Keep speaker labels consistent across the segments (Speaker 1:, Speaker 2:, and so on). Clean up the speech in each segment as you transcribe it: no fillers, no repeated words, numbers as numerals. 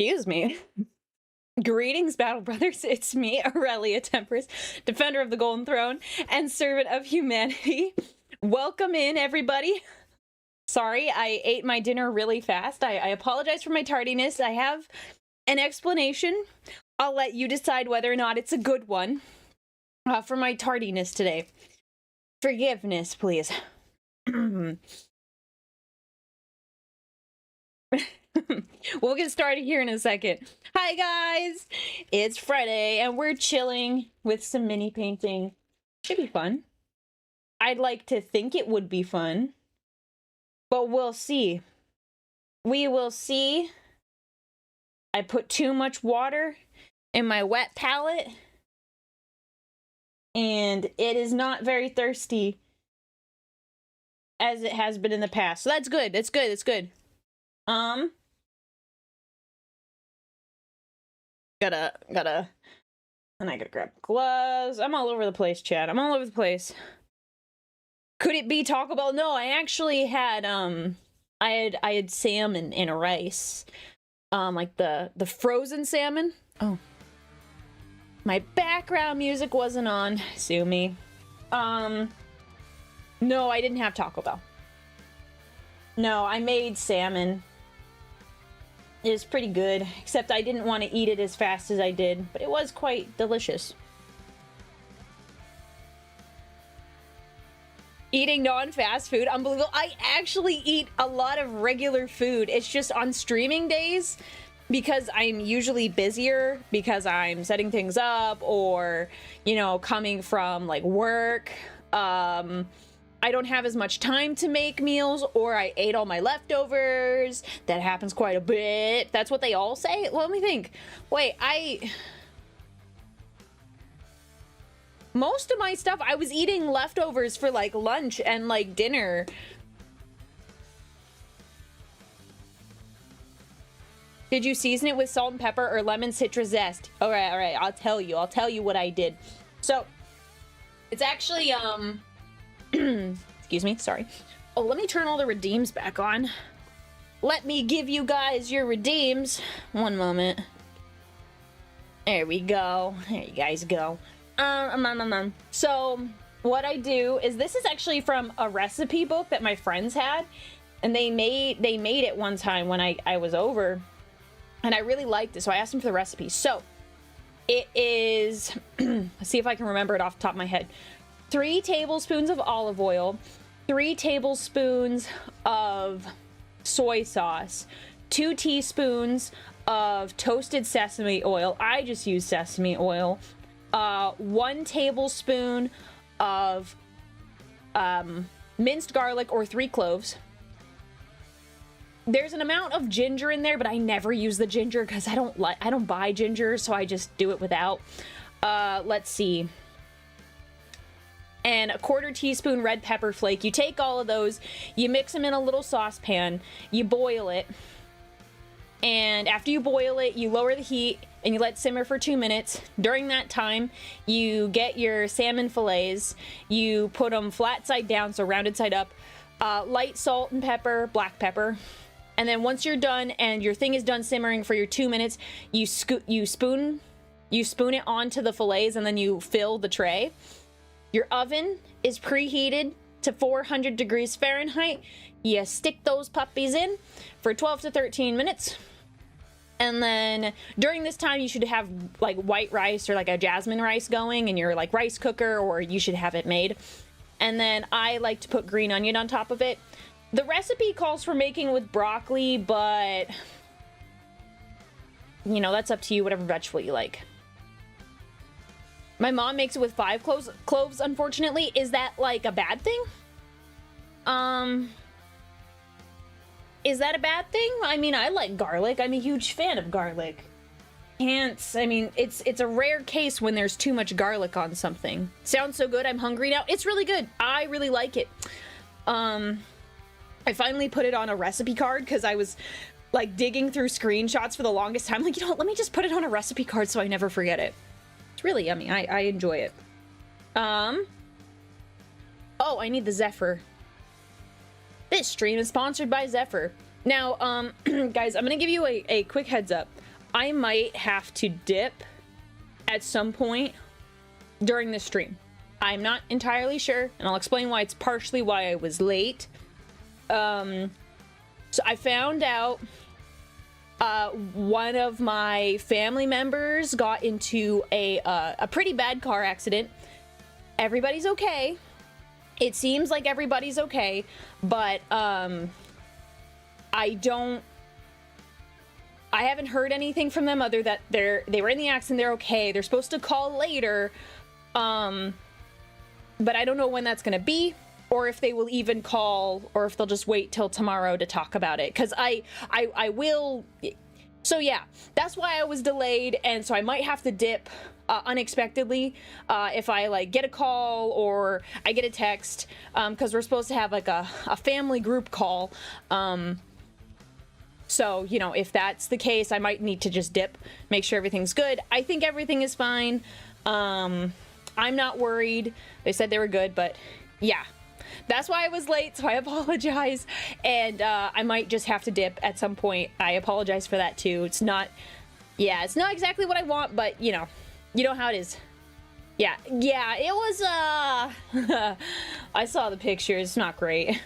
Speaker 1: Excuse me. Greetings, Battle Brothers. It's me, Aurelia Tempris, Defender of the Golden Throne and Servant of Humanity. Welcome in, everybody. Sorry, I ate my dinner really fast. I apologize for my tardiness. I have an explanation. I'll let you decide whether or not it's a good one for my tardiness today. Forgiveness, please. We'll get started here in a second. Hi guys! It's Friday and we're chilling with some mini painting. Should be fun. I'd like to think it would be fun. But we'll see. We will see. I put too much water in my wet palette. And it is not very thirsty as it has been in the past. So that's good. That's good. That's good. And I gotta grab gloves. I'm all over the place, chat. I'm all over the place. Could it be Taco Bell? No, I actually had, I had salmon and rice. Like the frozen salmon. Oh. My background music wasn't on. Sue me. No, I didn't have Taco Bell. No, I made salmon. It was pretty good, except I didn't want to eat it as fast as I did, but it was quite delicious. Eating non-fast food, unbelievable. I actually eat a lot of regular food. It's just on streaming days, because I'm usually busier, because I'm setting things up, or, you know, coming from, like, work. I don't have as much time to make meals, or I ate all my leftovers. That happens quite a bit. That's what they all say? Let me think. Wait, most of my stuff, I was eating leftovers for, like, lunch and, like, dinner. Did you season it with salt and pepper or lemon citrus zest? Alright, I'll tell you what I did. So, it's actually, excuse me, sorry. Oh, let me turn all the redeems back on. Let me give you guys your redeems. One moment. There we go. There you guys go. So, what I do is, this is actually from a recipe book that my friends had. And they made it one time when I was over. And I really liked it, so I asked them for the recipe. So, it is, let's see if I can remember it off the top of my head. 3 tablespoons of olive oil, 3 tablespoons of soy sauce, 2 teaspoons of toasted sesame oil. I just use sesame oil. 1 tablespoon of minced garlic or 3 cloves. There's an amount of ginger in there, but I never use the ginger because I don't buy ginger, so I just do it without. Let's see. And a 1/4 teaspoon red pepper flake. You take all of those, you mix them in a little saucepan, you boil it, and after you boil it, you lower the heat and you let it simmer for 2 minutes. During that time, you get your salmon fillets, you put them flat side down, so rounded side up, light salt and pepper, black pepper. And then once you're done and your thing is done simmering for your 2 minutes, you spoon it onto the fillets, and then you fill the tray. Your oven is preheated to 400 degrees Fahrenheit. You stick those puppies in for 12 to 13 minutes. And then during this time, you should have like white rice or like a jasmine rice going in your like rice cooker, or you should have it made. And then I like to put green onion on top of it. The recipe calls for making with broccoli, but you know, that's up to you, whatever vegetable you like. My mom makes it with 5 cloves, unfortunately. Is that like a bad thing? Is that a bad thing? I mean, I like garlic. I'm a huge fan of garlic. I mean, it's a rare case when there's too much garlic on something. Sounds so good. I'm hungry now. It's really good. I really like it. I finally put it on a recipe card because I was like digging through screenshots for the longest time. Like, you know what? Let me just put it on a recipe card so I never forget it. It's really yummy. I enjoy it. Oh, I need the xepher. This stream is sponsored by xepher. Now, guys, I'm gonna give you a quick heads up. I might have to dip at some point during the stream. I'm not entirely sure, and I'll explain why. It's partially why I was late. So I found out one of my family members got into a pretty bad car accident. Everybody's okay. It seems like everybody's okay, but I haven't heard anything from them other that they were in the accident, they're okay. They're supposed to call later, but I don't know when that's gonna be, or if they will even call, or if they'll just wait till tomorrow to talk about it. Because I will. So yeah, that's why I was delayed, and so I might have to dip unexpectedly if I like get a call or I get a text, because we're supposed to have like a family group call. So, you know, if that's the case, I might need to just dip, make sure everything's good. I think everything is fine. I'm not worried. They said they were good, but yeah. That's why I was late, so I apologize. And I might just have to dip at some point. I apologize for that too. It's not exactly what I want, but you know how it is. Yeah, it was, I saw the picture. It's not great.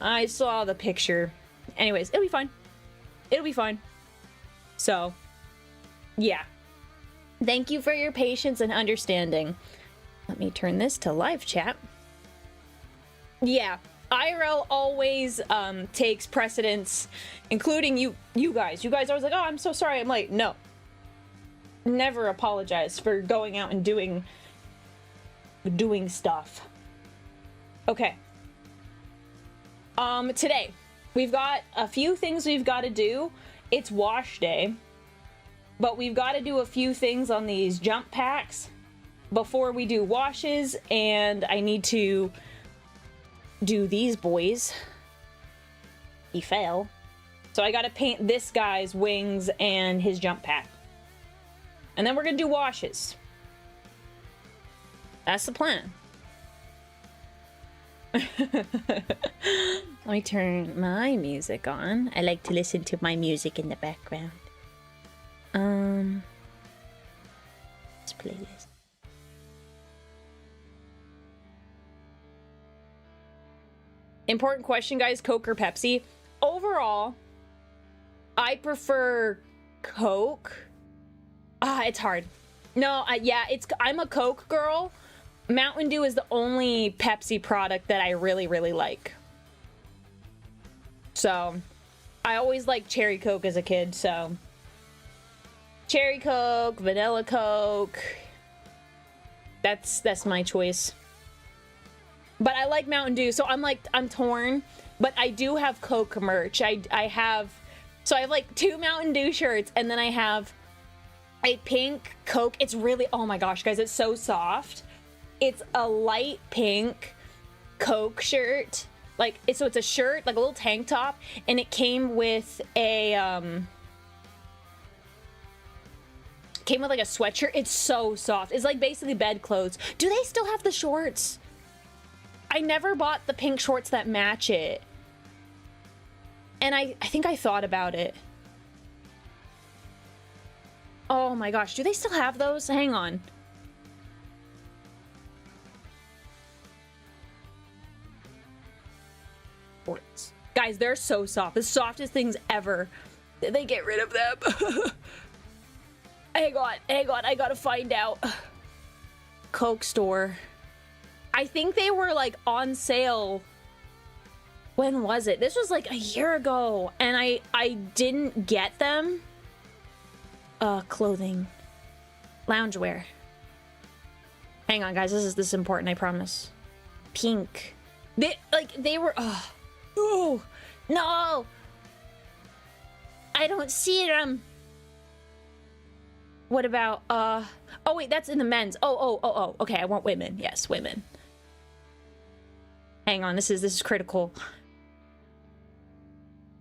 Speaker 1: I saw the picture. Anyways, it'll be fine. It'll be fine. So, yeah. Thank you for your patience and understanding. Let me turn this to live chat. Yeah, IRL always takes precedence, including you guys. You guys always like, oh, I'm so sorry I'm late. No. Never apologize for going out and doing stuff. Okay. Today, we've got a few things we've got to do. It's wash day, but we've got to do a few things on these jump packs before we do washes, and I need to do these boys. He fell. So I got to paint this guy's wings and his jump pack. And then we're going to do washes. That's the plan. Let me turn my music on. I like to listen to my music in the background. Let's play this. Important question, guys. Coke or Pepsi? Overall, I prefer Coke. It's hard. No, yeah, I'm a Coke girl. Mountain Dew is the only Pepsi product that I really, really like. So, I always liked Cherry Coke as a kid, so. Cherry Coke, Vanilla Coke. That's my choice. But I like Mountain Dew, so I'm torn. But I do have Coke merch. I have like 2 Mountain Dew shirts, and then I have a pink Coke. It's really, oh my gosh, guys, it's so soft. It's a light pink Coke shirt. So it's a shirt, like a little tank top, and it came with a like a sweatshirt. It's so soft. It's like basically bedclothes. Do they still have the shorts? I never bought the pink shorts that match it. And I think I thought about it. Oh my gosh, do they still have those? Hang on. Shorts. Guys, they're so soft. The softest things ever. Did they get rid of them? Hang on, I gotta find out. Coke store. I think they were like on sale. When was it? This was like a year ago, and I didn't get them. Clothing. Loungewear. Hang on, guys, this is important, I promise. Pink. They were, oh, no. I don't see them. What about, oh wait, that's in the men's. Oh, okay, I want women. Yes, women. Hang on, this is critical.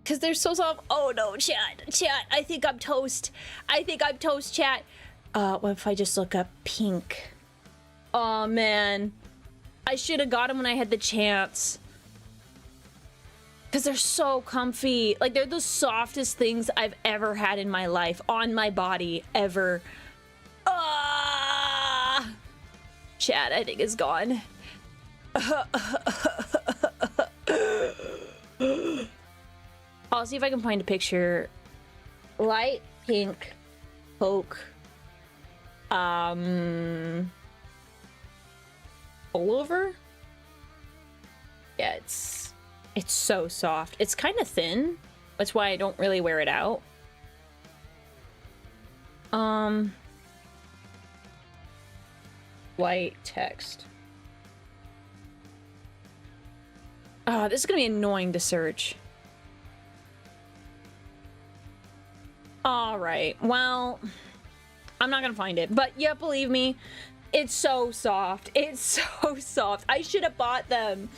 Speaker 1: Because they're so soft. Oh no, chat, I think I'm toast. Chat. What if I just look up pink? Oh man. I should have got them when I had the chance. Because they're so comfy. Like, they're the softest things I've ever had in my life. On my body, ever. Ah! Chat, I think, is gone. I'll see if I can find a picture. Light pink poke. Pullover? Yeah, it's so soft. It's kind of thin. That's why I don't really wear it out. White text. Oh, this is gonna be annoying to search. All right, well, I'm not gonna find it, but yeah, believe me, it's so soft. It's so soft. I should have bought them.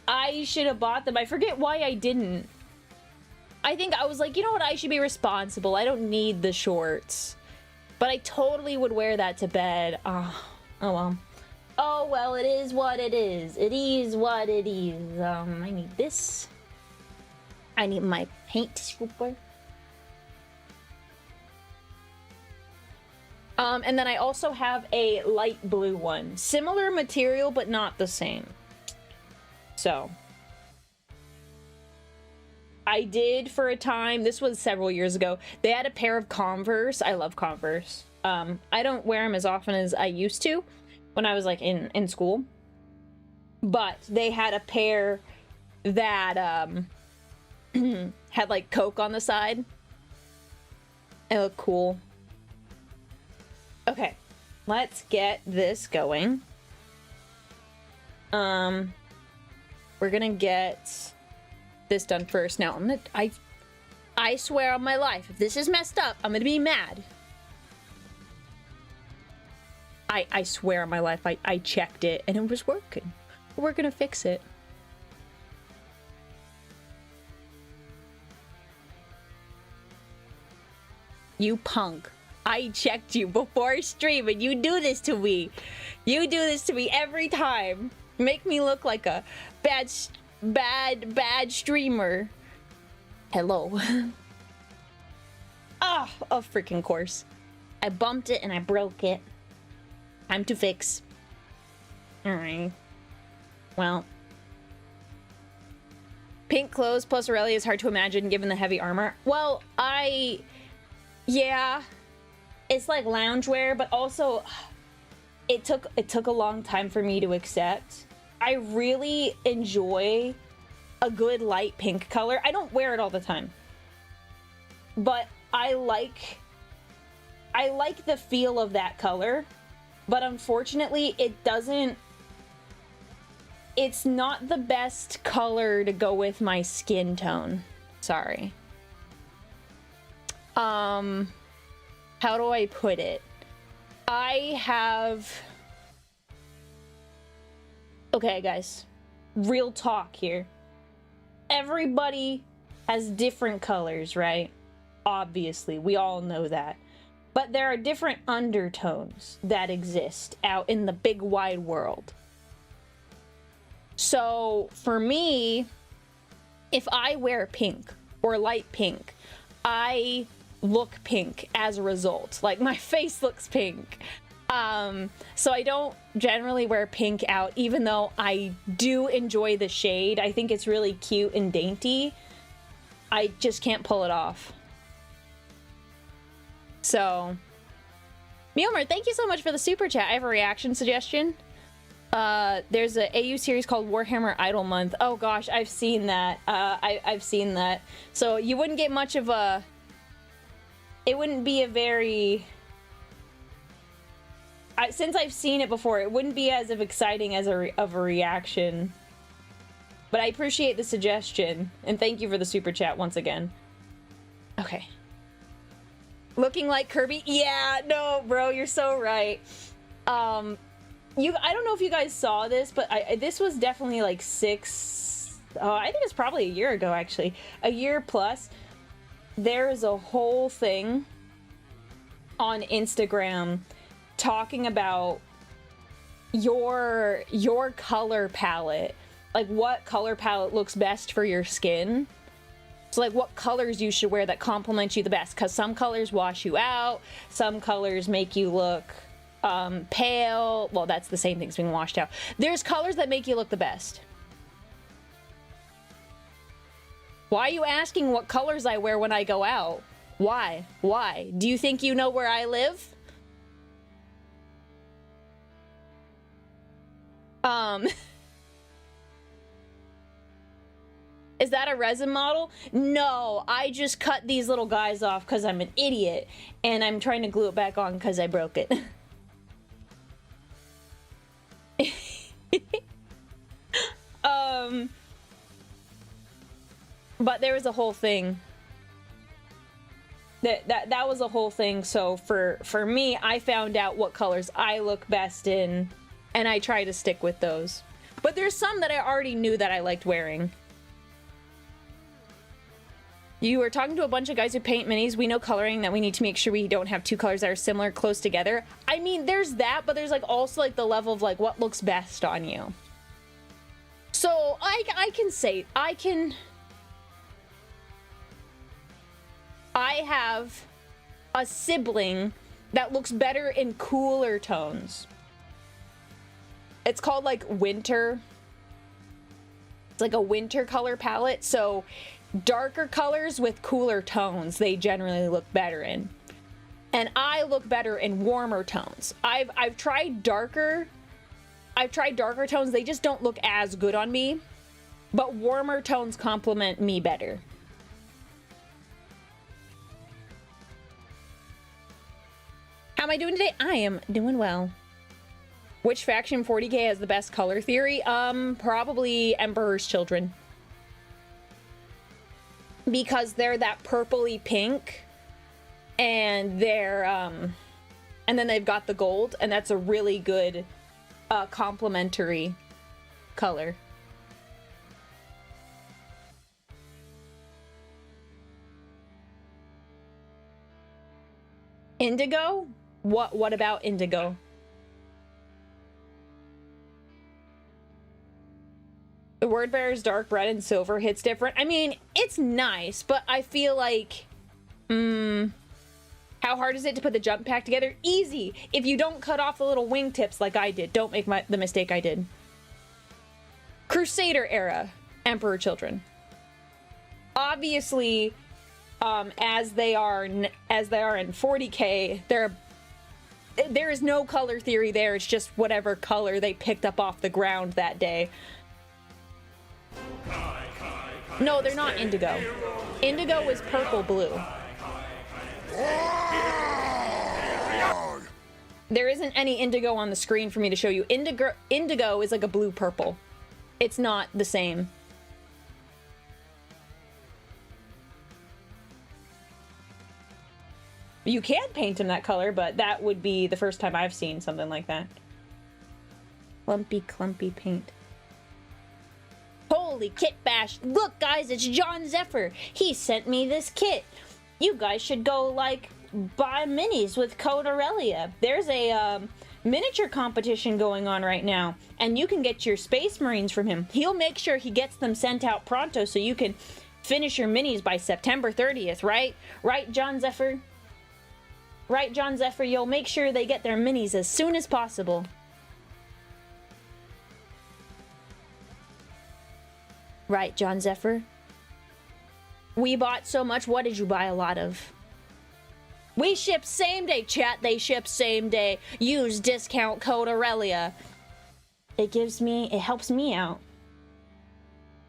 Speaker 1: I forget why I didn't. I think I was like, you know what? I should be responsible. I don't need the shorts. But I totally would wear that to bed. Oh well. Oh well, it is what it is. It is what it is. I need this. I need my paint scooper. And then I also have a light blue one. Similar material, but not the same. So, I did for a time, this was several years ago, they had a pair of Converse. I love Converse. I don't wear them as often as I used to when I was like in school. But they had a pair that had like Coke on the side. It looked cool. Okay, let's get this going. We're gonna get this done first. Now, I swear on my life, if this is messed up, I'm gonna be mad. I swear on my life, I checked it and it was working. We're gonna fix it. You punk. I checked you before stream and you do this to me. You do this to me every time. Make me look like a bad streamer. Hello. Ah, oh, of freaking course. I bumped it and I broke it. Time to fix. Alright. Well. Pink clothes plus Aurelia is hard to imagine given the heavy armor. Well, yeah. It's like loungewear, but also it took a long time for me to accept. I really enjoy a good light pink color. I don't wear it all the time, but I like the feel of that color. But unfortunately, it's not the best color to go with my skin tone. Sorry. How do I put it? Okay, guys. Real talk here. Everybody has different colors, right? Obviously, we all know that. But there are different undertones that exist out in the big wide world. So, for me, if I wear pink or light pink, I look pink as a result. Like, my face looks pink. So I don't generally wear pink out, even though I do enjoy the shade. I think it's really cute and dainty. I just can't pull it off. So, Mjolnir, thank you so much for the super chat. I have a reaction suggestion. There's a AU series called Warhammer Idle Month. Oh gosh, I've seen that. I've seen that. So you wouldn't get much of a... It wouldn't be a very... since I've seen it before, it wouldn't be as exciting as of a reaction. But I appreciate the suggestion, and thank you for the super chat once again. Okay. Looking like Kirby? Yeah, no, bro, you're so right. I don't know if you guys saw this, but this was definitely like I think it's probably a year ago, actually. A year plus. There's a whole thing on Instagram talking about your color palette like what color palette looks best for your skin. So like what colors you should wear that complement you the best, because some colors wash you out, some colors make you look pale. Well, that's the same thing as being washed out. There's colors that make you look the best. Why are you asking what colors I wear when I go out? Why? Why? Do you think you know where I live? Is that a resin model? No, I just cut these little guys off because I'm an idiot, and I'm trying to glue it back on because I broke it. But there was a whole thing. That was a whole thing. So for me, I found out what colors I look best in, and I try to stick with those. But there's some that I already knew that I liked wearing. You were talking to a bunch of guys who paint minis. We know coloring, that we need to make sure we don't have two colors that are similar close together. I mean, there's that, but there's like also like the level of like what looks best on you. So I can say, I have a sibling that looks better in cooler tones. It's called like winter. It's like a winter color palette. So darker colors with cooler tones, they generally look better in. And I look better in warmer tones. I've tried darker tones. They just don't look as good on me. But warmer tones complement me better. How am I doing today? I am doing well. Which faction 40k has the best color theory? Probably Emperor's Children. Because they're that purpley pink, and they're and then they've got the gold, and that's a really good complementary color. Indigo? What about indigo? The word bearer's dark red and silver hits different. I mean, it's nice, but I feel like, how hard is it to put the jump pack together? Easy, if you don't cut off the little wingtips like I did. Don't make the mistake I did. Crusader era Emperor Children. Obviously, as they are in 40k, there is no color theory there. It's just whatever color they picked up off the ground that day. No, they're not indigo. Indigo is purple blue. There isn't any indigo on the screen for me to show you. Indigo is like a blue purple. It's not the same. You can paint him that color, but that would be the first time I've seen something like that. Clumpy, clumpy paint. Holy kitbash! Look, guys, it's John Zephyr. He sent me this kit. You guys should go, like, buy minis with code Aurelia. There's a miniature competition going on right now, and you can get your Space Marines from him. He'll make sure he gets them sent out pronto so you can finish your minis by September 30th, right? Right, John Zephyr? Right, John Zephyr? You'll make sure they get their minis as soon as possible. Right, John Zephyr? We bought so much. What did you buy a lot of? We ship same day, chat. They ship same day. Use discount code Aurelia. It helps me out.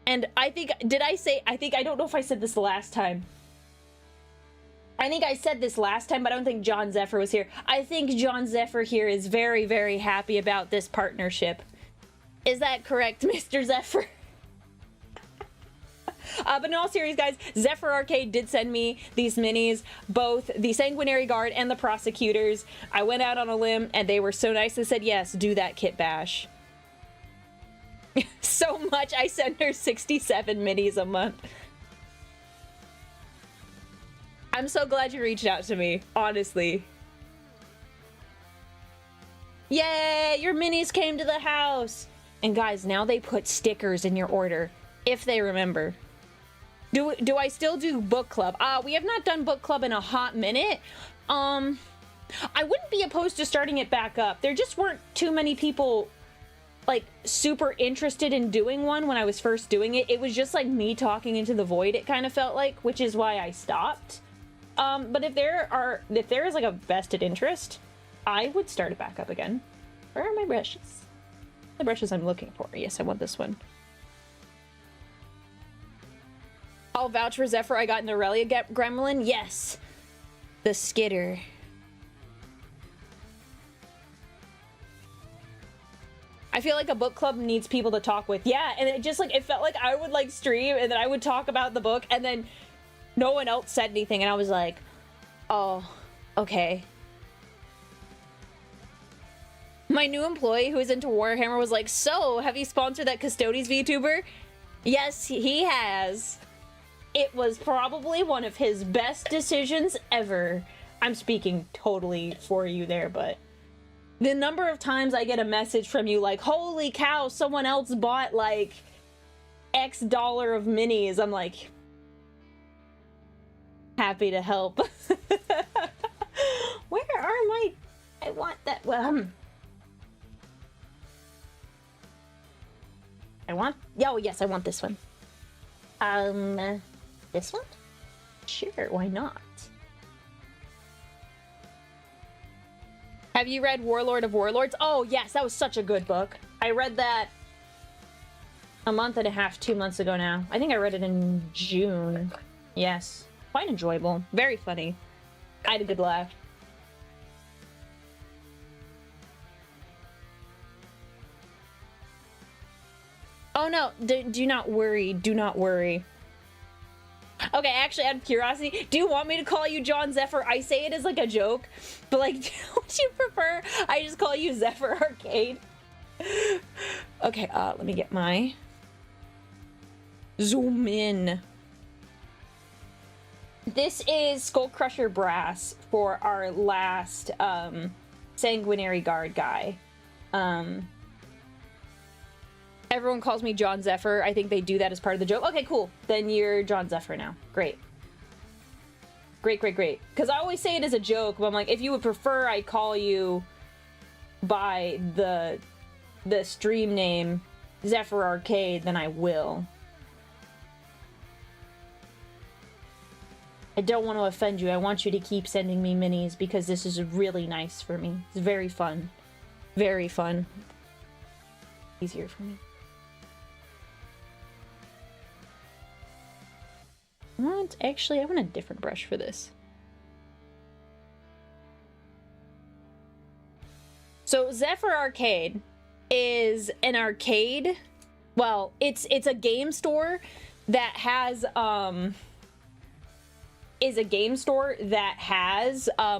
Speaker 1: And I think, I don't know if I said this the last time. I think I said this last time, but I don't think John Zephyr was here. I think John Zephyr here is very, very happy about this partnership. Is that correct, Mr. Zephyr? But in all seriousness, guys, Zephyr Arcade did send me these minis, both the Sanguinary Guard and the Prosecutors. I went out on a limb, and they were so nice. They said, yes, do that, Kitbash. So much, I send her 67 minis a month. I'm so glad you reached out to me, honestly. Yay, your minis came to the house. And guys, now they put stickers in your order, if they remember. Do I still do book club? We have not done book club in a hot minute. I wouldn't be opposed to starting it back up. There just weren't too many people, like, super interested in doing one when I was first doing it. It was just like me talking into the void, it kind of felt like, which is why I stopped. But if there is like a vested interest, I would start it back up again. Where are my brushes? The brushes I'm looking for. Yes, I want this one. I'll vouch for Zephyr. I got an Aurelia gremlin. Yes. The skitter. I feel like a book club needs people to talk with. Yeah, and it just, like, it felt like I would, like, stream and then I would talk about the book and then no one else said anything and I was like, oh, okay. My new employee who is into Warhammer was like, so, have you sponsored that Custodes VTuber? Yes, he has. It was probably one of his best decisions ever. I'm speaking totally for you there, but the number of times I get a message from you like, holy cow, someone else bought like X dollar of minis. I'm like, happy to help. Where are my... I want that... I want... Oh, yes, I want this one. This one? Sure, why not? Have you read Warlord of Warlords? Oh, yes, that was such a good book. I read that a month and a half, 2 months ago now. I think I read it in June. Yes. Quite enjoyable. Very funny. I had a good laugh. Oh no, do not worry. Do not worry. Okay, actually, out of curiosity, do you want me to call you John Zephyr? I say it as like a joke, but like, would you prefer I just call you Zephyr Arcade? Okay, let me get my zoom in. This is Skull Crusher Brass for our last Sanguinary Guard guy. Everyone calls me John Zephyr. I think they do that as part of the joke. Okay, cool. Then you're John Zephyr now. Great. Great, great, great. Because I always say it as a joke, but I'm like, if you would prefer I call you by the stream name Zephyr Arcade, then I will. I don't want to offend you. I want you to keep sending me minis because this is really nice for me. It's very fun. Very fun. Easier for me. Actually, I want a different brush for this. So Zephyr Arcade is an arcade. Well, it's a game store that has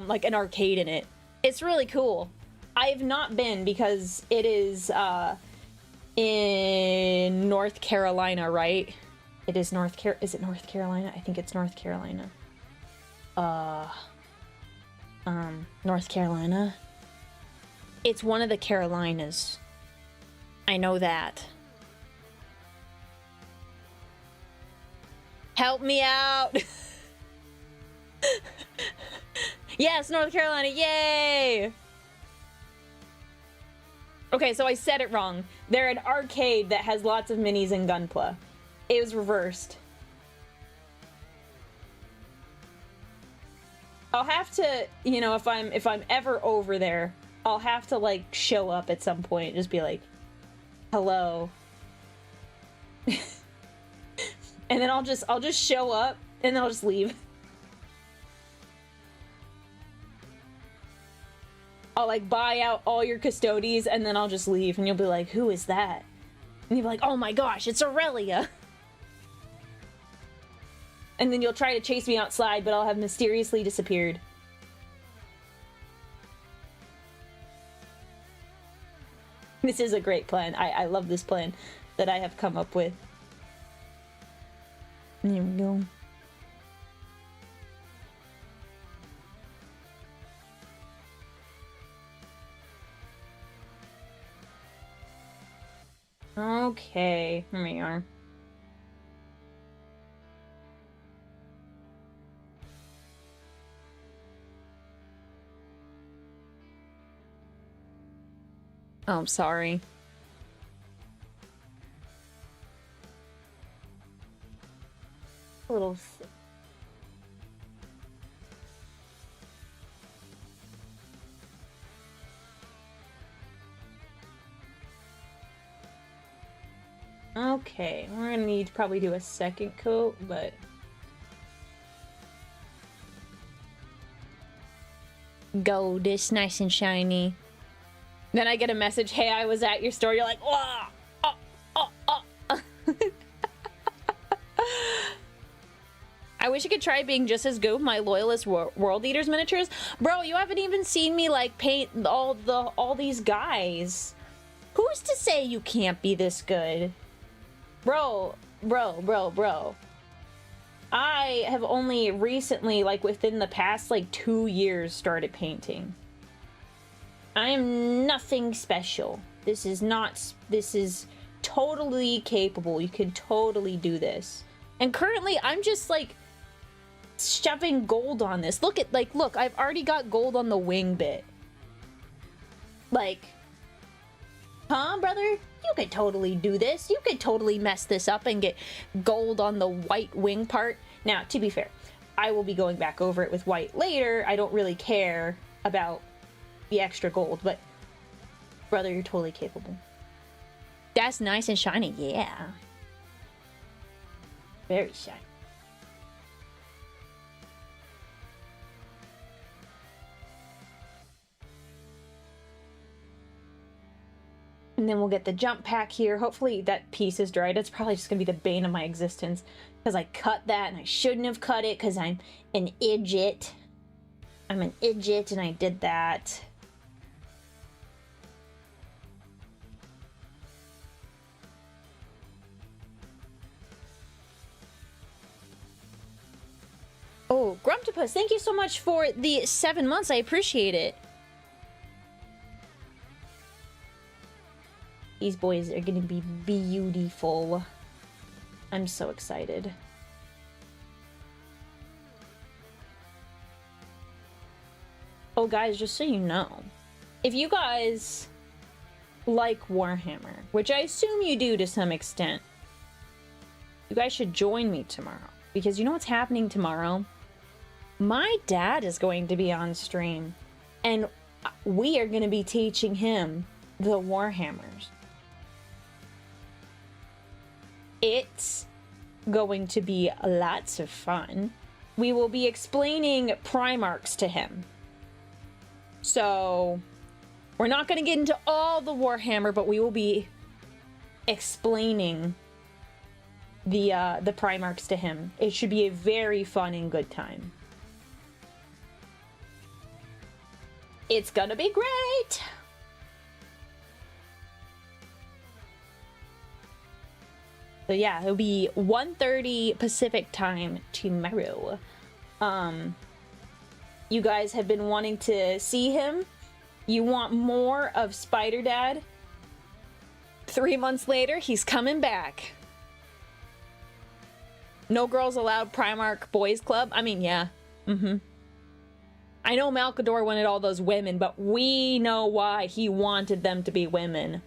Speaker 1: like an arcade in it. It's really cool. I have not been because it is in North Carolina, right? It is is it North Carolina? I think it's North Carolina. North Carolina. It's one of the Carolinas. I know that. Help me out! Yes, North Carolina, yay! Okay, so I said it wrong. They're an arcade that has lots of minis and Gunpla. It was reversed. I'll have to, you know, if I'm ever over there, I'll have to like show up at some point, just be like, hello. And then I'll just show up and then I'll just leave. I'll like buy out all your Custodes and then I'll just leave and you'll be like, who is that? And you'll be like, oh my gosh, it's Aurelia. And then you'll try to chase me outside, but I'll have mysteriously disappeared. This is a great plan. I love this plan that I have come up with. There we go. Okay, here we are. Oh, I'm sorry. A little... Okay, we're gonna need to probably do a second coat, but... Gold is nice and shiny. Then I get a message, hey, I was at your store. You're like, wah! I wish I could try being just as good with my Loyalist World Eaters miniatures. Bro, you haven't even seen me, like, paint all these guys. Who's to say you can't be this good? Bro. I have only recently, like, within the past, like, 2 years started painting. I am nothing special. This is totally capable. You can totally do this. And currently, I'm just, like, shoving gold on this. Look, I've already got gold on the wing bit. Like, huh, brother? You could totally do this. You could totally mess this up and get gold on the white wing part. Now, to be fair, I will be going back over it with white later. I don't really care about the extra gold, but brother, you're totally capable. That's nice and shiny, yeah. Very shiny. And then we'll get the jump pack here. Hopefully that piece is dried. It's probably just gonna be the bane of my existence because I cut that and I shouldn't have cut it because I'm an idiot. I'm an idiot and I did that. Oh, Grumptopus, thank you so much for the 7 months. I appreciate it. These boys are gonna be beautiful. I'm so excited. Oh, guys, just so you know, if you guys like Warhammer, which I assume you do to some extent, you guys should join me tomorrow. Because you know what's happening tomorrow? My dad is going to be on stream, and we are going to be teaching him the Warhammers. It's going to be lots of fun. We will be explaining Primarchs to him. So, we're not going to get into all the Warhammer, but we will be explaining the Primarchs to him. It should be a very fun and good time. It's gonna be great! So yeah, it'll be 1:30 Pacific time tomorrow. You guys have been wanting to see him. You want more of Spider Dad? 3 months later, he's coming back. No Girls Allowed Primarch Boys Club? I mean, yeah. I know Malkador wanted all those women, but we know why he wanted them to be women.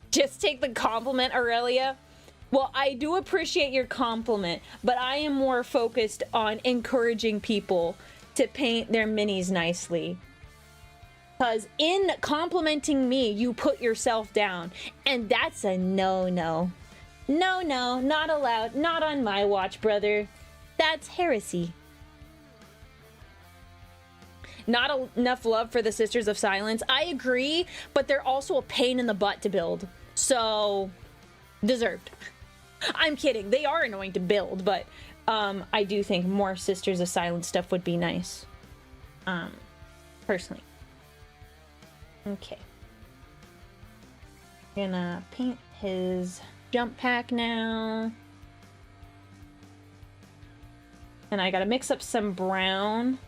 Speaker 1: Just take the compliment, Aurelia. Well, I do appreciate your compliment, but I am more focused on encouraging people to paint their minis nicely. Because in complimenting me, you put yourself down. And that's a no-no. No, not allowed. Not on my watch, brother. That's heresy. Not enough love for the Sisters of Silence. I agree, but they're also a pain in the butt to build. So, deserved. I'm kidding. They are annoying to build, but I do think more Sisters of Silence stuff would be nice. Personally. Okay. Gonna paint his jump pack now. And I gotta mix up some brown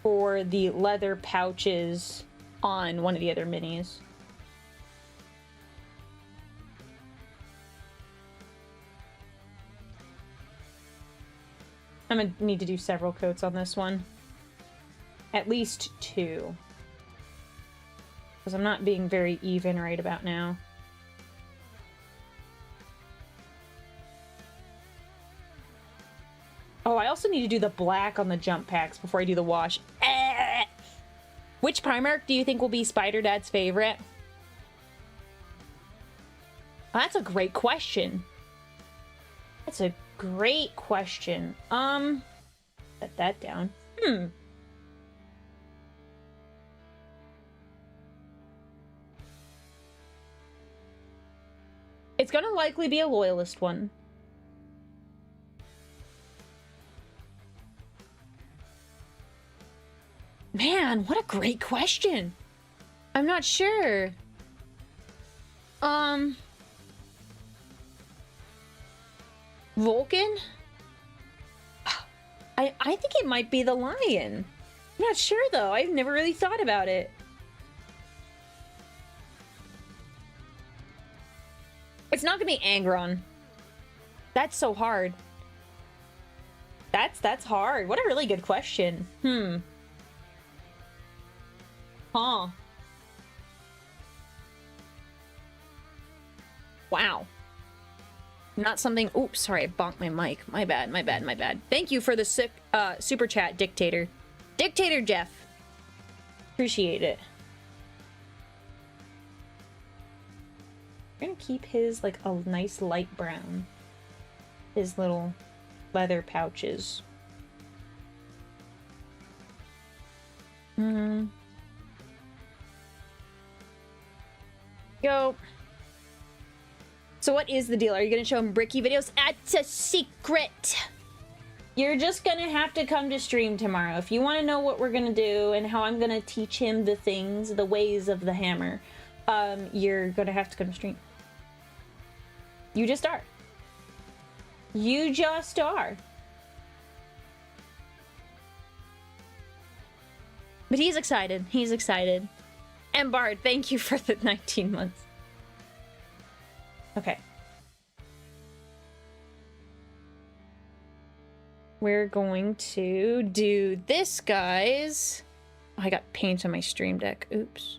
Speaker 1: for the leather pouches on one of the other minis. I'm gonna need to do several coats on this one. At least 2. Because I'm not being very even right about now. Oh, I also need to do the black on the jump packs before I do the wash. Which Primarch do you think will be Spider Dad's favorite? That's a great question. That's a great question. Set that down. It's gonna likely be a loyalist one. Man, what a great question. I'm not sure. Vulcan? I think it might be the lion. I'm not sure though. I've never really thought about it. It's not gonna be Angron. That's so hard. That's hard. What a really good question. Huh. Wow. Not something... Oops, sorry, I bonked my mic. My bad, my bad, my bad. Thank you for the super chat, Dictator. Dictator Jeff. Appreciate it. I'm gonna keep his, like, a nice light brown. His little leather pouches. Go. So what is the deal? Are you gonna show him Bricky videos? That's a secret. You're just gonna have to come to stream tomorrow. If you want to know what we're gonna do and how I'm gonna teach him the things, the ways of the hammer, you're gonna have to come to stream. You just are. You just are. But he's excited. He's excited. And Bard, thank you for the 19 months. Okay. We're going to do this, guys. Oh, I got paint on my stream deck. Oops.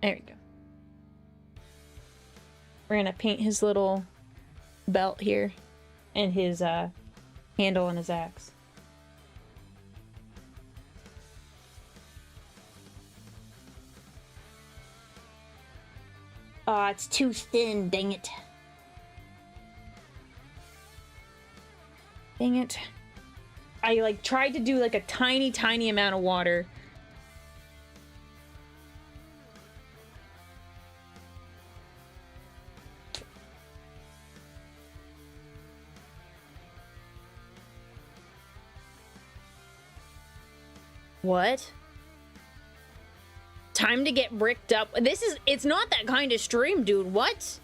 Speaker 1: There we go. We're gonna paint his little belt here and his handle on his axe. Oh, it's too thin, dang it. Dang it. I, like, tried to do, like, a tiny, tiny amount of water. What? Time to get bricked up. It's not that kind of stream, dude. What?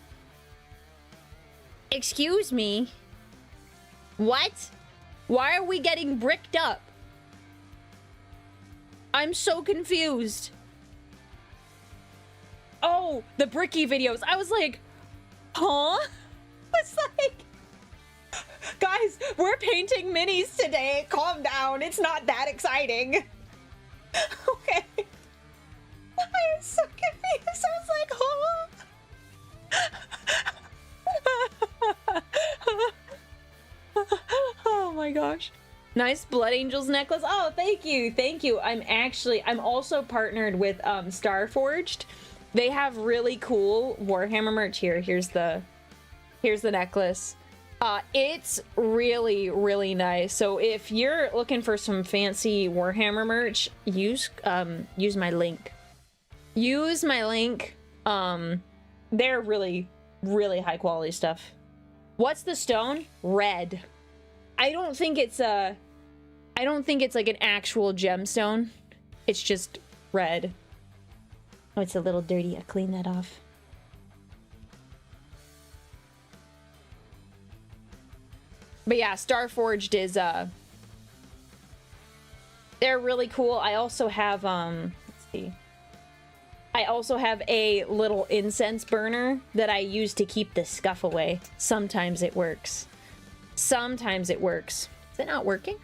Speaker 1: Excuse me. What? Why are we getting bricked up? I'm so confused. Oh, the bricky videos. I was like, huh? It's like, guys, we're painting minis today. Calm down. It's not that exciting. Okay. I was so confused. I was like, huh? Oh my gosh. Nice Blood Angels necklace. Oh, thank you. Thank you. I'm also partnered with Starforged. They have really cool Warhammer merch here. Here's the necklace. It's really, really nice. So if you're looking for some fancy Warhammer merch, use my link. Use my link. They're really, really high quality stuff. What's the stone? Red. I don't think it's like an actual gemstone. It's just red. Oh, it's a little dirty. I'll clean that off. But yeah, Starforged is, they're really cool. I also have, let's see. I also have a little incense burner that I use to keep the scuff away. Sometimes it works. Sometimes it works. Is it not working?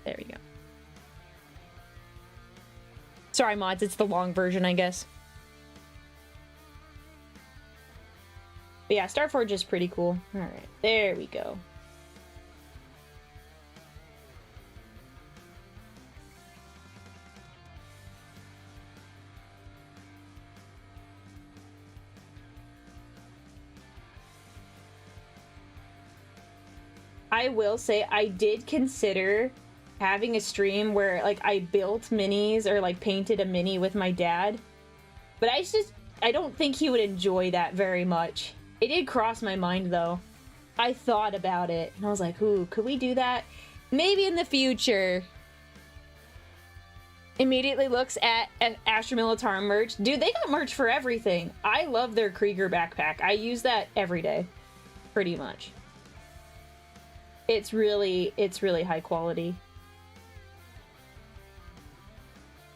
Speaker 1: There we go. Sorry, mods, it's the long version, I guess. But yeah, Starforge is pretty cool. Alright, there we go. I will say I did consider having a stream where like I built minis or like painted a mini with my dad, but I don't think he would enjoy that very much. It did cross my mind though. I thought about it and I was like, ooh, could we do that? Maybe in the future. Immediately looks at Astra Militarum merch. Dude, they got merch for everything. I love their Krieger backpack. I use that every day, pretty much. It's really high quality.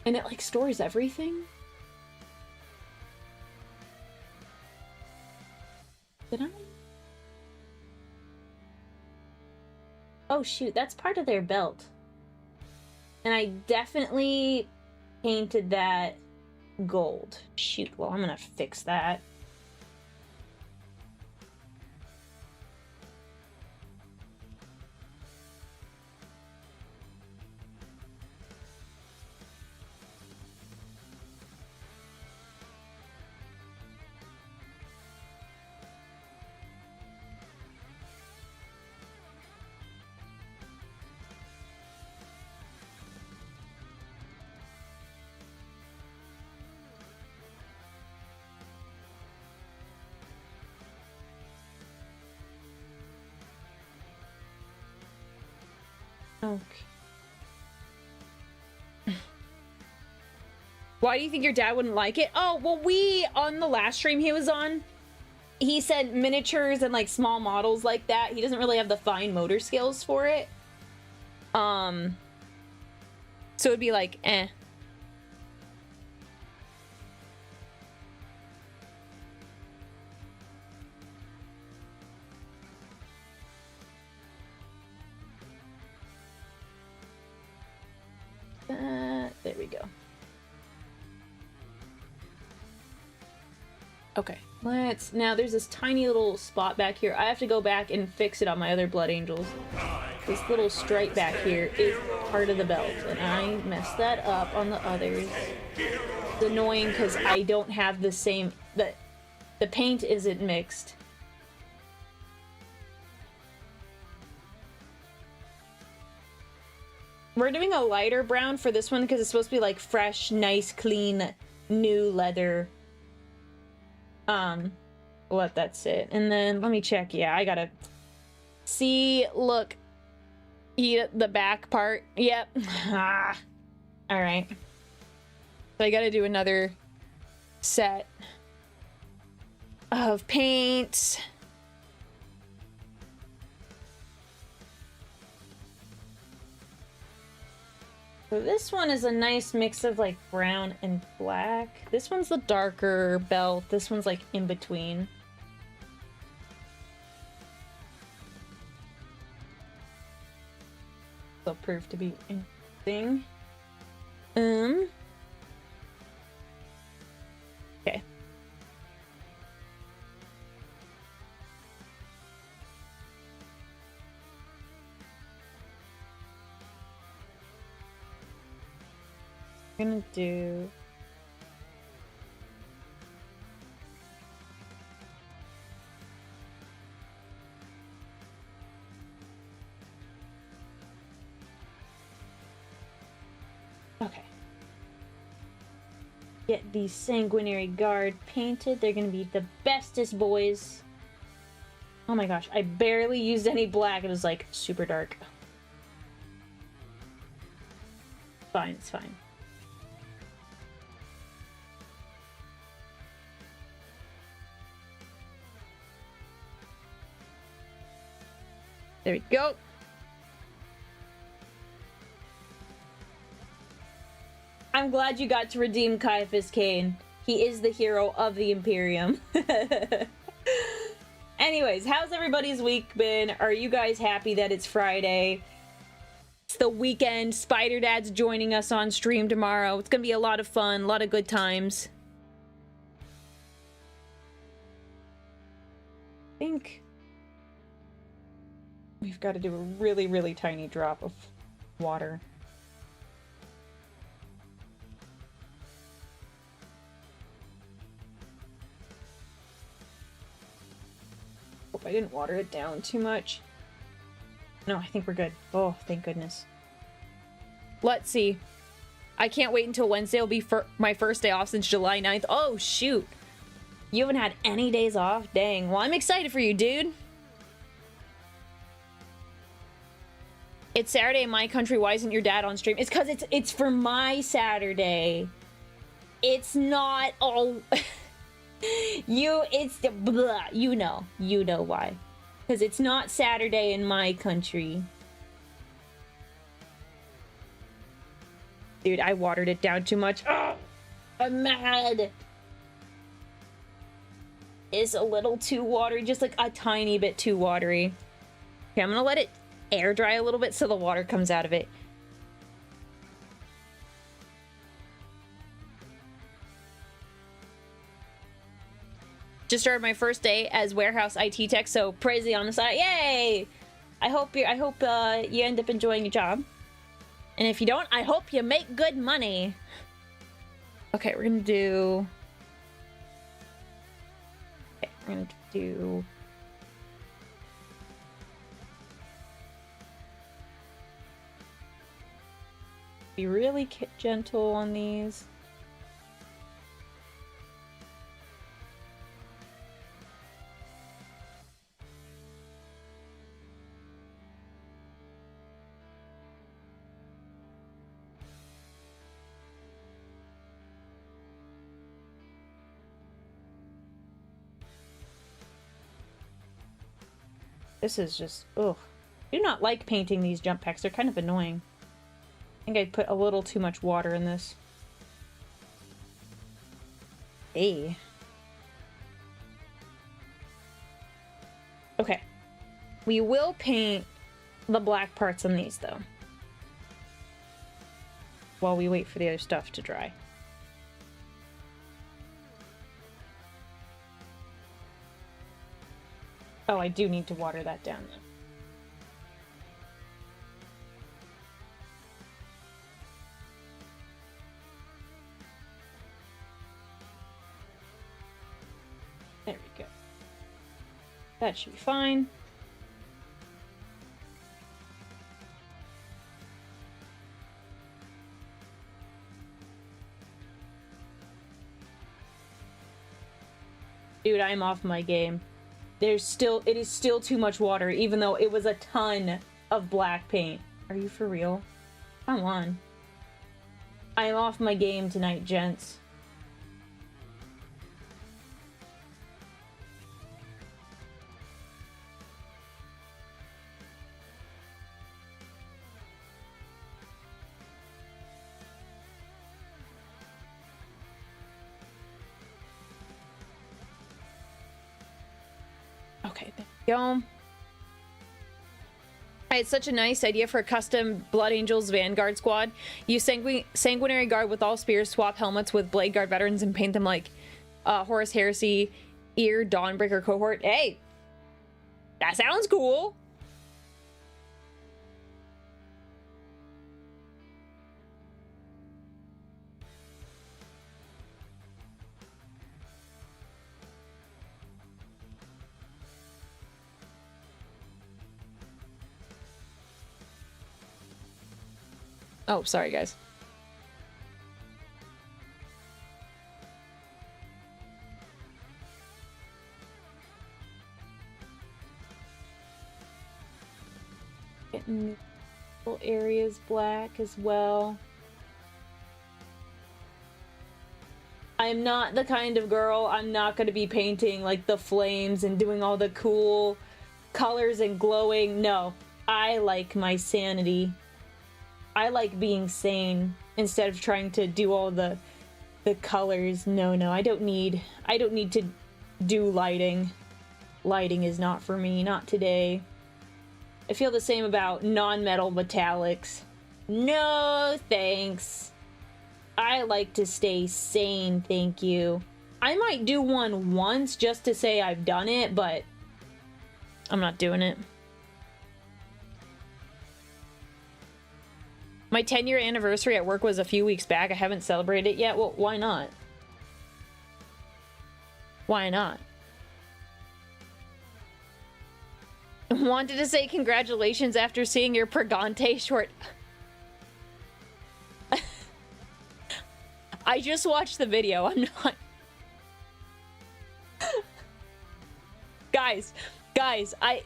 Speaker 1: And it like stores everything. Did I? Oh shoot, that's part of their belt. And I definitely painted that gold. Shoot, well, I'm gonna fix that. Okay. Why do you think your dad wouldn't like it? Oh, well, on the last stream he was on, he said miniatures and like small models like that. He doesn't really have the fine motor skills for it. So it'd be like, eh. There we go. Okay, now there's this tiny little spot back here. I have to go back and fix it on my other Blood Angels. This little stripe back here is part of the belt, and I messed that up on the others. It's annoying because I don't have the same, the paint isn't mixed. We're doing a lighter brown for this one because it's supposed to be like fresh, nice, clean, new leather. Let that sit. And then let me check. Yeah, I gotta see, look, the back part. Yep. Ah. All right. So I gotta do another set of paint. So this one is a nice mix of like brown and black. This one's the darker belt. This one's like in between. Will prove to be interesting. Okay. I'm gonna do okay. Get these Sanguinary Guard painted. They're gonna be the bestest boys. Oh my gosh, I barely used any black. It was like super dark. Fine, it's fine. There we go. I'm glad you got to redeem Caiaphas Cain. He is the hero of the Imperium. Anyways, how's everybody's week been? Are you guys happy that it's Friday? It's the weekend. Spider Dad's joining us on stream tomorrow. It's gonna be a lot of fun, a lot of good times. I think we've got to do a really, really tiny drop of water. Hope I didn't water it down too much. No, I think we're good. Oh, thank goodness. Let's see. I can't wait until Wednesday will be my first day off since July 9th. Oh, shoot. You haven't had any days off? Dang. Well, I'm excited for you, dude. It's Saturday in my country. Why isn't your dad on stream? It's because it's for my Saturday. It's not all... it's the blah. You know why. Because it's not Saturday in my country. Dude, I watered it down too much. Oh, I'm mad. It's a little too watery, just like a tiny bit too watery. Okay, I'm gonna let it air dry a little bit so the water comes out of it. Just started my first day as warehouse IT tech, so praise on the side. Yay! I hope you end up enjoying your job. And if you don't, I hope you make good money. Okay, we're gonna do... Okay, we're gonna do... Be really gentle on these. This is just, ugh. I do not like painting these jump packs. They're kind of annoying. I think I put a little too much water in this. Hey. Okay. We will paint the black parts on these, though. While we wait for the other stuff to dry. Oh, I do need to water that down, though. There we go. That should be fine. Dude, I'm off my game. It is still too much water, even though it was a ton of black paint. Are you for real? Come on. I'm off my game tonight, gents. Okay, there we go. I had such a nice idea for a custom Blood Angels Vanguard squad. Use Sanguinary Guard with all spears, swap helmets with Blade Guard veterans, and paint them like Horus Heresy, Ear, Dawnbreaker cohort. Hey! That sounds cool! Oh, sorry, guys. Getting little areas black as well. I'm not the kind of girl, I'm not going to be painting like the flames and doing all the cool colors and glowing. No, I like my sanity. I like being sane instead of trying to do all the colors. No, I don't need to do lighting. Lighting is not for me, not today. I feel the same about non-metal metallics. No, thanks. I like to stay sane, thank you. I might do one once just to say I've done it, but I'm not doing it. My 10-year anniversary at work was a few weeks back. I haven't celebrated it yet. Well, why not? Why not? Wanted to say congratulations after seeing your Pregante short. I just watched the video. I'm not... Guys,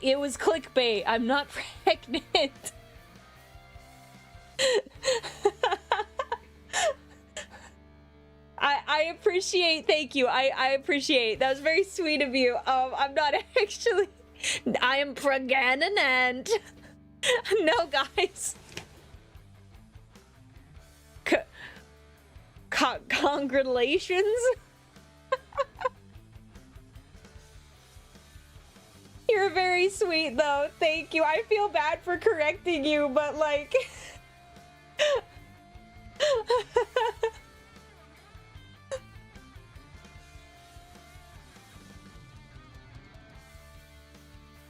Speaker 1: it was clickbait. I'm not pregnant. I appreciate, thank you. I appreciate. That was very sweet of you. I'm not actually... I am pregnant. No, guys. Congratulations. You're very sweet, though. Thank you. I feel bad for correcting you, but like...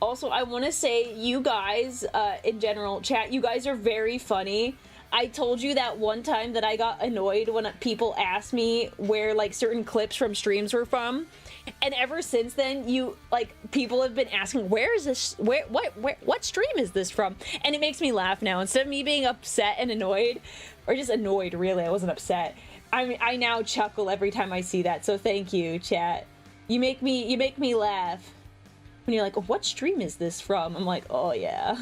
Speaker 1: Also, I want to say, you guys, in general, chat, you guys are very funny. I told you that one time that I got annoyed when people asked me where, like, certain clips from streams were from. And ever since then, people have been asking, where is this, what stream is this from? And it makes me laugh now. Instead of me being upset and annoyed, or just annoyed, really, I wasn't upset. I now chuckle every time I see that, so thank you, chat. You make me laugh. When you're like, oh, what stream is this from? I'm like, oh yeah.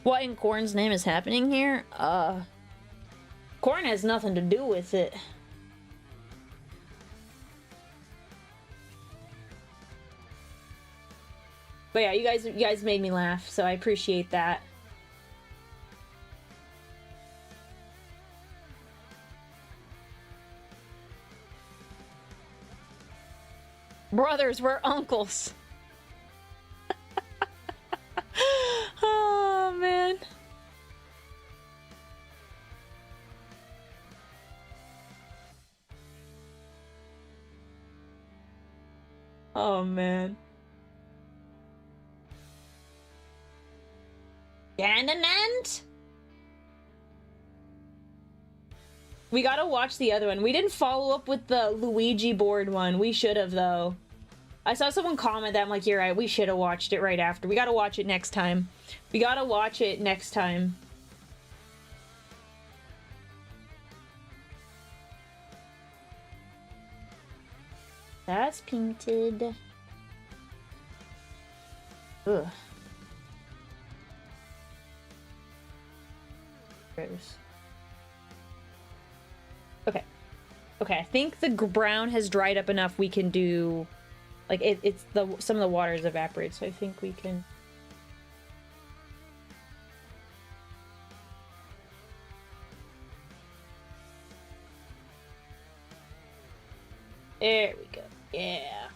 Speaker 1: What in Corn's name is happening here? Corn has nothing to do with it. But yeah, you guys made me laugh, so I appreciate that. Brothers, we're uncles. Oh, man. Oh, man. Ganonant? We gotta watch the other one. We didn't follow up with the Luigi board one. We should have, though. I saw someone comment that. I'm like, you're right. We should have watched it right after. We gotta watch it next time. We gotta watch it next time. That's painted. Ugh. Gross. Okay. Okay, I think the brown has dried up enough. We can do... Like, some of the water is evaporated, so I think we can... There we go. Yeah.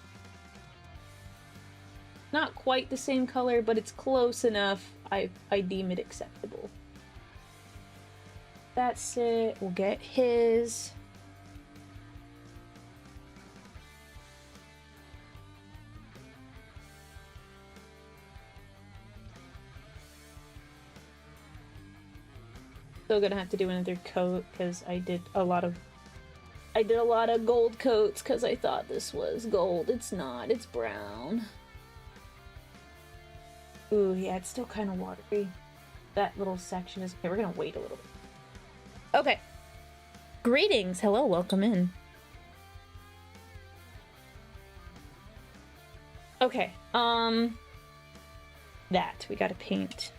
Speaker 1: Not quite the same color, but it's close enough. I deem it acceptable. That's it. We'll get his... Still gonna have to do another coat because I did a lot of gold coats because I thought this was gold. It's not, it's brown. Ooh, yeah, it's still kind of watery. That little section is... Okay, we're gonna wait a little bit. Okay. Greetings. Hello, welcome in. Okay, that. We gotta paint.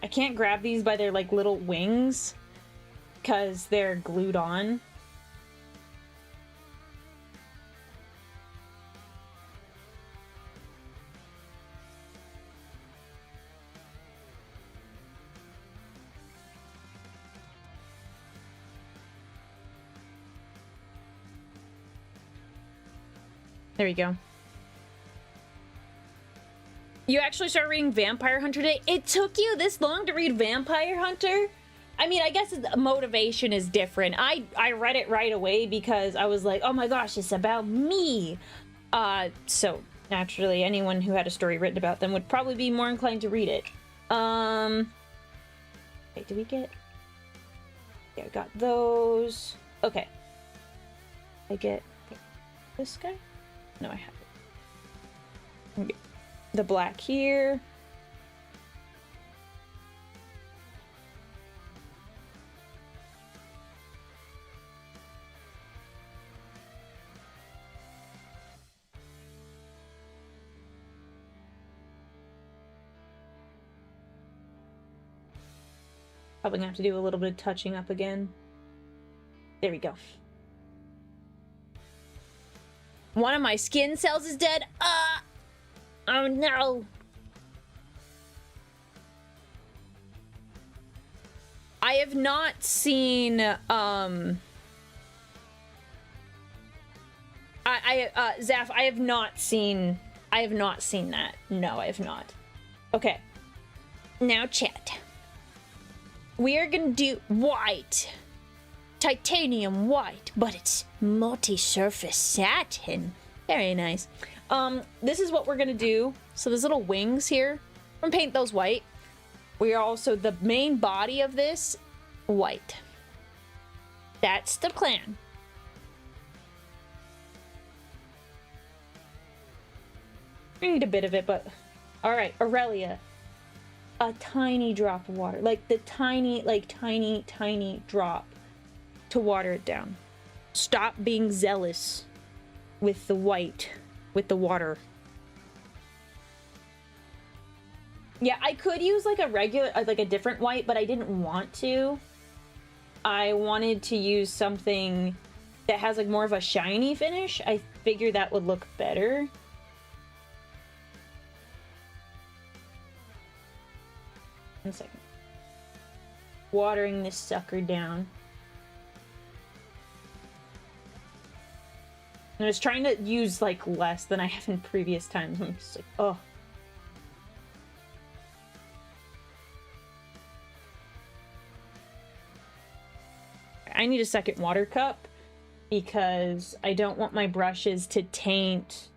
Speaker 1: I can't grab these by their like little wings because they're glued on. There we go. You actually started reading Vampire Hunter today? It took you this long to read Vampire Hunter? I mean, I guess the motivation is different. I read it right away because I was like, oh my gosh, it's about me. So naturally, anyone who had a story written about them would probably be more inclined to read it. Wait, did we get... Yeah, I got those. Okay. I get this guy? No, I have it. Okay. The black here. Probably gonna have to do a little bit of touching up again. There we go. One of my skin cells is dead. Oh no. I have not seen Zaf, I have not seen that. No, I have not. Okay. Now chat. We are gonna do white. Titanium white, but it's multi-surface satin. Very nice. This is what we're gonna do. So there's little wings here. I'm gonna paint those white. We are also the main body of this white. That's the plan. I need a bit of it, but all right, Aurelia. A tiny drop of water, like the tiny drop to water it down. Stop being zealous with the white, with the water. Yeah, I could use like a regular, like a different white, but I didn't want to. I wanted to use something that has like more of a shiny finish. I figured that would look better. One second. Watering this sucker down. I was trying to use like less than I have in previous times. I'm just like, oh. I need a second water cup because I don't want my brushes to taint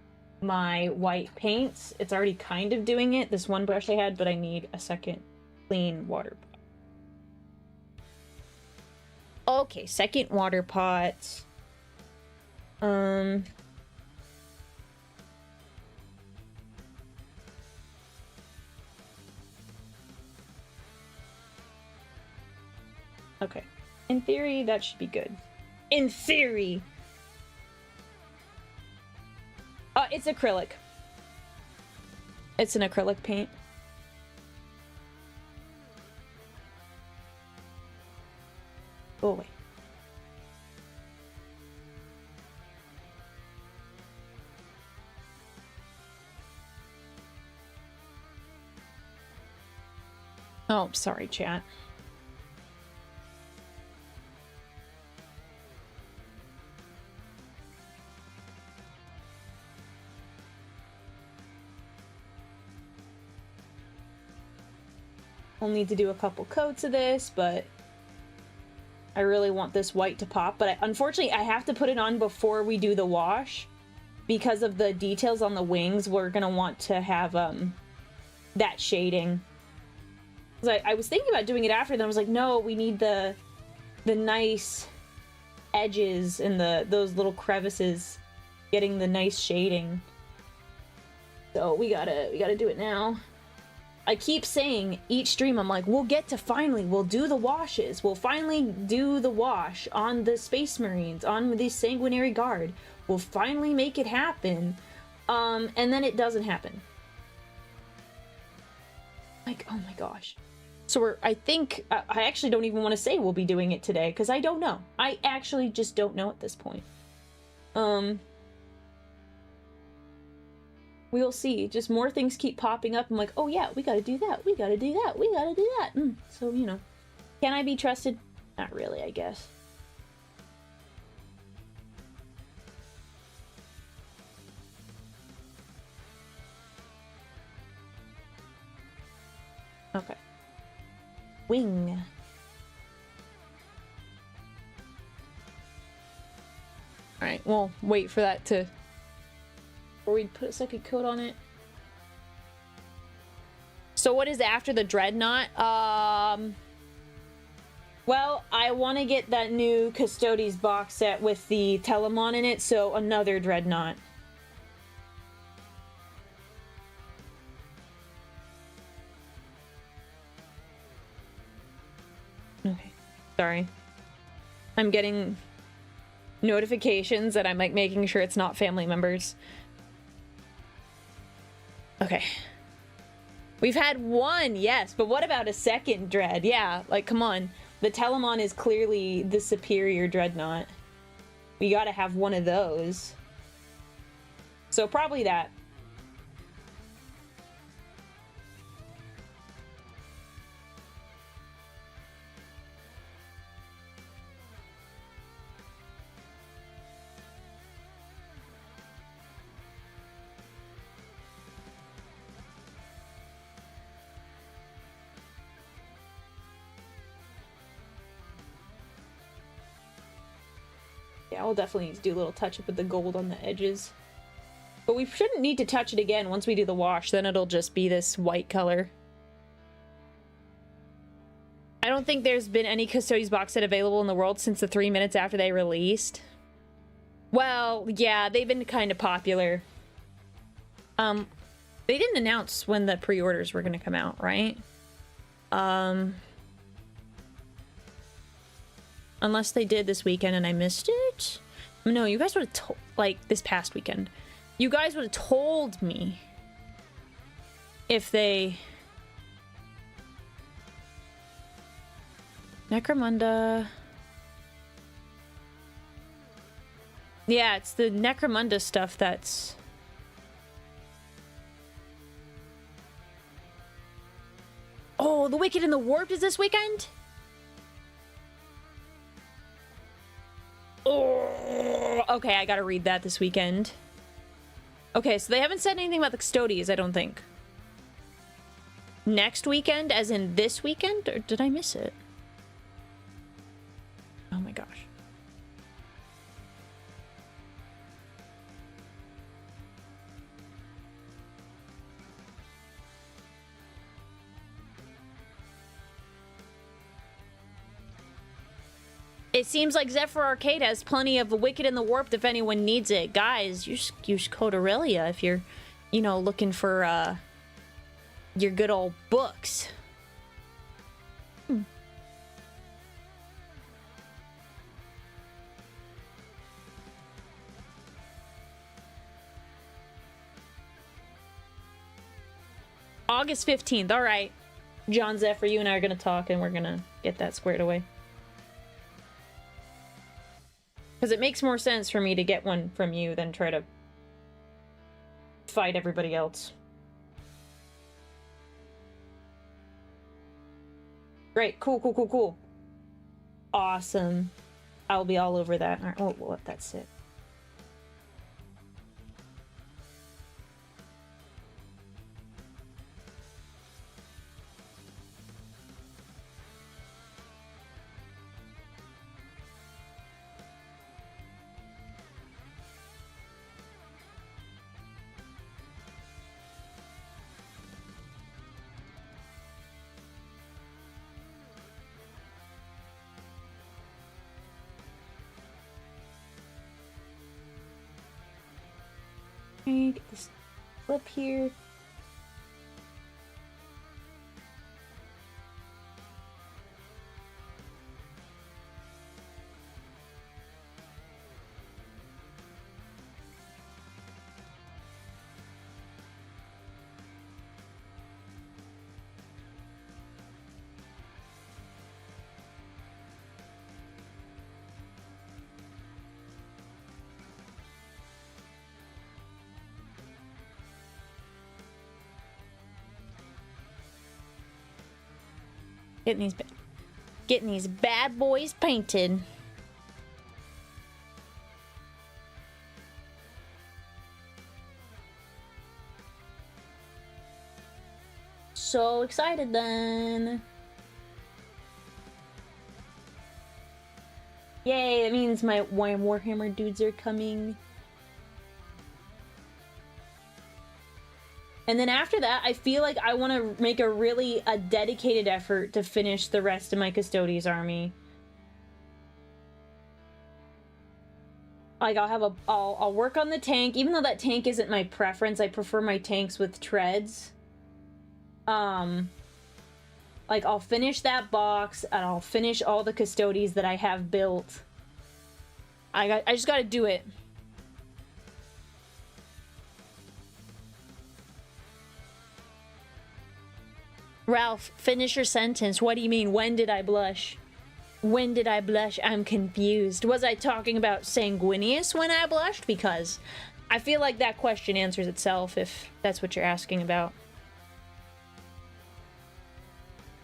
Speaker 1: my white paints. It's already kind of doing it, this one brush I had, but I need a second clean water pot. Okay, second water pot. Okay. In theory, that should be good. In theory! It's acrylic. It's an acrylic paint. Go away. Oh, sorry, chat. We'll need to do a couple coats of this, but I really want this white to pop. But unfortunately, I have to put it on before we do the wash because of the details on the wings. We're gonna want to have that shading. I was thinking about doing it after, then I was like, no, we need the nice edges and those little crevices, getting the nice shading. So we gotta do it now. I keep saying each stream, I'm like, we'll do the washes. We'll finally do the wash on the Space Marines, on the Sanguinary Guard. We'll finally make it happen. And then it doesn't happen. Like, oh my gosh. So I think, I actually don't even want to say we'll be doing it today, because I don't know. I actually just don't know at this point. We'll see. Just more things keep popping up. I'm like, oh yeah, we gotta do that. We gotta do that. We gotta do that. So, you know. Can I be trusted? Not really, I guess. Okay. Wing. Alright, we'll wait for that to... Or we'd put a second coat on it. So what is after the Dreadnought? Well, I want to get that new Custodes box set with the Telemon in it, so another Dreadnought. Okay, sorry. I'm getting notifications that I'm like making sure it's not family members. Okay. We've had one, yes, but what about a second Dread? Yeah, like, come on. The Telemon is clearly the superior Dreadnought. We gotta have one of those. So probably that. Yeah, I'll definitely do a little touch-up with the gold on the edges. But we shouldn't need to touch it again once we do the wash, then it'll just be this white color. I don't think there's been any Custodes box set available in the world since the 3 minutes after they released. Well, yeah, they've been kind of popular. They didn't announce when the pre-orders were going to come out, right? Unless they did this weekend and I missed it? No, you guys would have told, like, this past weekend. You guys would have told me if they... Necromunda... Yeah, it's the Necromunda stuff that's... Oh, the Wicked and the Warped is this weekend? Oh, okay, I gotta read that this weekend. Okay, so they haven't said anything about the Custodes, I don't think. Next weekend, as in this weekend? Or did I miss it? Oh my gosh. It seems like Zephyr Arcade has plenty of the Wicked and the Warped if anyone needs it. Guys, use code Aurelia if you're, you know, looking for, your good old books. August 15th, alright. John Zephyr, you and I are gonna talk and we're gonna get that squared away. Because it makes more sense for me to get one from you than try to fight everybody else. Great. Cool, cool, cool, cool. Awesome. I'll be all over that. All right, we'll let that sit. Get this flip here. Getting these bad boys painted. So excited then. Yay, that means my Warhammer dudes are coming. And then after that, I feel like I want to make a dedicated effort to finish the rest of my Custodes army. Like I'll work on the tank, even though that tank isn't my preference. I prefer my tanks with treads. Like I'll finish that box and I'll finish all the Custodes that I have built. I just got to do it. Ralph, finish your sentence. What do you mean? When did I blush? When did I blush? I'm confused. Was I talking about sanguineous when I blushed? Because I feel like that question answers itself if that's what you're asking about.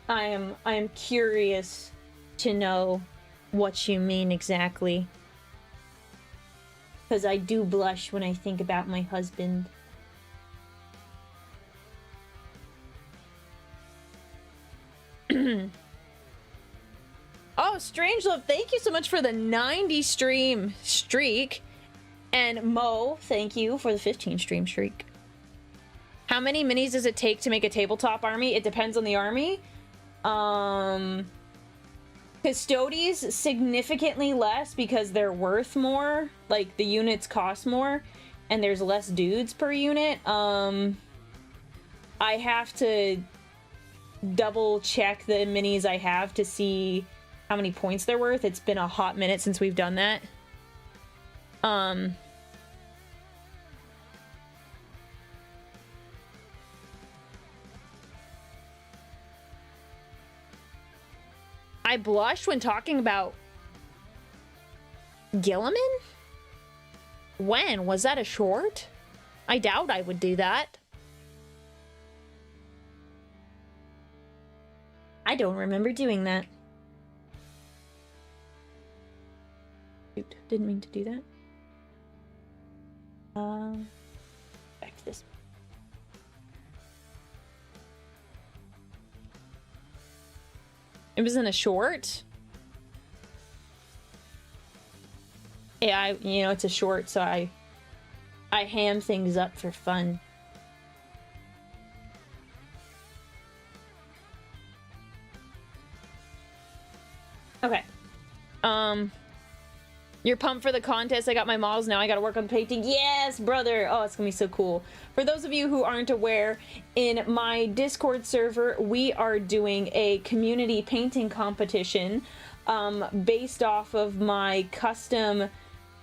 Speaker 1: I am curious to know what you mean exactly. Because I do blush when I think about my husband. Oh, Strangelove, thank you so much for the 90 stream streak. And Mo, thank you for the 15 stream streak. How many minis does it take to make a tabletop army? It depends on the army. Custodes, significantly less because they're worth more. Like, the units cost more. And there's less dudes per unit. I have to double check the minis I have to see how many points they're worth. It's been a hot minute since we've done that. I blushed when talking about Gilliman? When? Was that a short? I doubt I would do that. I don't remember doing that. Shoot, didn't mean to do that. Back to this. It was in a short. Yeah, you know, it's a short, so I ham things up for fun. Okay. You're pumped for the contest. I got my models now. I gotta work on painting. Yes, brother. Oh, it's gonna be so cool. For those of you who aren't aware, in my Discord server, we are doing a community painting competition based off of my custom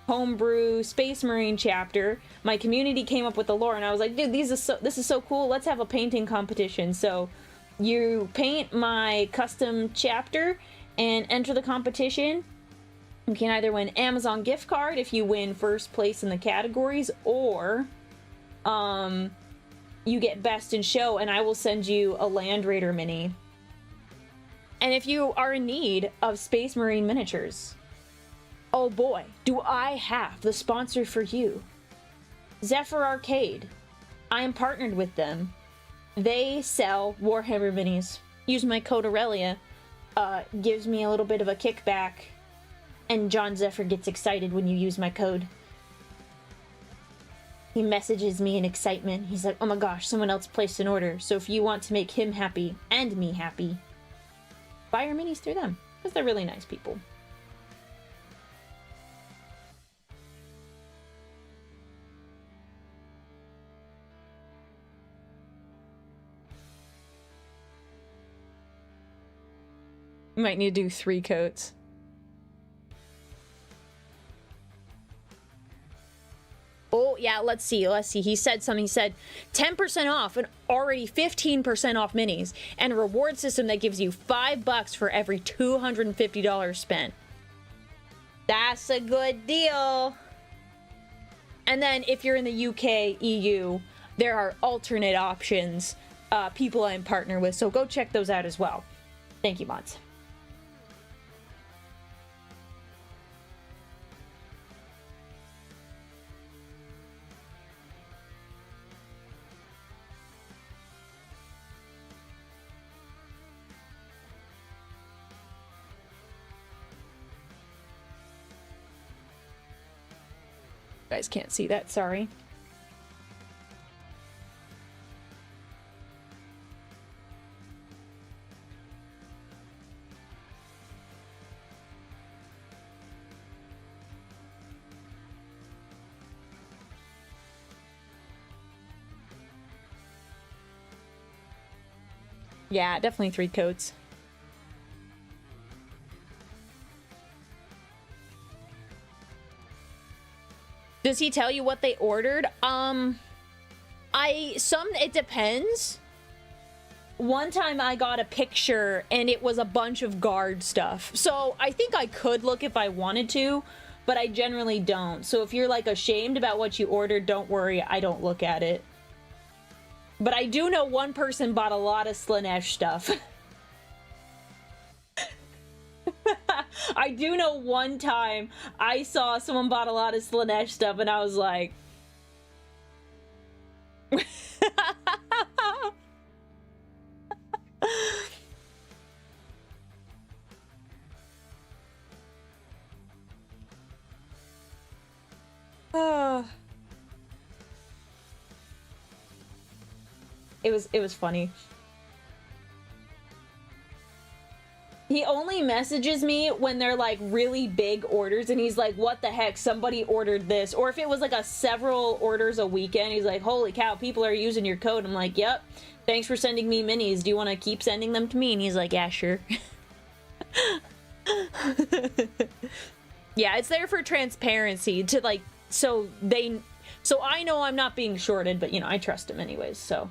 Speaker 1: homebrew Space Marine chapter. My community came up with the lore, and I was like, dude, this is so cool. Let's have a painting competition. So you paint my custom chapter and enter the competition. You can either win Amazon gift card if you win first place in the categories, or you get best in show, and I will send you a Land Raider mini. And if you are in need of Space Marine miniatures, oh boy, do I have the sponsor for you. Xepher Arcade. I am partnered with them. They sell Warhammer minis. Use my code Aurelia. Gives me a little bit of a kickback. And John Xepher gets excited when you use my code. He messages me in excitement. He's like, oh my gosh, someone else placed an order. So if you want to make him happy and me happy, buy your minis through them. Because they're really nice people. You might need to do 3 coats. Oh, yeah, let's see. He said something. He said 10% off and already 15% off minis, and a reward system that gives you $5 for every $250 spent. That's a good deal. And then if you're in the UK, EU, there are alternate options, people I'm partnered with, so go check those out as well. Thank you, mods. You guys can't see that, sorry. Yeah, definitely 3 coats. Does he tell you what they ordered? It depends. One time I got a picture and it was a bunch of guard stuff. So I think I could look if I wanted to, but I generally don't. So if you're like ashamed about what you ordered, don't worry, I don't look at it. But I do know one person bought a lot of Slanesh stuff. I do know one time I saw someone bought a lot of Slanesh stuff and I was like... It was funny. He only messages me when they're like really big orders and he's like, what the heck, somebody ordered this. Or if it was like a several orders a weekend, he's like, holy cow, people are using your code. I'm like, yep, thanks for sending me minis. Do you want to keep sending them to me? And he's like, yeah, sure. Yeah, it's there for transparency to like, so I know I'm not being shorted, but you know, I trust him anyways, so.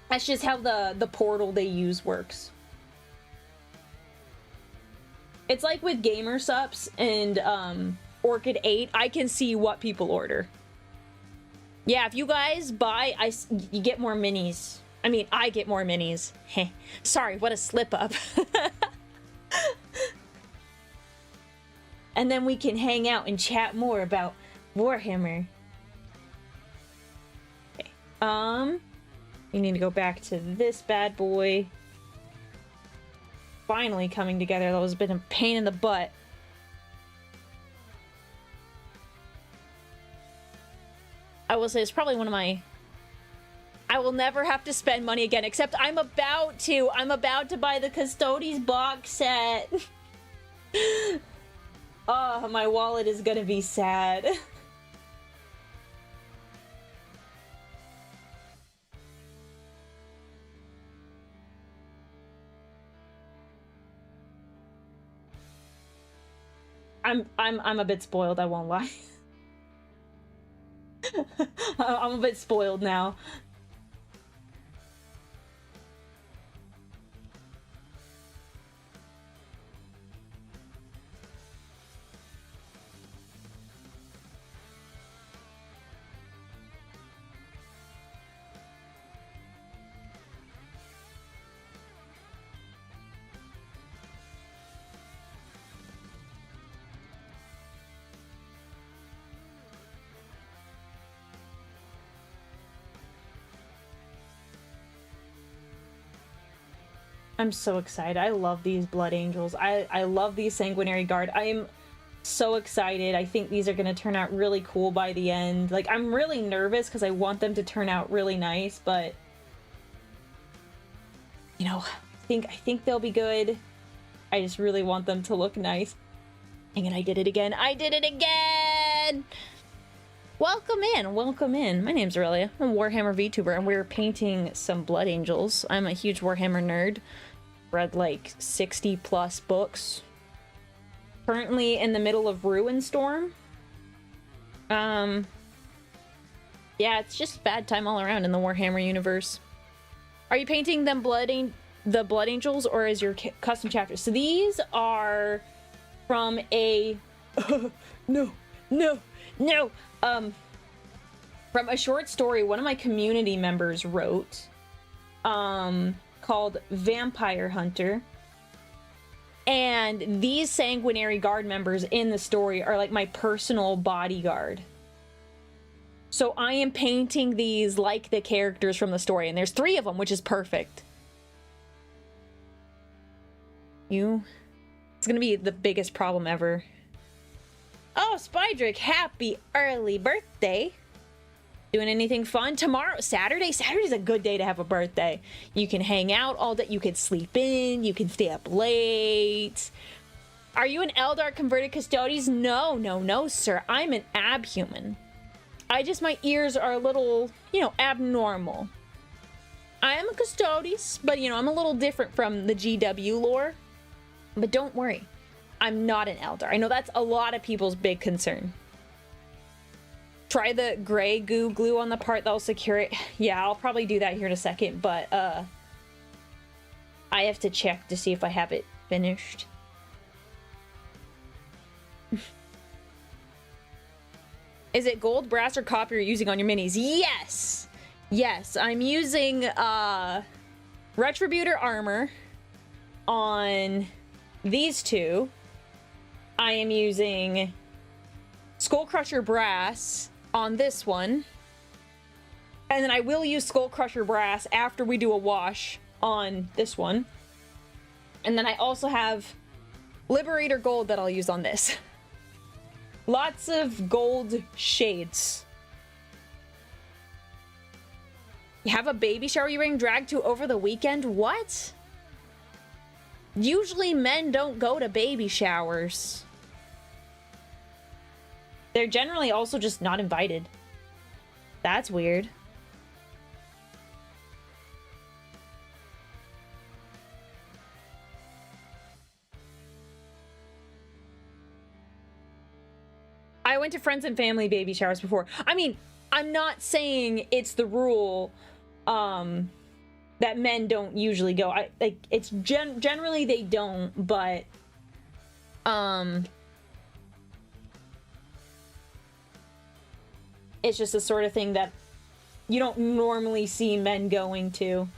Speaker 1: That's just how the portal they use works. It's like with Gamer Sups and Orchid 8, I can see what people order. Yeah, if you guys buy, you get more minis. I mean, I get more minis. Heh. Sorry, what a slip up. And then we can hang out and chat more about Warhammer. Okay. We need to go back to this bad boy. Finally coming together. That was been a pain in the butt. I will say it's probably one of my... I will never have to spend money again, except I'm about to. I'm about to buy the Custodes box set. Oh, my wallet is gonna be sad. I'm a bit spoiled, I won't lie. I'm a bit spoiled now. I'm so excited. I love these Blood Angels. I love these Sanguinary Guard. I am so excited. I think these are going to turn out really cool by the end. Like, I'm really nervous because I want them to turn out really nice, but... You know, I think they'll be good. I just really want them to look nice. Dang it, I did it again. I did it again! Welcome in, welcome in. My name's Aurelia. I'm a Warhammer VTuber, and we're painting some Blood Angels. I'm a huge Warhammer nerd. Read like 60 plus books. Currently in the middle of Ruinstorm. Yeah, it's just bad time all around in the Warhammer universe. Are you painting them the Blood Angels, or is your custom chapter? So these are from a no. From a short story one of my community members wrote, called Vampire Hunter. And these Sanguinary Guard members in the story are like my personal bodyguard. So I am painting these like the characters from the story, and there's 3 of them, which is perfect. It's gonna be the biggest problem ever. Oh, Spydrick, happy early birthday. Doing anything fun? Tomorrow, Saturday? Saturday's a good day to have a birthday. You can hang out all day. You can sleep in. You can stay up late. Are you an Eldar converted Custodes? No, sir. I'm an abhuman. My ears are a little, abnormal. I am a Custodes, but, I'm a little different from the GW lore. But don't worry. I'm not an Eldar. I know that's a lot of people's big concern. Try the gray goo glue on the part that'll secure it. Yeah, I'll probably do that here in a second, but I have to check to see if I have it finished. Is it gold, brass, or copper you're using on your minis? Yes! Yes, I'm using Retributor armor on these 2. I am using Skullcrusher brass on this one. And then I will use Skullcrusher brass after we do a wash on this one. And then I also have Liberator gold that I'll use on this. Lots of gold shades. You have a baby shower you're being dragged to over the weekend? What? Usually men don't go to baby showers. They're generally also just not invited. That's weird. I went to friends and family baby showers before. I mean, I'm not saying it's the rule that men don't usually go. It's generally they don't, but it's just the sort of thing that you don't normally see men going to.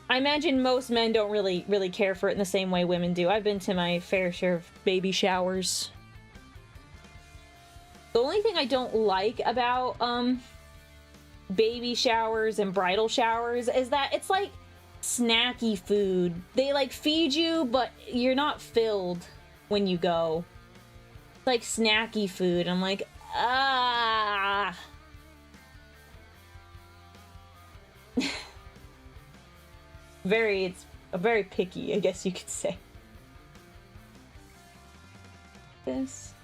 Speaker 1: I imagine most men don't really care for it in the same way women do. I've been to my fair share of baby showers. The only thing I don't like about baby showers and bridal showers is that it's like snacky food. They like feed you, but you're not filled when you go. It's like snacky food. I'm like, ah. It's very picky, I guess you could say. This.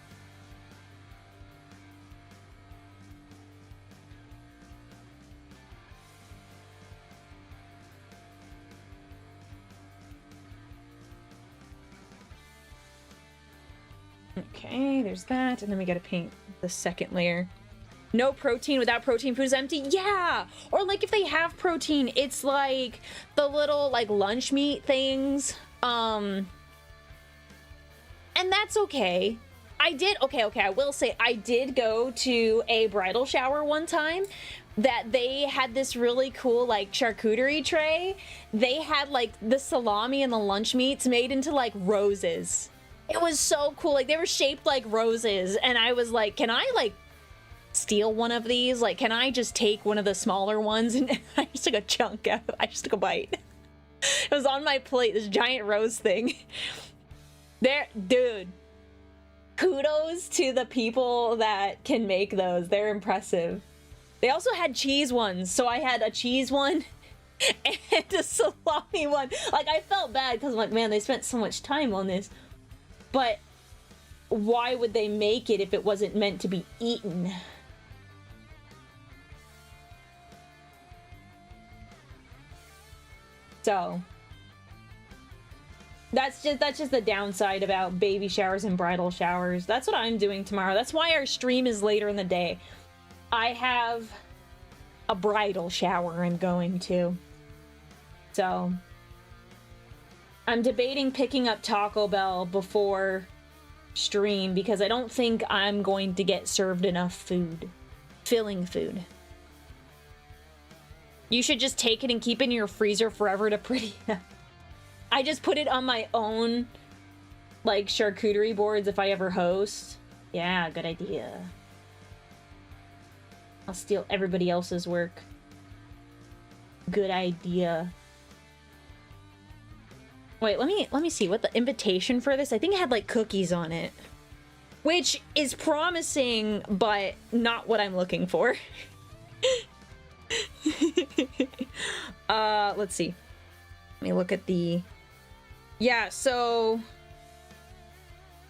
Speaker 1: Okay, there's that, and then we gotta paint the second layer. No protein without protein food is empty? Yeah! Or like if they have protein, it's like the little like lunch meat things. And that's okay. I will say I did go to a bridal shower one time that they had this really cool like charcuterie tray. They had like the salami and the lunch meats made into like roses. It was so cool. Like they were shaped like roses, and I was like, can I like steal one of these? Like, can I just take one of the smaller ones? And I just took a chunk out. I just took a bite. It was on my plate, this giant rose thing. There, dude, kudos to the people that can make those. They're impressive. They also had cheese ones, so I had a cheese one and a salami one. Like, I felt bad because I'm like, man, they spent so much time on this. But why would they make it if it wasn't meant to be eaten? So that's just the downside about baby showers and bridal showers. That's what I'm doing tomorrow. That's why our stream is later in the day. I have a bridal shower I'm going to. So I'm debating picking up Taco Bell before stream because I don't think I'm going to get served enough food. Filling food. You should just take it and keep it in your freezer forever to pretty. I just put it on my own, like, charcuterie boards if I ever host. Yeah, good idea. I'll steal everybody else's work. Good idea. Wait, let me see what the invitation for this. I think it had like cookies on it, which is promising, but not what I'm looking for. Let's see. Let me look at the. Yeah, so.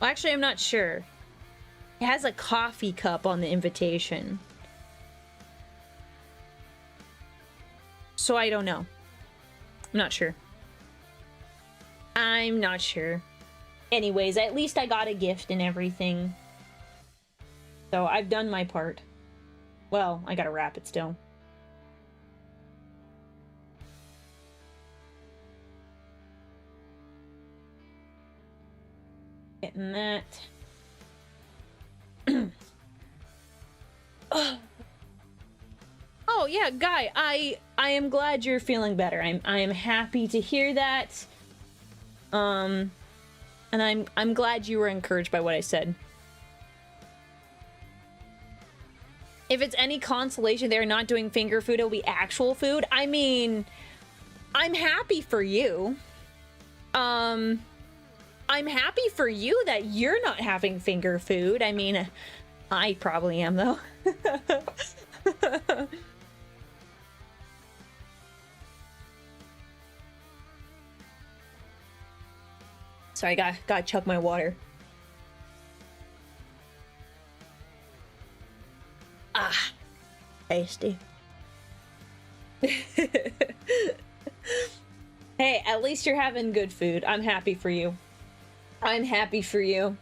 Speaker 1: Well, actually, I'm not sure. It has a coffee cup on the invitation. So I don't know. I'm not sure. I'm not sure. Anyways, at least I got a gift and everything. So I've done my part. Well, I gotta wrap it still. Getting that. Oh yeah, Guy, I am glad you're feeling better. I am happy to hear that. And I'm glad you were encouraged by what I said. If it's any consolation, they're not doing finger food, it'll be actual food. I mean, I'm happy for you. I'm happy for you that you're not having finger food. I mean, I probably am though. Sorry, gotta chug my water. Ah, tasty. Hey, at least you're having good food. I'm happy for you. I'm happy for you.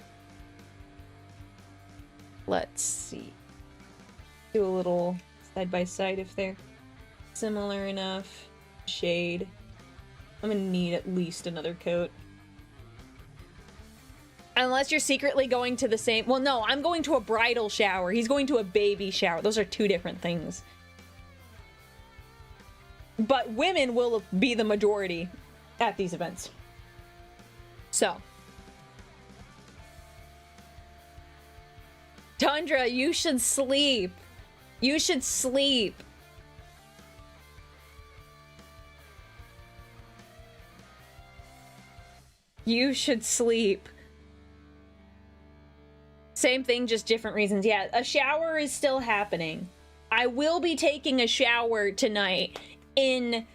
Speaker 1: Let's see. Do a little side by side if they're similar enough. Shade. I'm gonna need at least another coat. Unless you're secretly going to the same... Well, no, I'm going to a bridal shower. He's going to a baby shower. Those are two different things. But women will be the majority at these events. So. Tundra, you should sleep. You should sleep. You should sleep. Same thing, just different reasons. Yeah, a shower is still happening. I will be taking a shower tonight in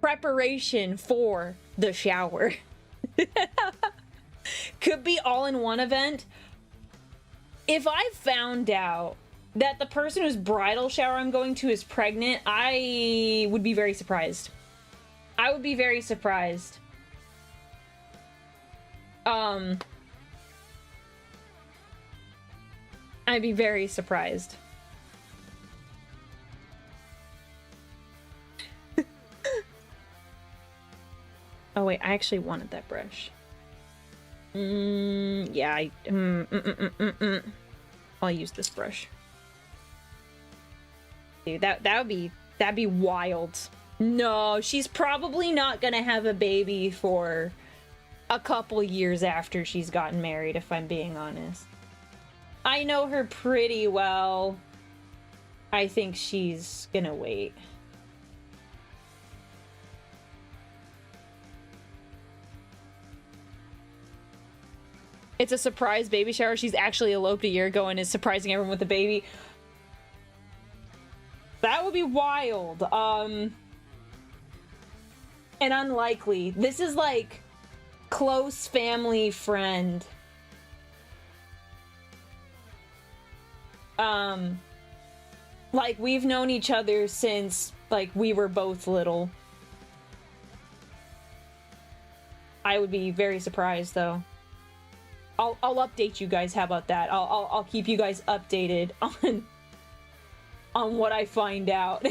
Speaker 1: preparation for the shower. Could be all in one event. If I found out that the person whose bridal shower I'm going to is pregnant, I would be very surprised. I would be very surprised. I'd be very surprised. Oh wait, I actually wanted that brush. Yeah, I'll use this brush. Dude, that'd be wild. No, she's probably not gonna have a baby for a couple years after she's gotten married, if I'm being honest. I know her pretty well. I think she's gonna wait. It's a surprise baby shower. She's actually eloped a year ago and is surprising everyone with a baby. That would be wild. And unlikely. This is like close family friend. Like we've known each other since like we were both little. I would be very surprised though. I'll update you guys. How about that? I'll keep you guys updated on what I find out.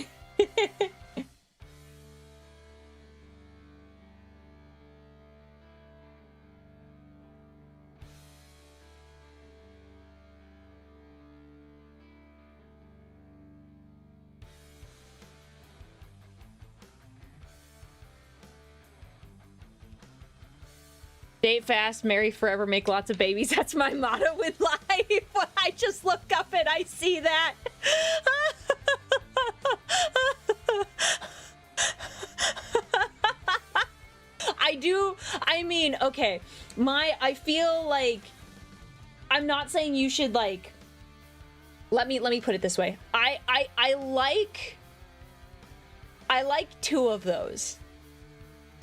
Speaker 1: Date fast, marry forever, make lots of babies. That's my motto in life. I just look up and I see that. I mean, okay. I feel like, I'm not saying you should, like, let me put it this way. I like two of those.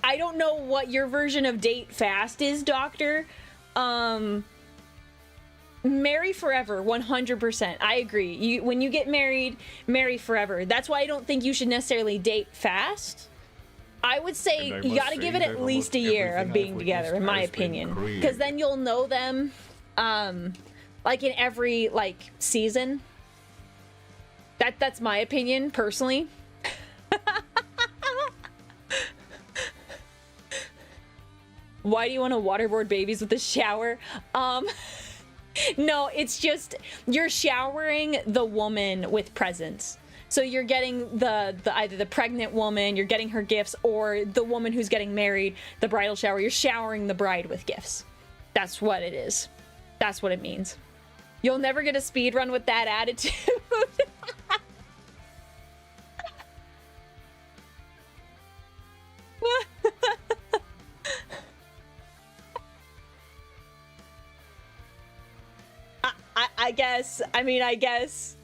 Speaker 1: I don't know what your version of date fast is, Doctor. Marry forever, 100%. I agree. When you get married, marry forever. That's why I don't think you should necessarily date fast. I would say you gotta give it at least a year of being together, in my opinion. Because then you'll know them, like, in every, like, season. That's my opinion, personally. Why do you want to waterboard babies with a shower? No, it's just, you're showering the woman with presents. So you're getting the either the pregnant woman, you're getting her gifts, or the woman who's getting married, the bridal shower, you're showering the bride with gifts. That's what it is. That's what it means. You'll never get a speed run with that attitude. I guess.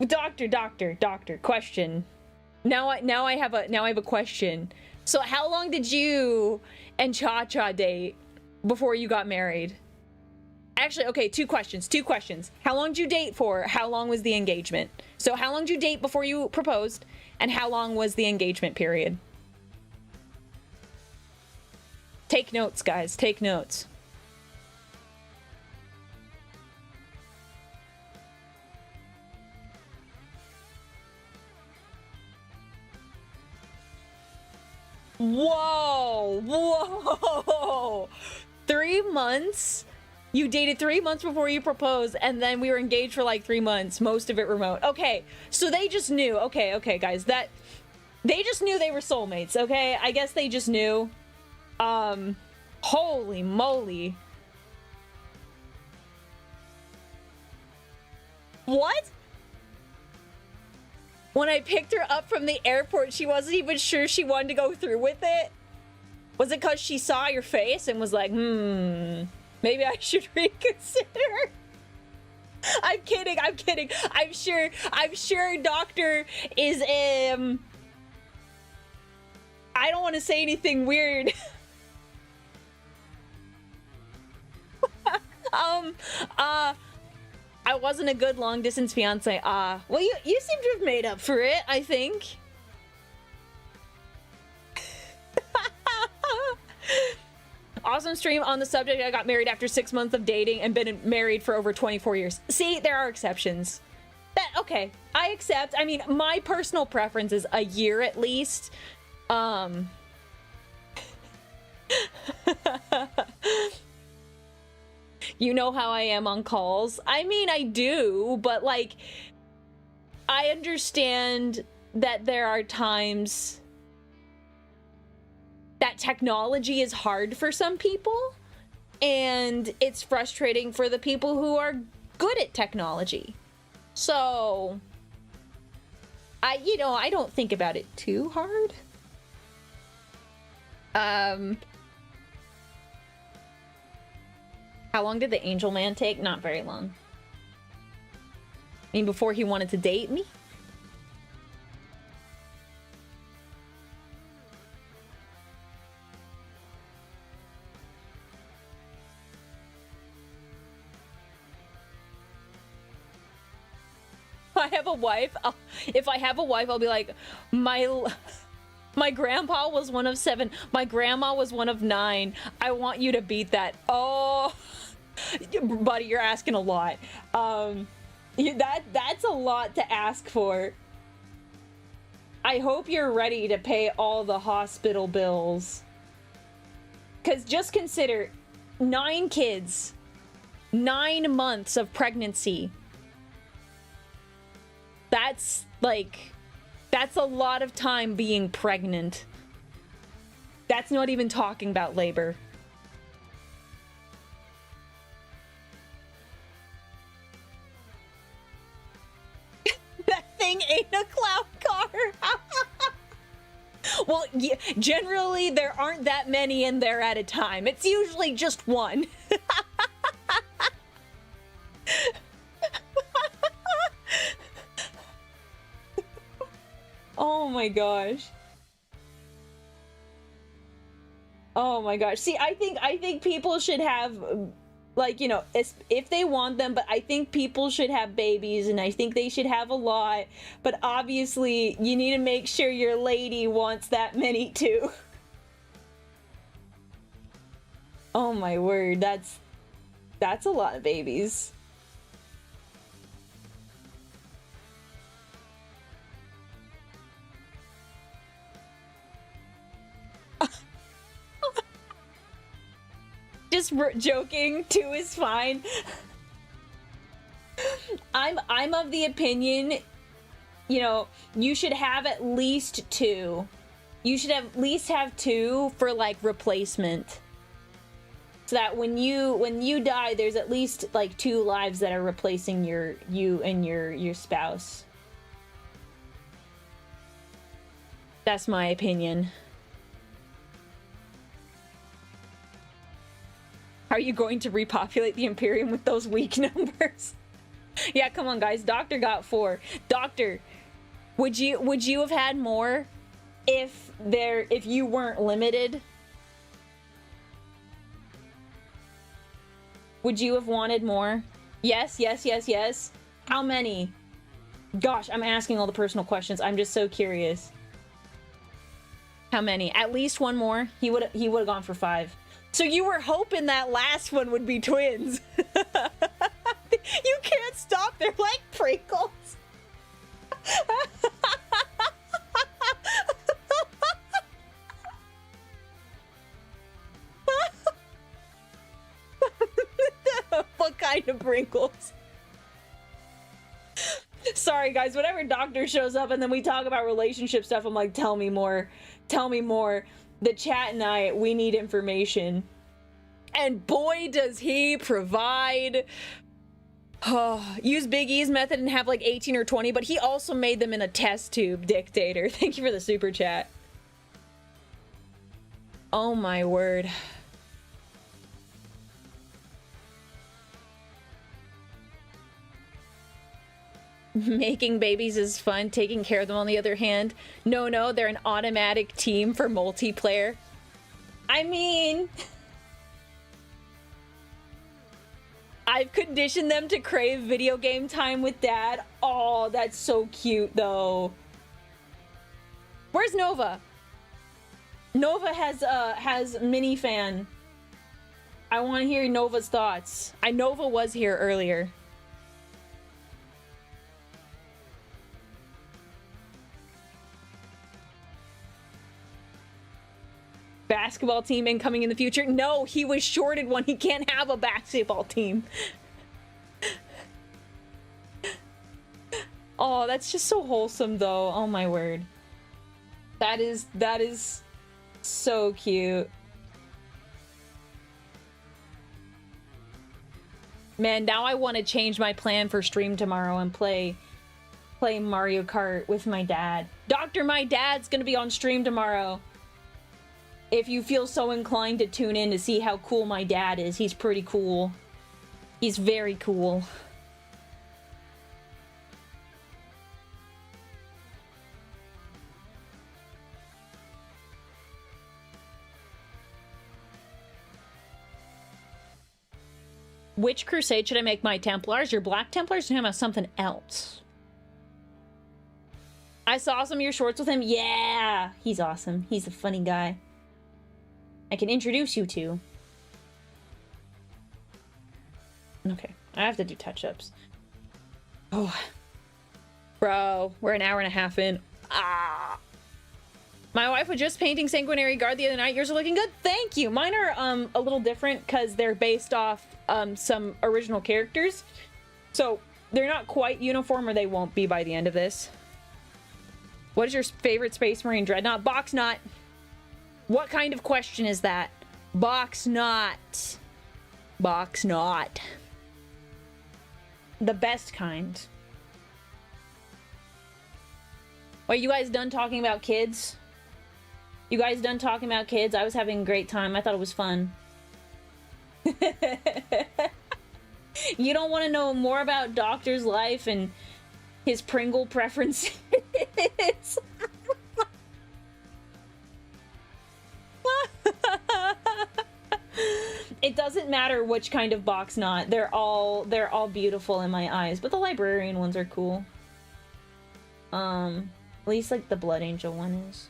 Speaker 1: Doctor, question. Now I have a question. So how long did you and Cha-Cha date before you got married? Actually, okay, two questions. How long did you date for? How long was the engagement? So how long did you date before you proposed? And how long was the engagement period? Take notes, guys. Take notes. Whoa! 3 months? You dated 3 months before you proposed, and then we were engaged for like 3 months, most of it remote. Okay, so they just knew. Okay, guys, that they just knew they were soulmates, okay? I guess they just knew. Holy moly. What? When I picked her up from the airport, she wasn't even sure she wanted to go through with it? Was it because she saw your face and was like, maybe I should reconsider? I'm kidding. I'm sure Doctor is, I don't want to say anything weird. I wasn't a good long distance fiance. Well, you seem to have made up for it, I think. Awesome stream on the subject. I got married after 6 months of dating and been married for over 24 years. See, there are exceptions. Okay, I accept. I mean, my personal preference is a year at least. You know how I am on calls. I mean, I do, but like, I understand that there are times that technology is hard for some people, and it's frustrating for the people who are good at technology. So, I don't think about it too hard. How long did the angel man take? Not very long. I mean, before he wanted to date me? I have a wife. If I have a wife, I'll be like, my grandpa was one of 7. My grandma was one of 9. I want you to beat that. Oh, buddy, you're asking a lot. That's a lot to ask for. I hope you're ready to pay all the hospital bills. Because just consider 9 kids, 9 months of pregnancy. That's a lot of time being pregnant. That's not even talking about labor. thing ain't a cloud car. Well, yeah, generally there aren't that many in there at a time. It's usually just one. Oh my gosh. Oh my gosh. See, I think people should have, like, you know, if they want them, but I think people should have babies, and I think they should have a lot, but obviously you need to make sure your lady wants that many too. Oh my word, that's a lot of babies. Just joking, 2 is fine. I'm of the opinion, you know, you should have at least 2. You should at least have 2 for like replacement. So that when you die, there's at least like 2 lives that are replacing you and your spouse. That's my opinion. Are you going to repopulate the Imperium with those weak numbers? Yeah, come on, guys. Doctor got 4. Doctor, would you have had more if you weren't limited? Would you have wanted more? Yes, yes, yes, yes. How many? Gosh, I'm asking all the personal questions. I'm just so curious. How many? At least 1 more. He would have gone for 5. So you were hoping that last one would be twins. You can't stop. They're like Pringles. What kind of Pringles? Sorry, guys. Whenever Doctor shows up and then we talk about relationship stuff, I'm like, tell me more. Tell me more. The chat and I, we need information. And boy, does he provide. Oh, use Big E's method and have like 18 or 20, but he also made them in a test tube, Dictator. Thank you for the super chat. Oh my word. Making babies is fun. Taking care of them, on the other hand, no, they're an automatic team for multiplayer. I mean, I've conditioned them to crave video game time with Dad. Oh, that's so cute, though. Where's Nova? Nova has minifan. I want to hear Nova's thoughts. Nova was here earlier. Basketball team incoming in the future. No, he was shorted one. He can't have a basketball team. Oh, that's just so wholesome, though. Oh my word. That is so cute. Man, now I want to change my plan for stream tomorrow and play Mario Kart with my dad. Doctor, my dad's gonna be on stream tomorrow. If you feel so inclined to tune in to see how cool my dad is, he's pretty cool. He's very cool. Which crusade should I make my Templars? Your Black Templars? Or something else? I saw some of your shorts with him. Yeah, he's awesome. He's a funny guy. I can introduce you to. Okay, I have to do touch-ups. Oh, bro, we're an hour and a half in. Ah, my wife was just painting Sanguinary Guard the other night. Yours are looking good. Thank you. Mine are a little different because they're based off some original characters, so they're not quite uniform, or they won't be by the end of this. What is your favorite Space Marine Dreadnought? Box Knot. What kind of question is that? Box Knot. Box Knot. The best kind. Wait, you guys done talking about kids? You guys done talking about kids? I was having a great time. I thought it was fun. You don't want to know more about Doctor's life and his Pringle preferences? It doesn't matter which kind of box knot. They're all beautiful in my eyes, but the librarian ones are cool. At least like the Blood Angel one is.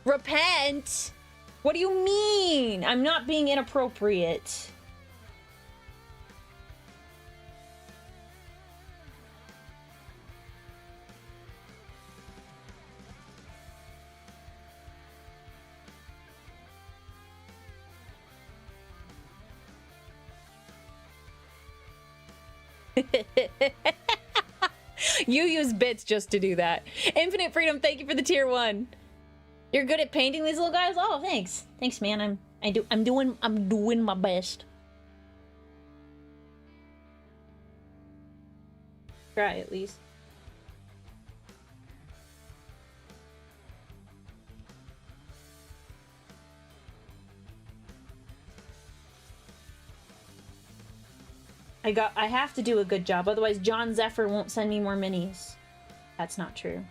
Speaker 1: Repent? What do you mean? I'm not being inappropriate. You use bits just to do that. Infinite Freedom, thank you for the tier 1. You're good at painting these little guys? Oh, thanks. Thanks, man. I'm doing my best. Try at least. I have to do a good job, otherwise John Zephyr won't send me more minis. That's not true.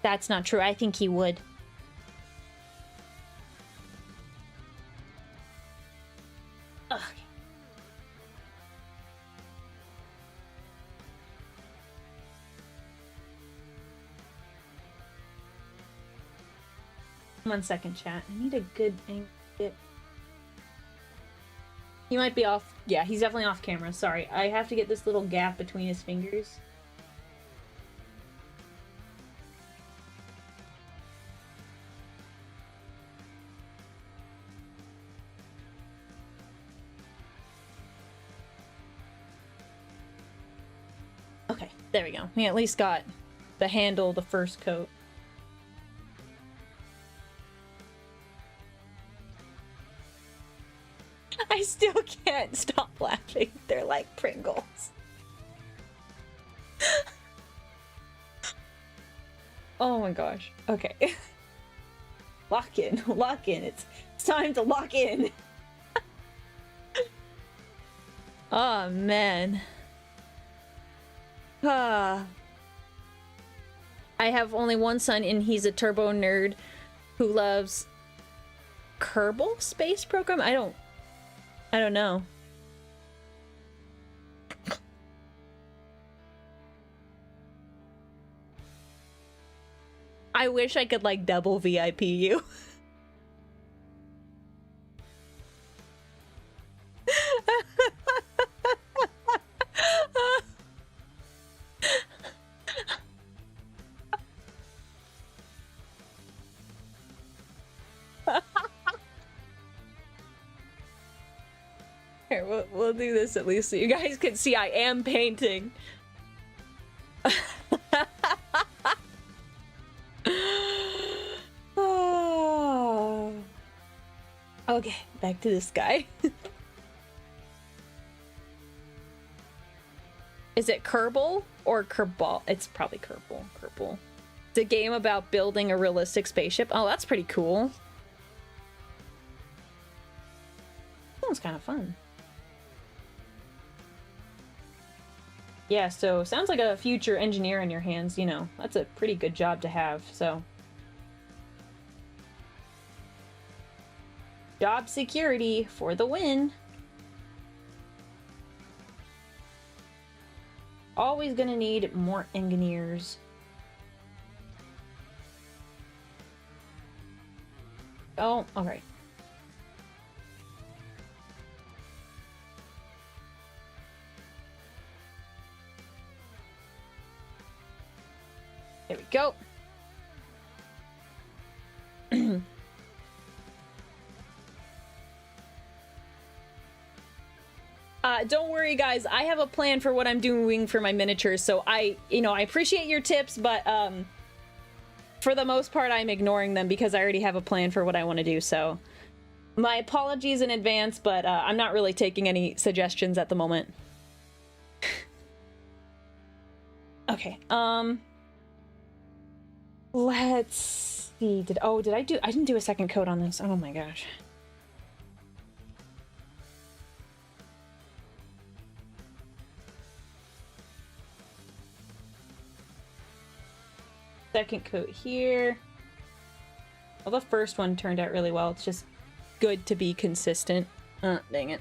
Speaker 1: That's not true. I think he would. Ugh. 1 second, chat. I need a good angle. He might be off. Yeah, he's definitely off camera. Sorry. I have to get this little gap between his fingers. Okay, there we go. We at least got the handle, the first coat. I still can't stop laughing. They're like Pringles. Oh my gosh. Okay. Lock in. Lock in. It's time to lock in. Oh man. I have only one son and he's a turbo nerd who loves Kerbal Space Program? I don't know. I wish I could like double VIP you. Here, we'll do this at least so you guys can see I am painting. Oh. Okay, back to this guy. Is it Kerbal or Kerbal? It's probably Kerbal. Kerbal. It's a game about building a realistic spaceship. Oh, that's pretty cool. Sounds kind of fun. Yeah, so sounds like a future engineer in your hands, you know. That's a pretty good job to have, so. Job security for the win. Always gonna need more engineers. Oh, okay. There we go. Don't worry, guys. I have a plan for what I'm doing for my miniatures, so I appreciate your tips, but for the most part, I'm ignoring them because I already have a plan for what I want to do, so My apologies in advance, but I'm not really taking any suggestions at the moment. Okay, let's see. I didn't do a second coat on this. Oh my gosh. Second coat here. Well, the first one turned out really well. It's just good to be consistent. Dang it.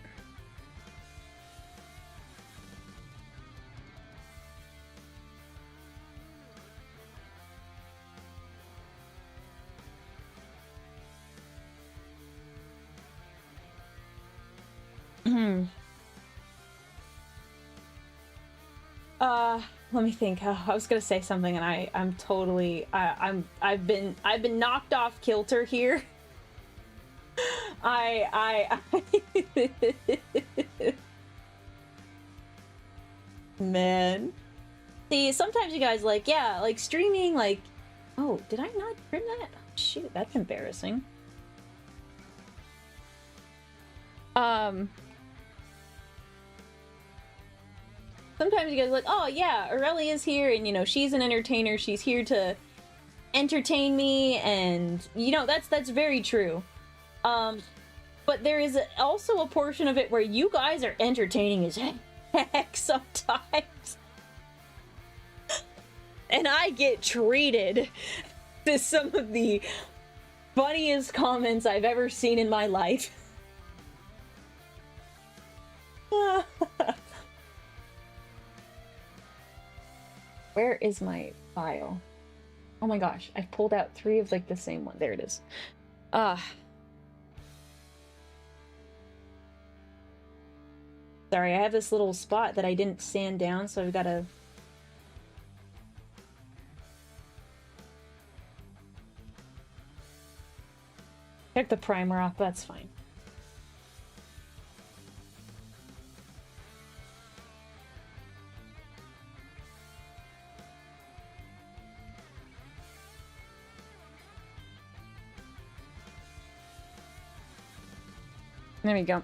Speaker 1: Let me think. I was gonna say something, and I'm totally. I've been knocked off kilter here. Man. See, sometimes you guys like, yeah, like streaming, like, oh, did I not trim that? Oh, shoot, that's embarrassing. Sometimes you guys are like, oh yeah, Aurelia's here, and you know, she's an entertainer, she's here to entertain me, and you know, that's very true. But there is also a portion of it where you guys are entertaining as heck sometimes. And I get treated to some of the funniest comments I've ever seen in my life. Where is my file? Oh my gosh, I pulled out 3 of like the same one. There it is. Sorry, I have this little spot that I didn't sand down, so I've got to... Check the primer off, that's fine. There we go.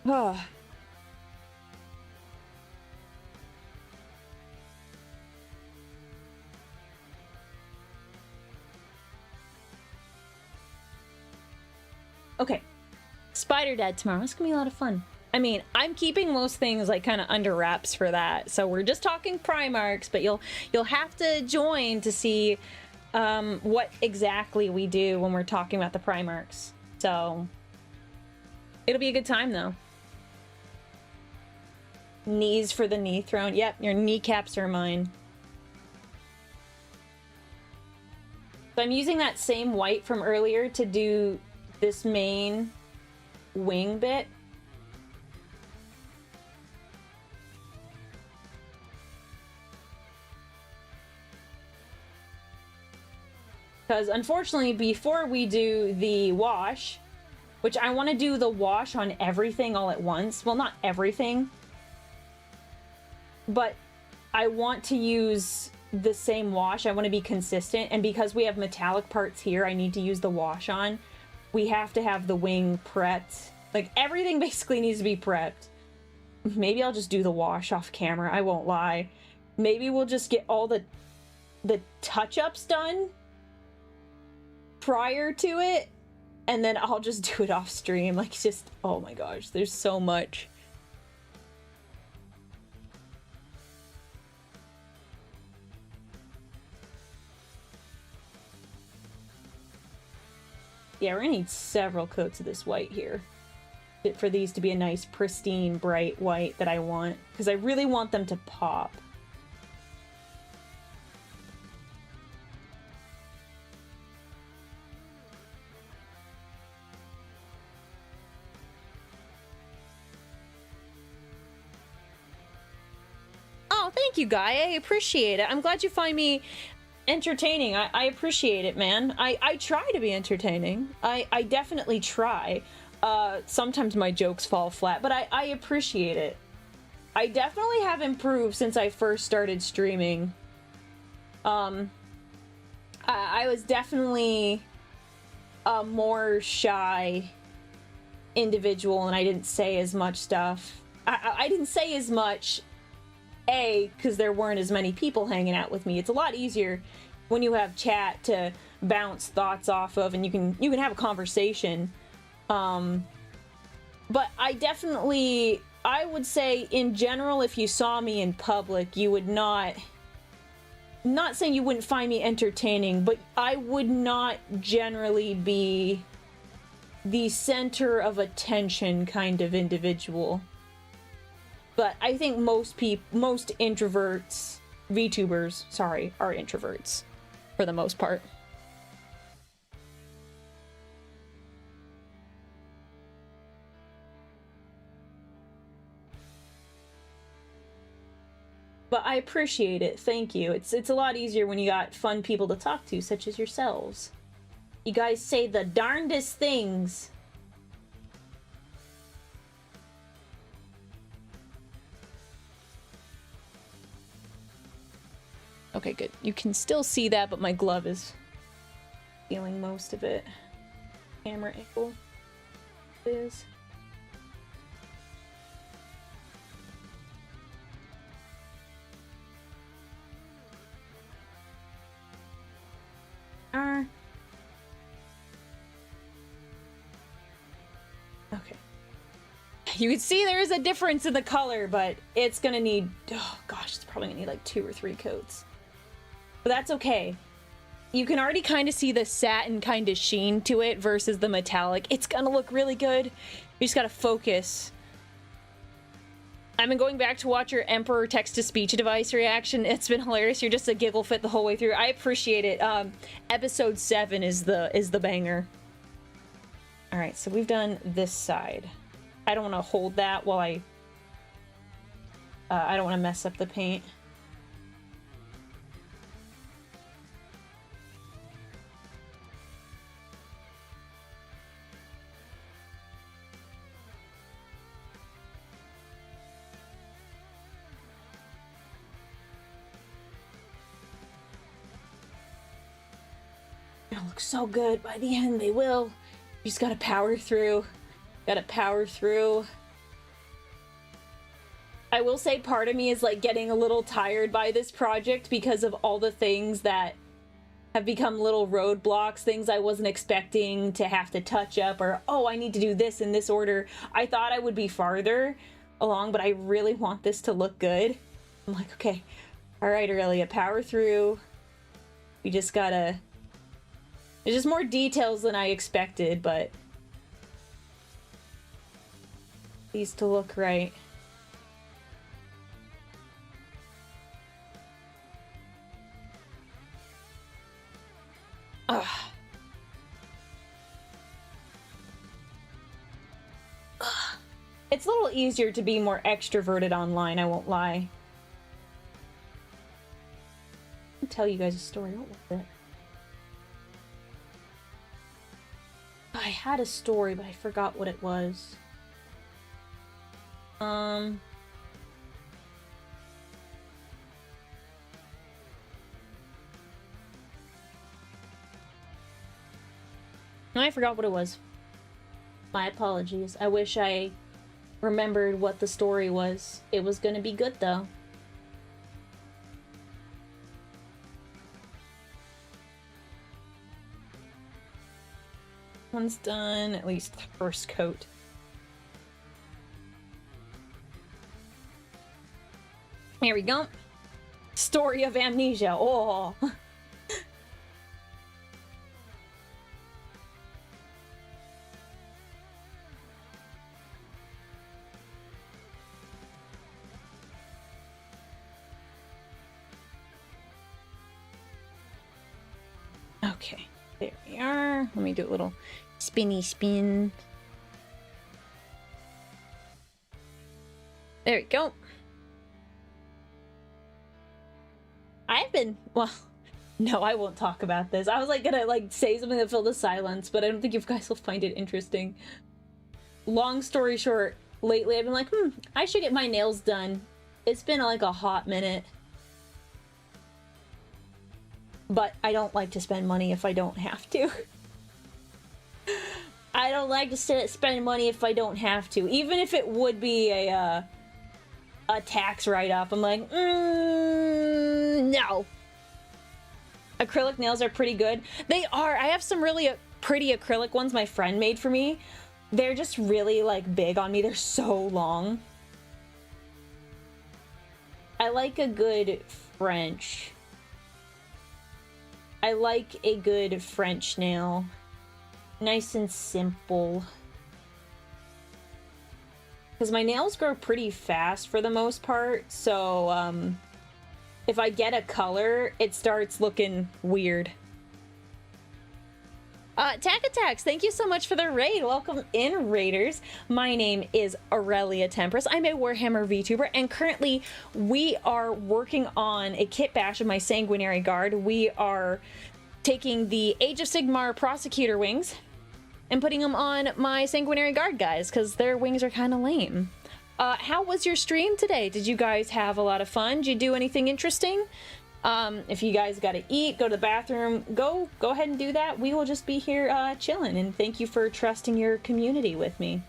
Speaker 1: Oh. Okay. Spider Dad tomorrow. It's gonna be a lot of fun. I mean, I'm keeping most things like kind of under wraps for that. So we're just talking Primarchs, but you'll have to join to see what exactly we do when we're talking about the Primarchs. So it'll be a good time though. Knees for the knee throne. Yep, your kneecaps are mine. So I'm using that same white from earlier to do this main wing bit. Because unfortunately, before we do the wash, which I want to do the wash on everything all at once. Well, not everything. But I want to use the same wash. I want to be consistent. And because we have metallic parts here, I need to use the wash on. We have to have the wing prepped. Like, everything basically needs to be prepped. Maybe I'll just do the wash off camera. I won't lie. Maybe we'll just get all the touch-ups done prior to it, and then I'll just do it off stream. Like, just, oh my gosh, there's so much. Yeah, we're gonna need several coats of this white here for these to be a nice, pristine, bright white that I want, because I really want them to pop. Oh, thank you, Guy. I appreciate it. I'm glad you find me entertaining. I appreciate it, man. I try to be entertaining. I definitely try. Sometimes my jokes fall flat, but I appreciate it. I definitely have improved since I first started streaming. I was definitely a more shy individual and I didn't say as much stuff. I didn't say as much, because there weren't as many people hanging out with me. It's a lot easier when you have chat to bounce thoughts off of, and you can have a conversation. But I would say in general, if you saw me in public, you would not saying you wouldn't find me entertaining, but I would not generally be the center of attention kind of individual. But I think most introverts, VTubers, sorry, are introverts for the most part. But I appreciate it. Thank you. It's a lot easier when you got fun people to talk to, such as yourselves. You guys say the darndest things. Okay, good. You can still see that, but my glove is feeling most of it. Camera angle is. Okay. You can see there is a difference in the color, but it's gonna need, oh gosh, it's probably gonna need like 2 or 3 coats. But that's okay. You can already kind of see the satin kind of sheen to it versus the metallic. It's gonna look really good. You just gotta focus. I've been going back to watch your Emperor text-to-speech device reaction. It's been hilarious. You're just a giggle fit the whole way through. I appreciate it. Episode 7 is the banger. All right, so we've done this side. I don't want to hold that while I don't want to mess up the paint. It'll look so good. By the end, they will. You just gotta power through. Gotta power through. I will say part of me is like getting a little tired by this project because of all the things that have become little roadblocks, things I wasn't expecting to have to touch up, or, oh, I need to do this in this order. I thought I would be farther along, but I really want this to look good. I'm like, okay, all right, Aurelia, power through. We just gotta... There's just more details than I expected, but these to look right. Ugh. Ugh. It's a little easier to be more extroverted online, I won't lie. I'll tell you guys a story. What was it? I had a story, but I forgot what it was. I forgot what it was. My apologies. I wish I remembered what the story was. It was gonna be good, though. One's done, at least the first coat. Here we go. Story of amnesia. Oh. Okay, there we are. Let me do a little spinny spin. There we go. I've been, well, no, I won't talk about this. I was like gonna like say something that filled the silence, but I don't think you guys will find it interesting. Long story short, lately I've been like, I should get my nails done. It's been like a hot minute. But I don't like to spend money if I don't have to. I don't like to spend money if I don't have to. Even if it would be a tax write-off, I'm like, no. Acrylic nails are pretty good. They are. I have some really pretty acrylic ones my friend made for me. They're just really, like, big on me. They're so long. I like a good French. I like a good French nail. Nice and simple. Because my nails grow pretty fast for the most part, so, if I get a color, it starts looking weird. Tack Attacks, thank you so much for the raid. Welcome in, raiders. My name is Aurelia Tempris. I'm a Warhammer VTuber, and currently we are working on a kit bash of my Sanguinary Guard. We are taking the Age of Sigmar Prosecutor wings and putting them on my Sanguinary Guard guys, because their wings are kind of lame. How was your stream today? Did you guys have a lot of fun? Did you do anything interesting? If you guys gotta eat, go to the bathroom, go ahead and do that. We will just be here chilling, and thank you for trusting your community with me.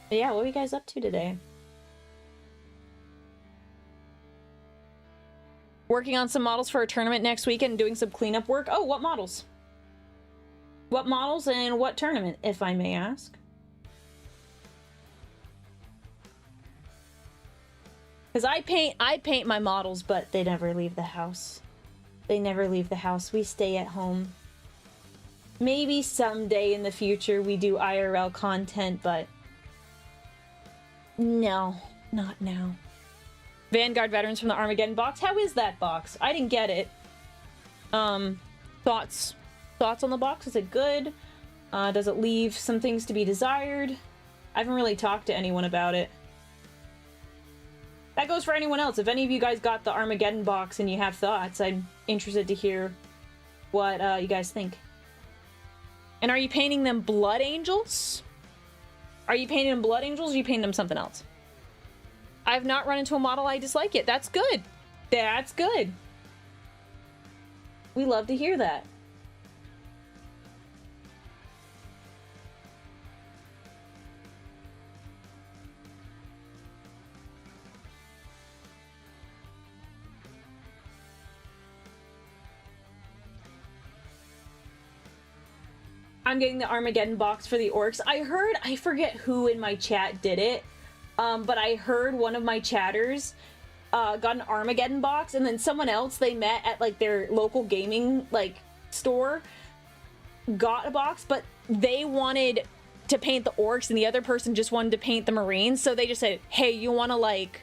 Speaker 1: But yeah, what are you guys up to today? Working on some models for a tournament next week and doing some cleanup work. Oh, what models? What models and what tournament, if I may ask? Because I paint my models, but they never leave the house. They never leave the house. We stay at home. Maybe someday in the future we do IRL content, but no, not now. Vanguard Veterans from the Armageddon box. How is that box? I didn't get it. Thoughts on the box? Is it good? Does it leave some things to be desired? I haven't really talked to anyone about it. That goes for anyone else. If any of you guys got the Armageddon box and you have thoughts, I'm interested to hear what you guys think. And are you painting them Blood Angels? Are you painting them Blood Angels or are you painting them something else? I've not run into a model I dislike it. That's good. That's good. We love to hear that. I'm getting the Armageddon box for the orcs. I forget who in my chat did it, but I heard one of my chatters got an Armageddon box, and then someone else they met at like their local gaming like store got a box, but they wanted to paint the orcs and the other person just wanted to paint the marines, so they just said, hey, you want to like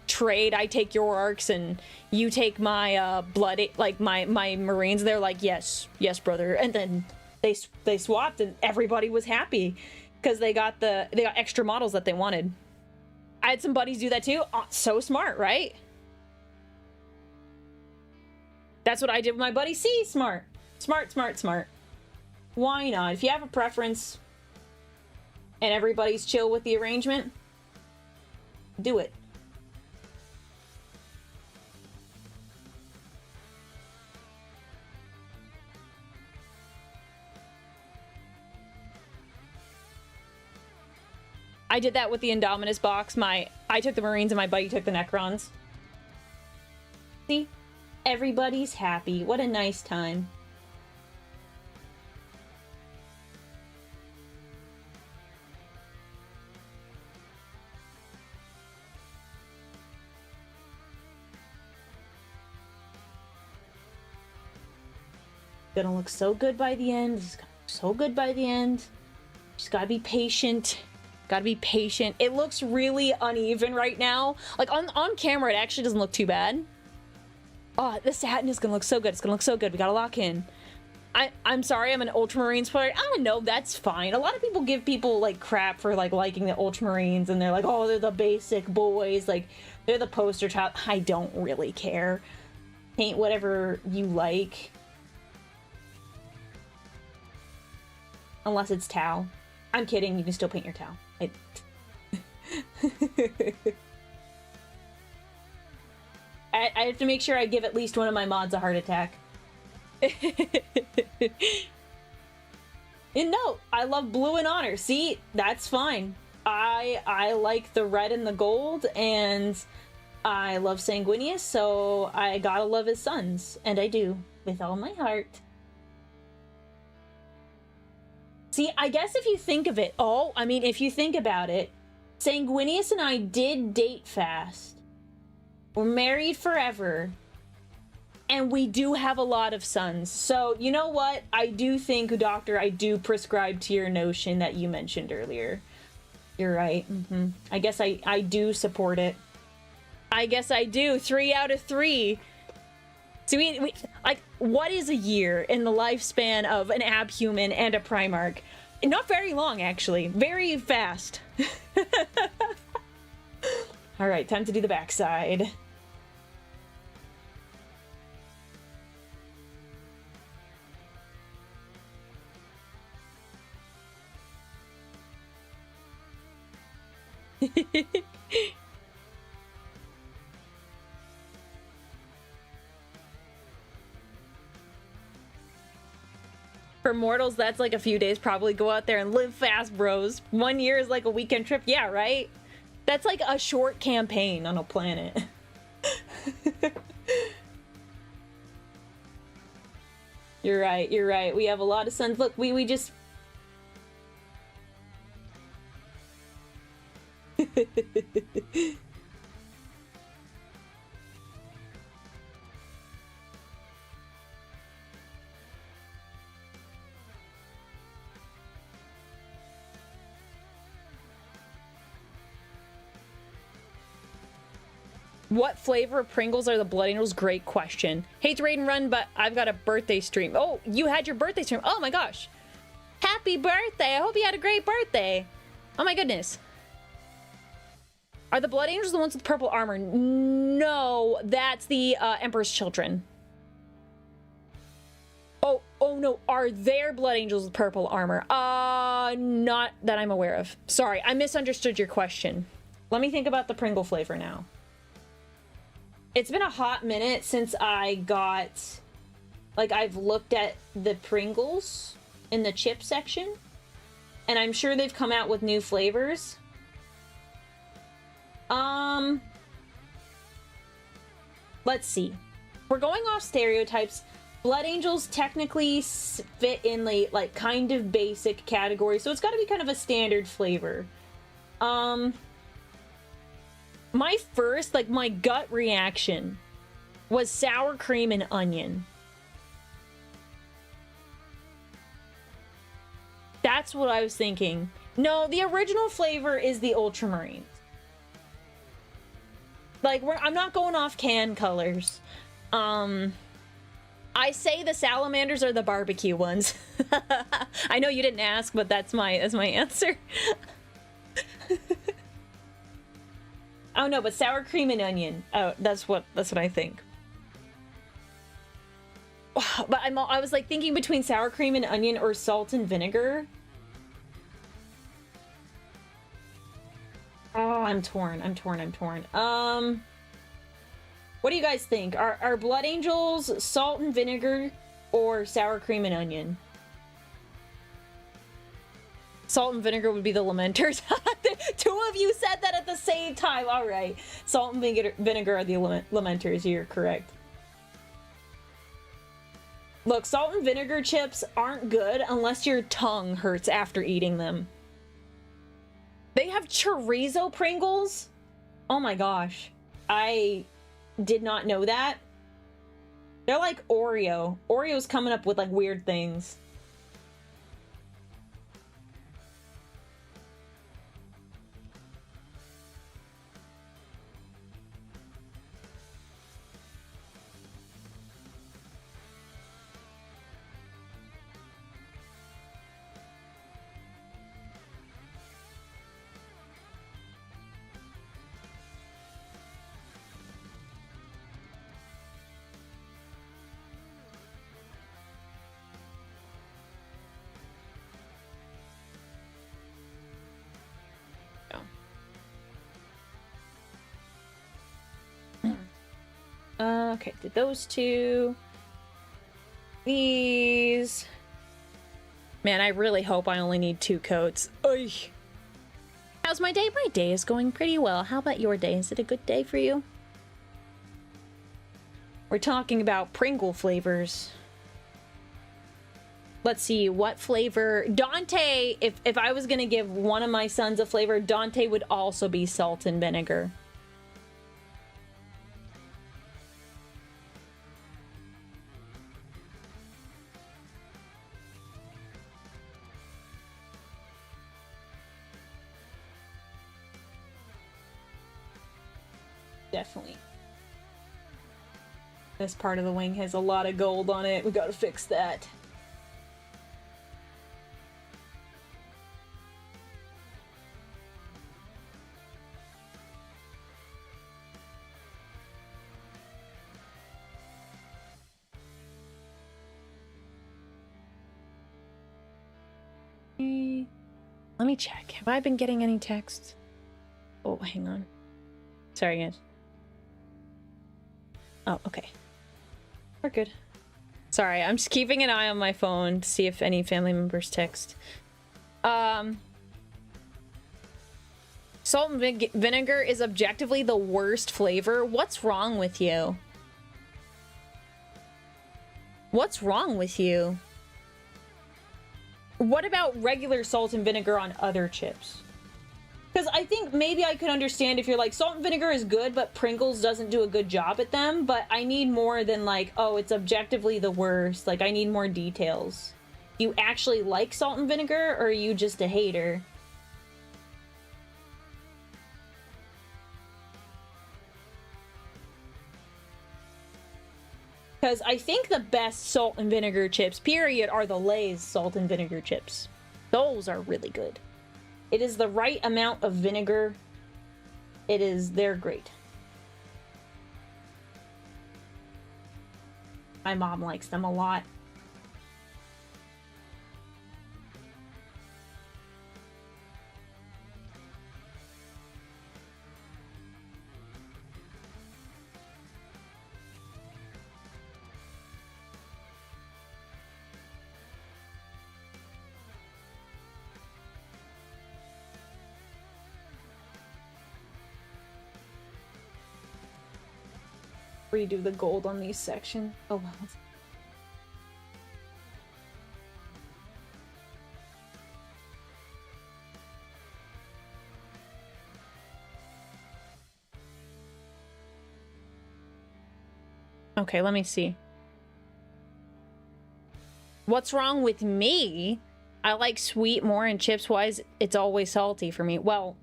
Speaker 1: trade? I take your orcs and you take my my marines. They're like, yes brother, and then they swapped and everybody was happy because they got extra models that they wanted. I had some buddies do that too. Oh, so smart, right? That's what I did with my buddy C. Smart. Why not? If you have a preference and everybody's chill with the arrangement, do it. I did that with the Indominus box. I took the Marines and my buddy took the Necrons. See? Everybody's happy. What a nice time. Gonna look so good by the end. This is gonna look so good by the end. Just gotta be patient. Gotta be patient. It looks really uneven right now. Like on camera, it actually doesn't look too bad. Oh, the satin is gonna look so good. It's gonna look so good. We gotta lock in. I'm sorry, I'm an Ultramarines player. I don't know, that's fine. A lot of people give people like crap for like liking the Ultramarines, and they're like, oh, they're the basic boys. Like, they're the poster child. I don't really care. Paint whatever you like. Unless it's Tau. I'm kidding, you can still paint your Tau. I have to make sure I give at least one of my mods a heart attack. And no, I love blue and honor. See, that's fine. I like the red and the gold, and I love Sanguinius, so I gotta love his sons. And I do, with all my heart. See, I guess if you think of it, if you think about it, Sanguinius and I did date fast. We're married forever. And we do have a lot of sons. So, you know what? I do think, Doctor, I do prescribe to your notion that you mentioned earlier. You're right. I guess I do support it. I guess I do. 3 out of 3. So we like, what is a year in the lifespan of an abhuman and a Primarch? Not very long, actually. Very fast. All right, time to do the backside. For mortals, that's like a few days. Probably go out there and live fast, bros. 1 year is like a weekend trip. Yeah, right? That's like a short campaign on a planet. You're right, you're right. We have a lot of sons. Look, we just... What flavor of Pringles are the Blood Angels? Great question. Hate to raid and run, but I've got a birthday stream. Oh, you had your birthday stream. Oh my gosh. Happy birthday. I hope you had a great birthday. Oh my goodness. Are the Blood Angels the ones with purple armor? No, that's the Emperor's Children. Oh no. Are there Blood Angels with purple armor? Not that I'm aware of. Sorry, I misunderstood your question. Let me think about the Pringle flavor now. It's been a hot minute since I got, like, I've looked at the Pringles in the chip section, and I'm sure they've come out with new flavors. Let's see. We're going off stereotypes. Blood Angels technically fit in the, like, kind of basic category, so it's got to be kind of a standard flavor. My first, like, my gut reaction was sour cream and onion. That's what I was thinking. No, the original flavor is the Ultramarines. Like, I'm not going off can colors. I say the salamanders are the barbecue ones. I know you didn't ask, but that's my answer. Oh no, but sour cream and onion. Oh, that's what I think. But I was like thinking between sour cream and onion or salt and vinegar. Oh, I'm torn. What do you guys think? Are Blood Angels salt and vinegar or sour cream and onion? Salt and vinegar would be the Lamenters. 2 of you said that at the same time. All right. Salt and vinegar are the Lamenters. You're correct. Look, salt and vinegar chips aren't good unless your tongue hurts after eating them. They have chorizo Pringles? Oh my gosh. I did not know that. They're like Oreo. Oreo's coming up with like weird things. Okay, did those two. These. Man, I really hope I only need 2 coats. Oy. How's my day? My day is going pretty well. How about your day? Is it a good day for you? We're talking about Pringle flavors. Let's see, what flavor? Dante, if I was gonna give one of my sons a flavor, Dante would also be salt and vinegar. Definitely. This part of the wing has a lot of gold on it. We gotta fix that. Let me check. Have I been getting any texts? Oh, hang on. Sorry, guys. Oh, okay. We're good. Sorry, I'm just keeping an eye on my phone to see if any family members text. Salt and vinegar is objectively the worst flavor. What's wrong with you? What's wrong with you? What about regular salt and vinegar on other chips? Because I think maybe I could understand if you're like, salt and vinegar is good, but Pringles doesn't do a good job at them. But I need more than like, oh, it's objectively the worst. Like, I need more details. You actually like salt and vinegar, or are you just a hater? Because I think the best salt and vinegar chips, period, are the Lay's salt and vinegar chips. Those are really good. It is the right amount of vinegar. They're great. My mom likes them a lot. Redo the gold on these sections. Oh well. Okay, let me see. What's wrong with me? I like sweet more, and chips-wise, it's always salty for me. Well,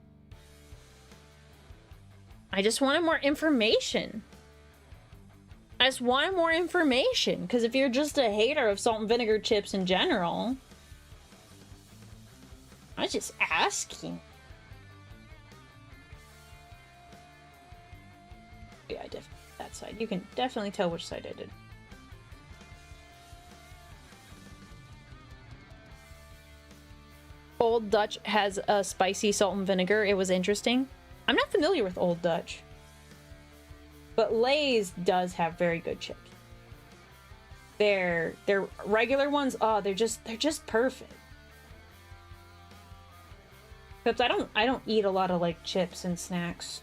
Speaker 1: I just wanted more information. I just wanted more information, because if you're just a hater of salt and vinegar chips in general, I was just asking. Yeah, I definitely that side. You can definitely tell which side I did. Old Dutch has a spicy salt and vinegar. It was interesting. I'm not familiar with Old Dutch. But Lay's does have very good chips. Their regular ones, oh, they're just perfect. Except I don't eat a lot of like chips and snacks.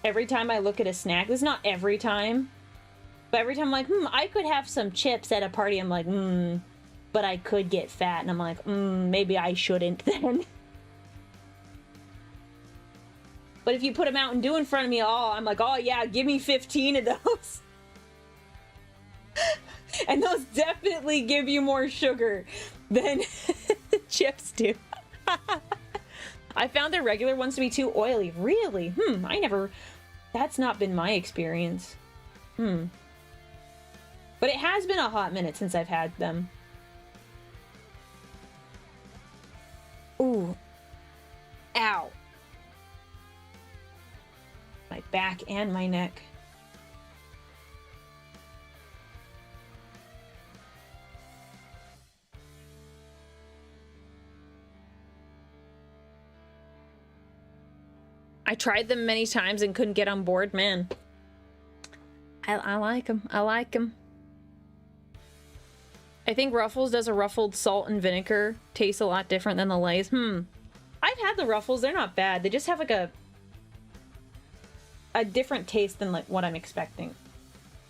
Speaker 1: Every time I look at a snack, this is not every time, but every time I'm like, I could have some chips at a party. I'm like, but I could get fat, and I'm like, maybe I shouldn't then. But if you put a Mountain Dew in front of me, I'm like, oh yeah, give me 15 of those. And those definitely give you more sugar than chips do. I found the regular ones to be too oily. Really? That's not been my experience. But it has been a hot minute since I've had them. Ooh. Ow. My back and my neck. I tried them many times and couldn't get on board. Man, I like them. I like them. I think Ruffles does a ruffled salt and vinegar. Tastes a lot different than the Lay's. I've had the Ruffles. They're not bad. They just have like a different taste than like what I'm expecting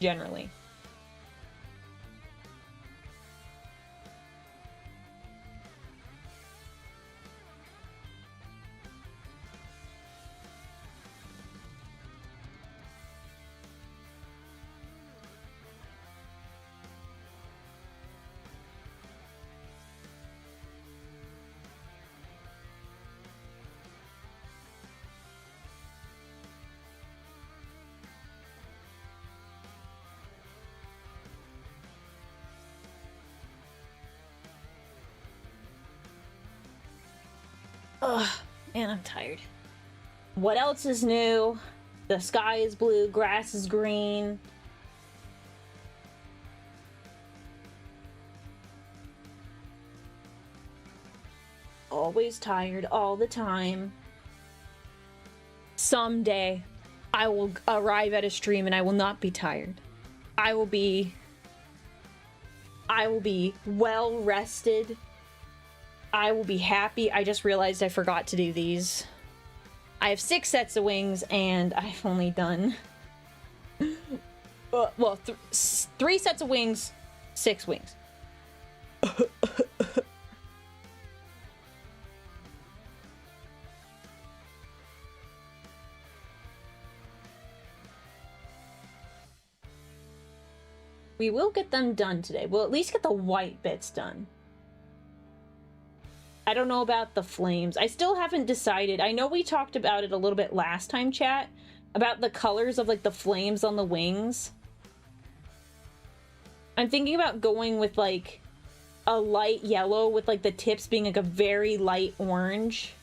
Speaker 1: generally. Ugh, man, I'm tired. What else is new? The sky is blue, grass is green. Always tired, all the time. Someday, I will arrive at a stream and I will not be tired. I will be well rested. I will be happy. I just realized I forgot to do these. I have 6 sets of wings and I've only done well, 3 sets of wings, 6 wings. We will get them done today. We'll at least get the white bits done. I don't know about the flames. I still haven't decided. I know we talked about it a little bit last time, chat, about the colors of like the flames on the wings. I'm thinking about going with like a light yellow with like the tips being like a very light orange.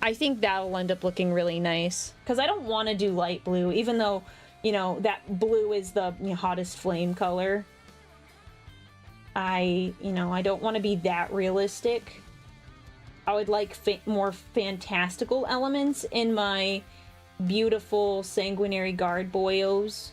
Speaker 1: I think that'll end up looking really nice because I don't want to do light blue, even though, you know, that blue is the hottest flame color. I don't want to be that realistic. I would like more fantastical elements in my beautiful Sanguinary Guard boyos.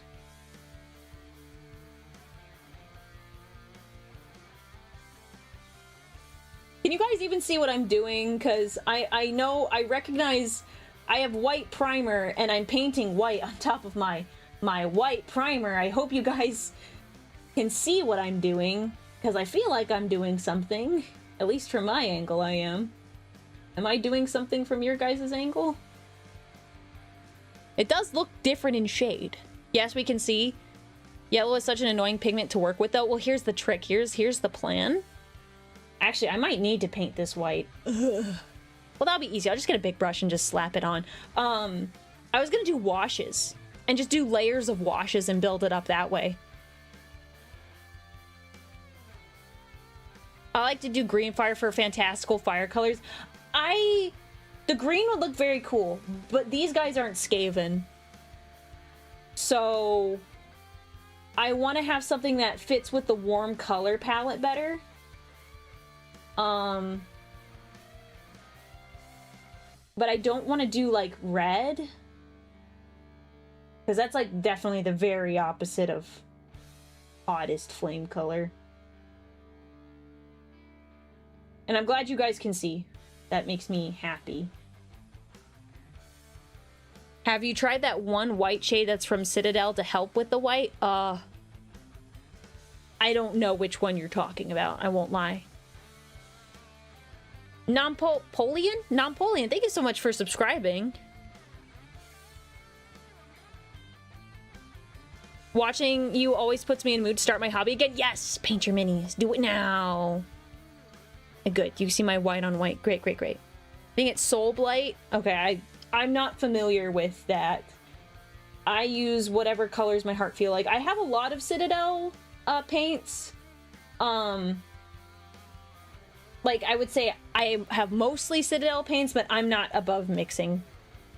Speaker 1: Can you guys even see what I'm doing? Because I know, I recognize I have white primer and I'm painting white on top of my white primer. I hope you guys can see what I'm doing. Because I feel like I'm doing something. At least from my angle, I am. Am I doing something from your guys' angle? It does look different in shade. Yes, we can see. Yellow is such an annoying pigment to work with, though. Well, here's the trick. Here's the plan. Actually, I might need to paint this white. Ugh. Well, that'll be easy. I'll just get a big brush and just slap it on. I was going to do washes. And just do layers of washes and build it up that way. I like to do green fire for fantastical fire colors. The green would look very cool, but these guys aren't Skaven. So I want to have something that fits with the warm color palette better. But I don't want to do like red. Because that's like definitely the very opposite of hottest flame color. And I'm glad you guys can see. That makes me happy. Have you tried that one white shade that's from Citadel to help with the white? I don't know which one you're talking about. I won't lie. Nampolian? Nampolian, thank you so much for subscribing. Watching you always puts me in the mood to start my hobby again. Yes! Paint your minis. Do it now. Good. You see my white on white. Great, great, great. I think it's Soul Blight. Okay, I'm not familiar with that. I use whatever colors my heart feel like. I have a lot of Citadel paints. Like, I would say I have mostly Citadel paints, but I'm not above mixing.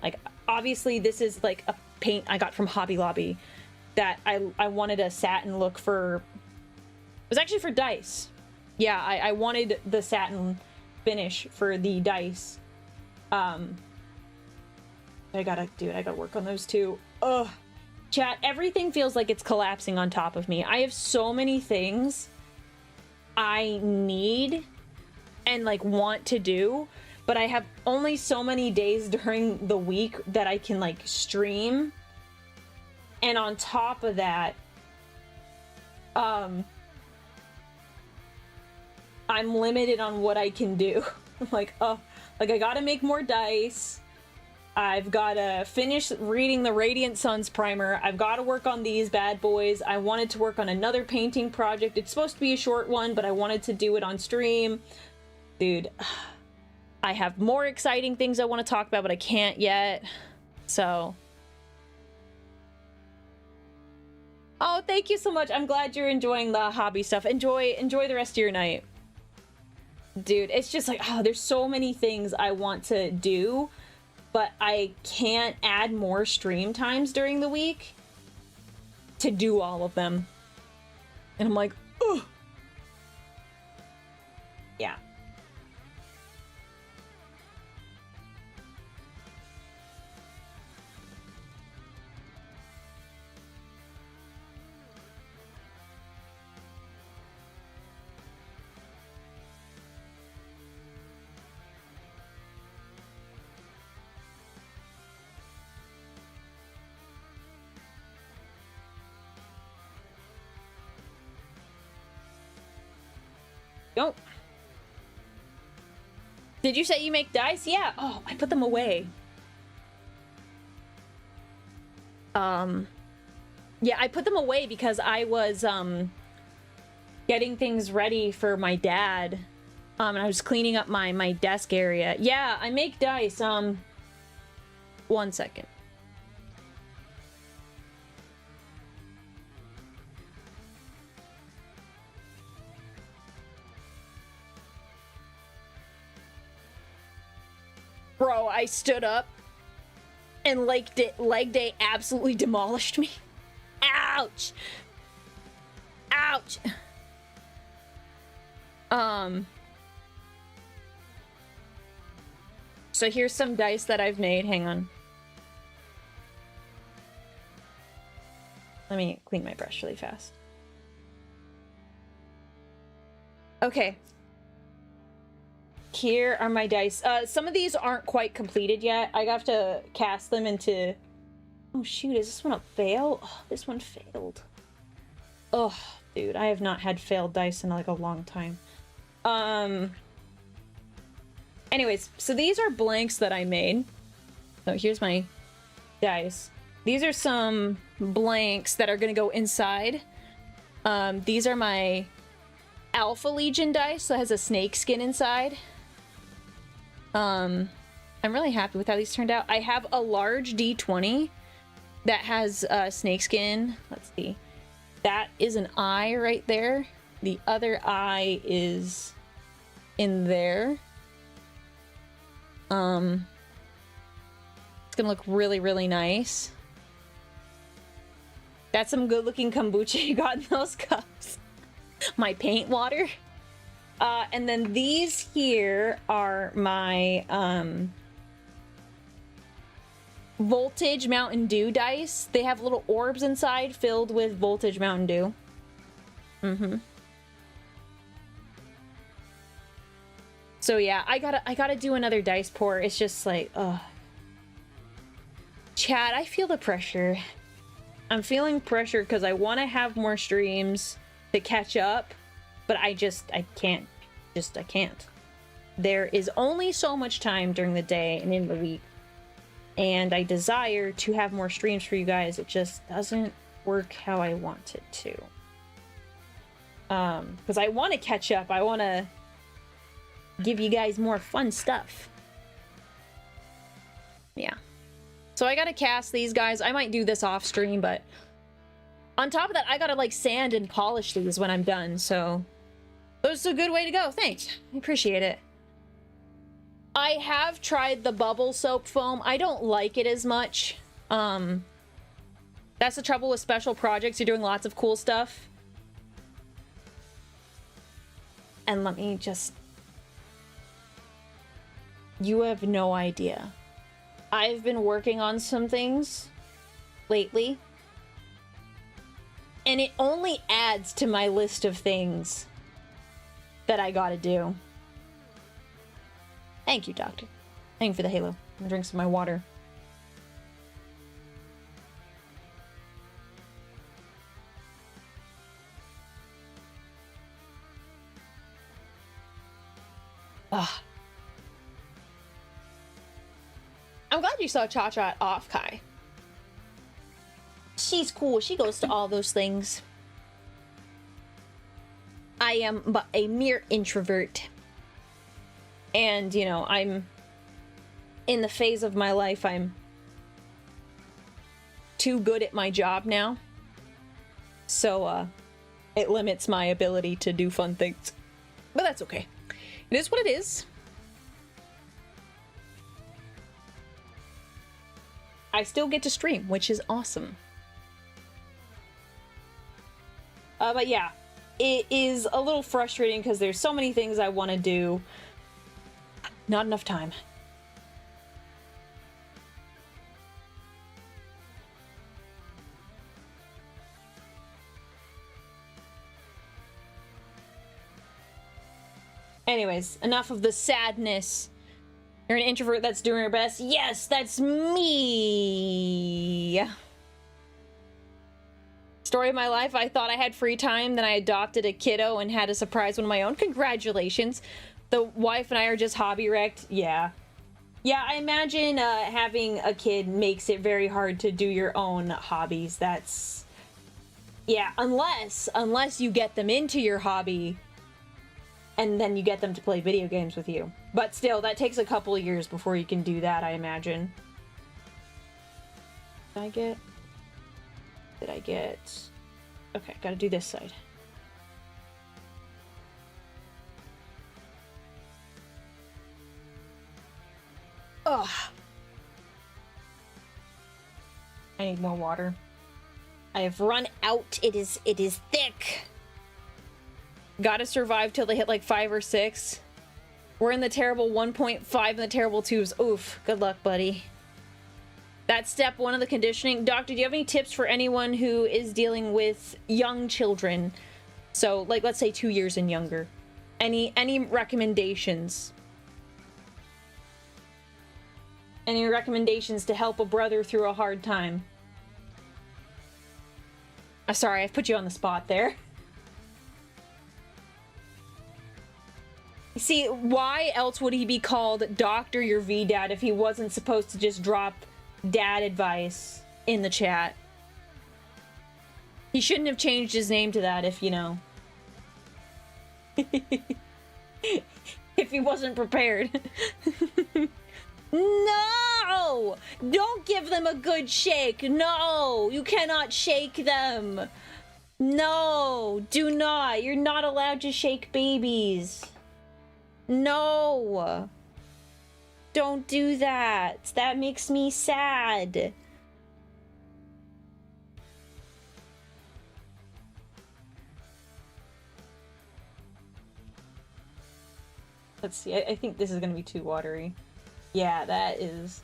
Speaker 1: Like, obviously, this is like a paint I got from Hobby Lobby that I wanted a satin look for. It was actually for dice. Yeah, I wanted the satin finish for the dice. I gotta work on those too. Ugh. Chat, everything feels like it's collapsing on top of me. I have so many things I need and like want to do, but I have only so many days during the week that I can like stream. And on top of that, I'm limited on what I can do. Like, oh, like I gotta make more dice. I've gotta finish reading the Radiant Suns primer. I've gotta work on these bad boys. I wanted to work on another painting project. It's supposed to be a short one, but I wanted to do it on stream. Dude, I have more exciting things I want to talk about, but I can't yet. So. Oh, thank you so much. I'm glad you're enjoying the hobby stuff. Enjoy the rest of your night. Dude, it's just like, oh, there's so many things I want to do, but I can't add more stream times during the week to do all of them. And I'm like, ugh. Yeah. Don't. Did you say you make dice? Yeah. Oh, I put them away. Yeah, I put them away because I was, getting things ready for my dad. And I was cleaning up my desk area. Yeah, I make dice. 1 second. Bro, I stood up and leg day absolutely demolished me. Ouch! Ouch! So here's some dice that I've made. Hang on. Let me clean my brush really fast. Okay. Here are my dice. Some of these aren't quite completed yet. I have to cast them into... Oh shoot, is this one a fail? Oh, this one failed. Oh, dude, I have not had failed dice in like a long time. Anyways, so these are blanks that I made. So here's my dice. These are some blanks that are gonna go inside. These are my Alpha Legion dice that has a snake skin inside. I'm really happy with how these turned out. I have a large D20 that has snake skin. Let's see. That is an eye right there. The other eye is in there. It's gonna look really, really nice. That's some good looking kombucha you got in those cups. My paint water. And then these here are my Voltage Mountain Dew dice. They have little orbs inside filled with Voltage Mountain Dew. So yeah, I gotta do another dice pour. It's just like, ugh. Chat, I feel the pressure. I'm feeling pressure because I want to have more streams to catch up, but I can't. I can't. There is only so much time during the day and in the week, and I desire to have more streams for you guys. It just doesn't work how I want it to. Because I want to catch up. I want to give you guys more fun stuff. Yeah. So I gotta cast these guys. I might do this off stream, but on top of that, I gotta like sand and polish these when I'm done, so that's a good way to go. Thanks. I appreciate it. I have tried the bubble soap foam. I don't like it as much. That's the trouble with special projects. You're doing lots of cool stuff. And let me just... You have no idea I've been working on some things lately, and it only adds to my list of things that I gotta do. Thank you, Doctor. Thank you for the halo. I'm gonna drink some of my water. Ugh. I'm glad you saw Cha-Cha at Off Kai. She's cool. She goes to all those things. I am but a mere introvert. And, you know, I'm in the phase of my life I'm too good at my job now. So, it limits my ability to do fun things. But that's okay. It is what it is. I still get to stream, which is awesome. But yeah, it is a little frustrating because there's so many things I want to do. Not enough time. Anyways, enough of the sadness. You're an introvert that's doing her best. Yes, that's me. Story of my life. I thought I had free time, then I adopted a kiddo and had a surprise one of my own. Congratulations. The wife and I are just hobby wrecked. Yeah. Yeah, I imagine having a kid makes it very hard to do your own hobbies. That's... Yeah, unless you get them into your hobby and then you get them to play video games with you. But still, that takes a couple of years before you can do that, I imagine. Did I get... Okay, gotta do this side. Ugh. I need more water. I have run out. It is thick. Gotta survive till they hit like 5 or 6. We're in the terrible 1.5 and the terrible 2s. Oof. Good luck, buddy. That's step 1 of the conditioning. Doctor, do you have any tips for anyone who is dealing with young children? So, like, let's say 2 years and younger. Any recommendations? Any recommendations to help a brother through a hard time? Sorry, I've put you on the spot there. See, why else would he be called Dr. Your V-Dad if he wasn't supposed to just drop dad advice in the chat? He shouldn't have changed his name to that if, you know... if he wasn't prepared. No! Don't give them a good shake. No! You cannot shake them. No! Do not. You're not allowed to shake babies. No! Don't do that. That makes me sad. Let's see. I think this is gonna be too watery. Yeah, that is...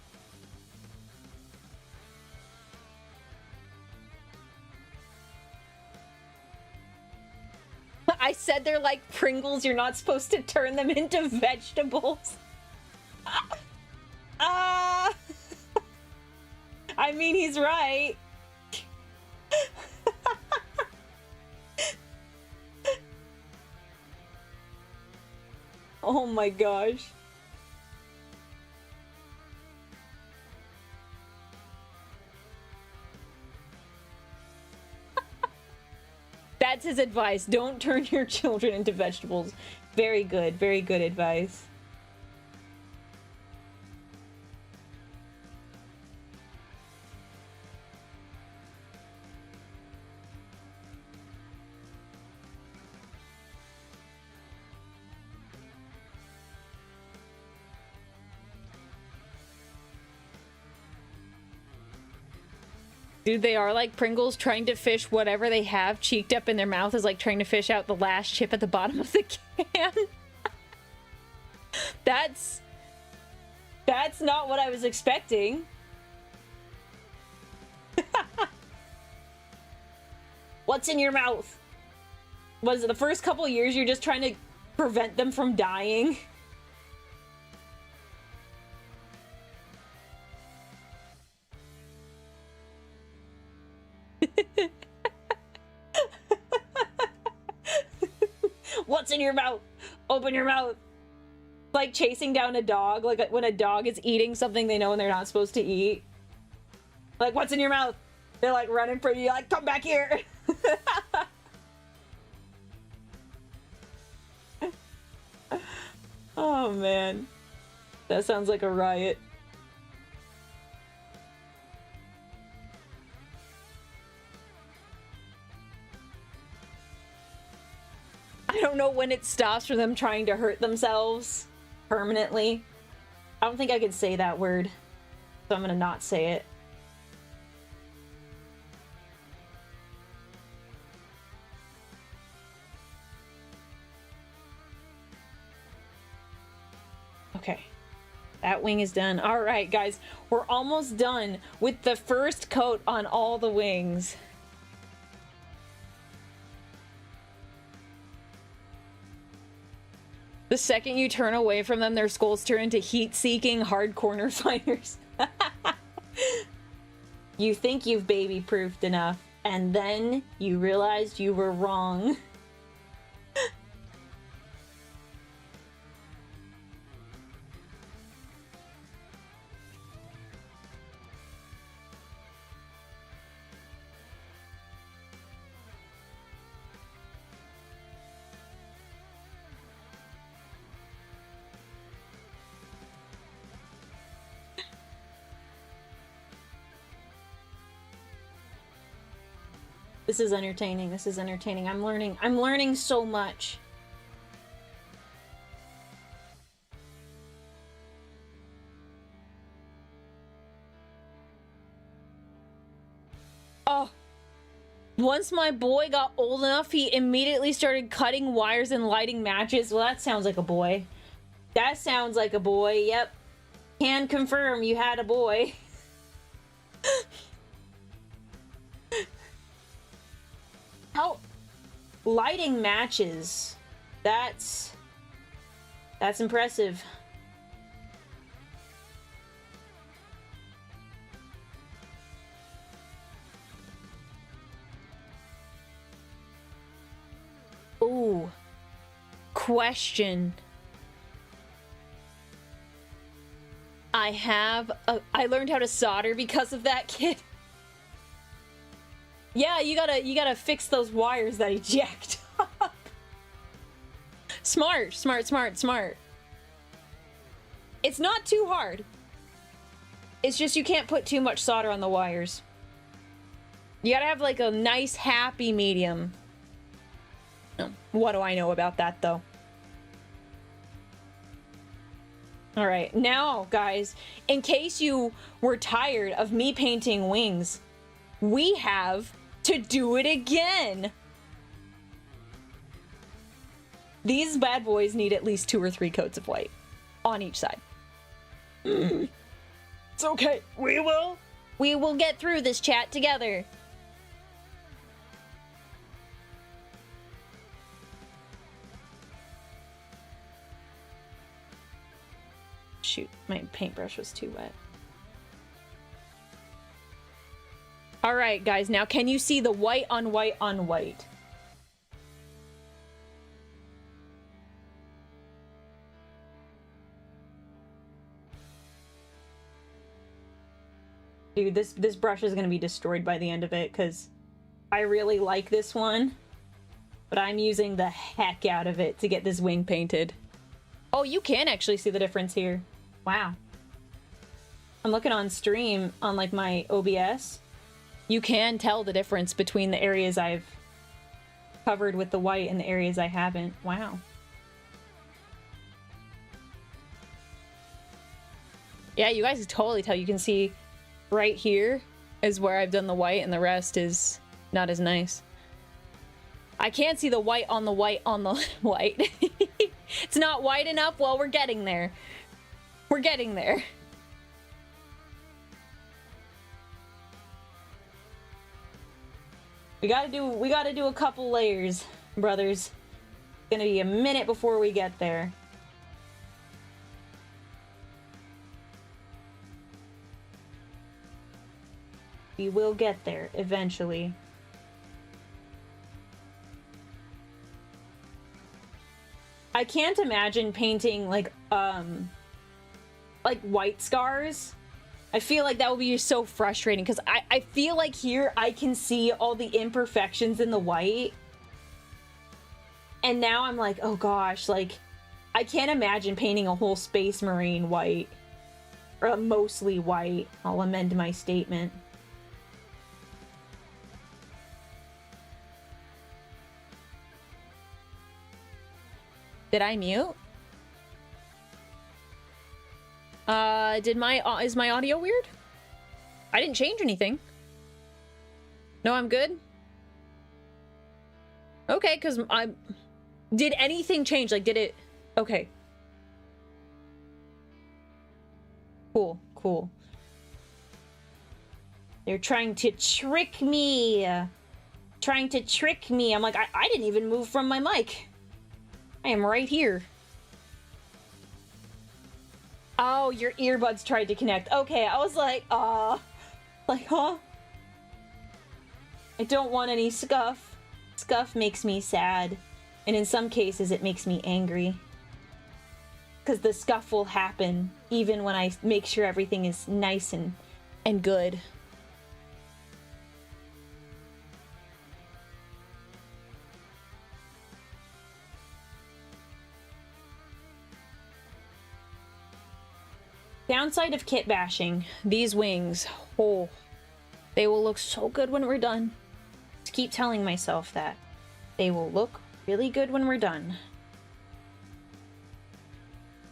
Speaker 1: I said they're like Pringles. You're not supposed to turn them into vegetables. I mean, he's right. Oh my gosh. That's his advice. Don't turn your children into vegetables. Very good advice. Dude, they are like Pringles trying to fish whatever they have cheeked up in their mouth is like trying to fish out the last chip at the bottom of the can. That's... That's not what I was expecting. What's in your mouth? Was it the first couple years you're just trying to prevent them from dying? What's in your mouth? Open your mouth. Like chasing down a dog, like when a dog is eating something they know they're not supposed to eat. Like, what's in your mouth? They're like running for you, like, come back here. Oh man, that sounds like a riot. I don't know when it stops for them trying to hurt themselves permanently. I don't think I could say that word, so I'm gonna not say it. Okay, that wing is done. All right, guys, we're almost done with the first coat on all the wings. The second you turn away from them, their skulls turn into heat-seeking, hard corner fighters. You think you've baby-proofed enough, and then you realized you were wrong. This is entertaining. This is entertaining. I'm learning so much. Oh. Once my boy got old enough, he immediately started cutting wires and lighting matches. Well, that sounds like a boy. That sounds like a boy. Yep. Can confirm you had a boy. How lighting matches, that's impressive. Ooh, question. I learned how to solder because of that kid. Yeah, you gotta fix those wires that eject. Smart, smart, smart, smart. It's not too hard. It's just you can't put too much solder on the wires. You gotta have like a nice happy medium. What do I know about that though? All right, now guys, in case you were tired of me painting wings, we have to do it again. These bad boys need at least 2 or 3 coats of white on each side. It's okay. We will get through this chat together. Shoot, my paintbrush was too wet. All right, guys, now can you see the white on white on white? Dude, this brush is gonna be destroyed by the end of it because I really like this one, but I'm using the heck out of it to get this wing painted. Oh, you can actually see the difference here. Wow. I'm looking on stream on like my OBS. You can tell the difference between the areas I've covered with the white and the areas I haven't. Wow. Yeah, you guys can totally tell. You can see right here is where I've done the white and the rest is not as nice. I can't see the white on the white on the white. It's not white enough. Well, we're getting there. We're getting there. We gotta do a couple layers, brothers. It's gonna be a minute before we get there. We will get there eventually. I can't imagine painting like white scars. I feel like that would be so frustrating because I feel like here I can see all the imperfections in the white. And now I'm like, oh gosh, like I can't imagine painting a whole Space Marine white. Or mostly white. I'll amend my statement. Did I mute? Is my audio weird? I didn't change anything. No, I'm good? Okay, because did anything change? Like, did it... Okay. Cool, cool. They're trying to trick me. Trying to trick me. I'm like, I didn't even move from my mic. I am right here. Oh, your earbuds tried to connect. Okay, I was like, huh? I don't want any scuff. Scuff makes me sad. And in some cases, it makes me angry. Because the scuff will happen even when I make sure everything is nice and good. Downside of kit bashing. These wings. Oh. They will look so good when we're done. Just keep telling myself that. They will look really good when we're done.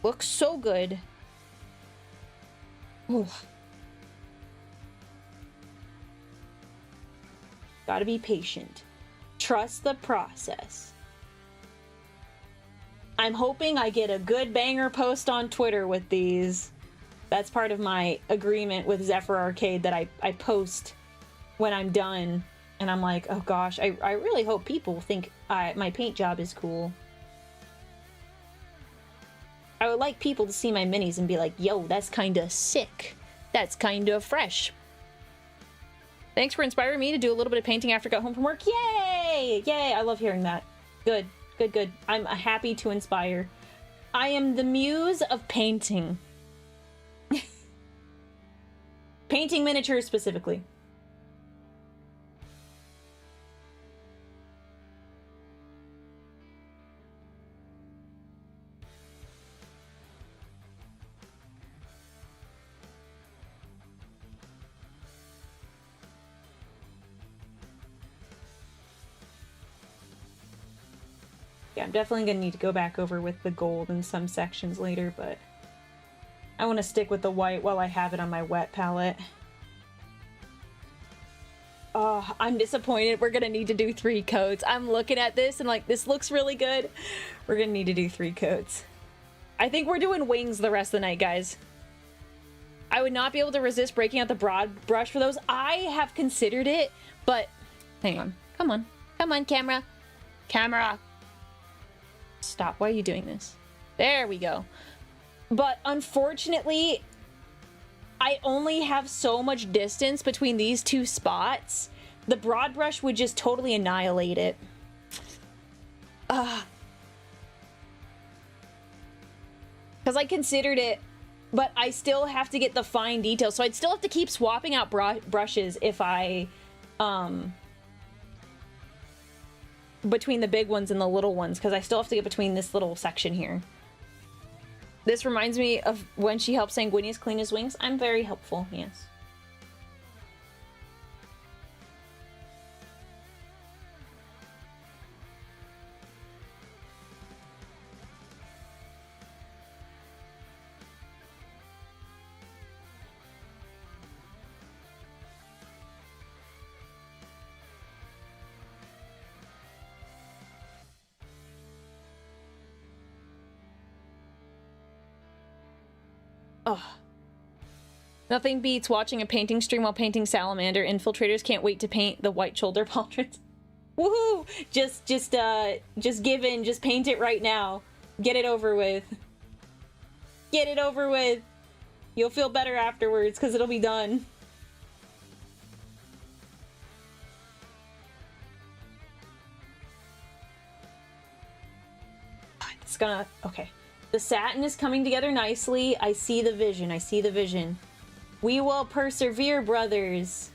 Speaker 1: Look so good. Oh. Gotta be patient. Trust the process. I'm hoping I get a good banger post on Twitter with these. That's part of my agreement with Xepher Arcade that I post when I'm done. And I'm like, oh gosh, I really hope people think my paint job is cool. I would like people to see my minis and be like, yo, that's kinda sick. That's kinda fresh. Thanks for inspiring me to do a little bit of painting after I got home from work. Yay! Yay, I love hearing that. Good, good, good. I'm happy to inspire. I am the muse of painting. Painting miniatures specifically. Yeah, I'm definitely gonna need to go back over with the gold in some sections later, but I want to stick with the white while I have it on my wet palette. Oh, I'm disappointed. We're gonna need to do 3 coats. I'm looking at this and like, this looks really good. We're gonna need to do 3 coats. I think we're doing wings the rest of the night, guys. I would not be able to resist breaking out the broad brush for those. I have considered it, but hang on. Come on. Come on, camera. Camera. Stop. Why are you doing this? There we go. But unfortunately, I only have so much distance between these 2 spots. The broad brush would just totally annihilate it. Because I considered it, but I still have to get the fine details. So I'd still have to keep swapping out brushes if I... between the big ones and the little ones, because I still have to get between this little section here. This reminds me of when she helped Sanguinius clean his wings. I'm very helpful, yes. Oh. Nothing beats watching a painting stream while painting salamander. Infiltrators can't wait to paint the white shoulder pauldrons. Woohoo! Just give in. Just paint it right now. Get it over with. Get it over with. You'll feel better afterwards because it'll be done. It's gonna... Okay. The satin is coming together nicely. I see the vision. I see the vision. We will persevere, brothers.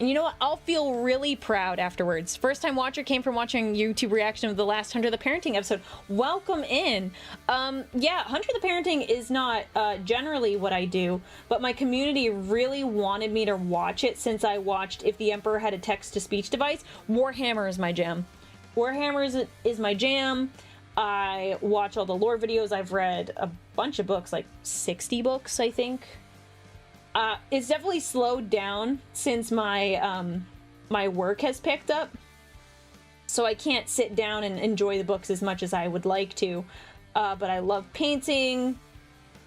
Speaker 1: And you know what? I'll feel really proud afterwards. First time watcher came from watching YouTube reaction of the last Hunter the Parenting episode. Welcome in. Yeah, Hunter the Parenting is not generally what I do, but my community really wanted me to watch it since I watched If the Emperor Had a Text-to-Speech Device. Warhammer is my jam. Warhammer is my jam. I watch all the lore videos. I've read a bunch of books, like 60 books, I think. It's definitely slowed down since my my work has picked up, so I can't sit down and enjoy the books as much as I would like to. But I love painting,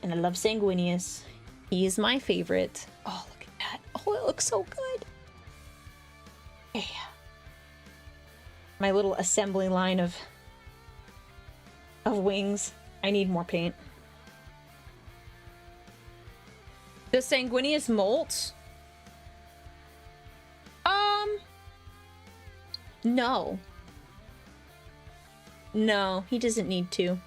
Speaker 1: and I love Sanguinius. He is my favorite. Oh, look at that! Oh, it looks so good. Yeah. My little assembly line of wings. I need more paint. Does Sanguinius molt? No. No, he doesn't need to.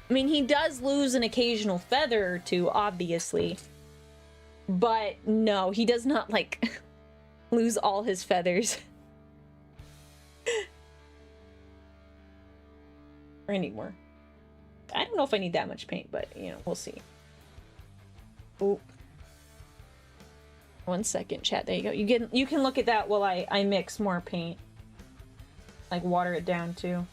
Speaker 1: I mean, he does lose an occasional feather or two, obviously. But no, he does not, like, lose all his feathers. I need more. I don't know if I need that much paint, but, you know, we'll see. Ooh. 1 second, chat. There you go. You can look at that while I mix more paint. Like, water it down, too.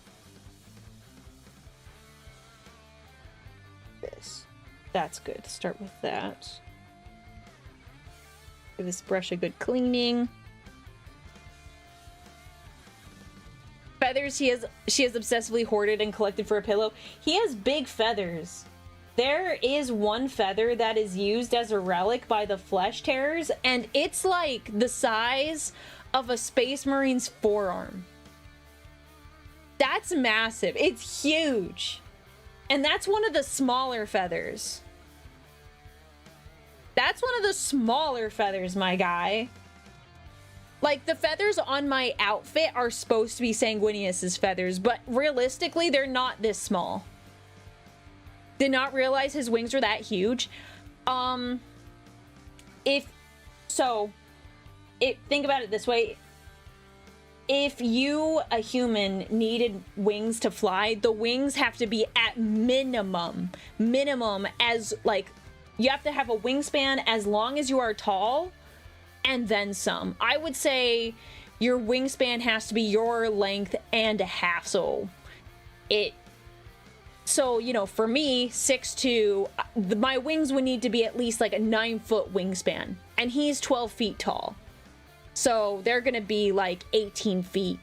Speaker 1: This. That's good. Start with that. Give this brush a good cleaning. Feathers she has obsessively hoarded and collected for a pillow. He has big feathers. There is one feather that is used as a relic by the Flesh Terrors, and it's like the size of a Space Marine's forearm. That's massive. It's huge. And that's one of the smaller feathers. That's one of the smaller feathers, my guy. Like, the feathers on my outfit are supposed to be Sanguinius's feathers, but realistically, they're not this small. Did not realize his wings were that huge. Think about it this way. If you, a human, needed wings to fly, the wings have to be at minimum as, like, you have to have a wingspan as long as you are tall, and then some. I would say your wingspan has to be your length and a half, so, you know, for me, 6'2", my wings would need to be at least like a 9-foot wingspan, and he's 12 feet tall. So they're gonna be like 18 feet.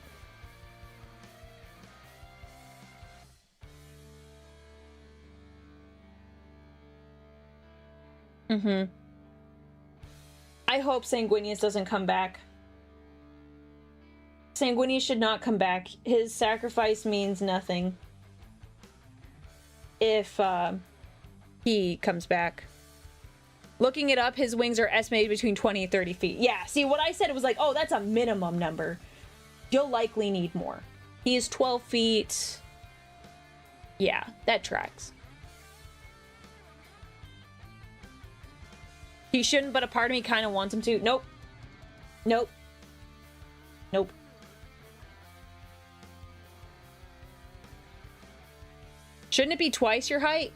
Speaker 1: I hope Sanguinius doesn't come back. Sanguinius should not come back. His sacrifice means nothing if he comes back. Looking it up, his wings are estimated between 20 and 30 feet. Yeah, see, what I said, it was like, oh, that's a minimum number. You'll likely need more. He is 12 feet. Yeah, that tracks. He shouldn't, but a part of me kind of wants him to. Nope. Nope. Nope. Shouldn't it be twice your height?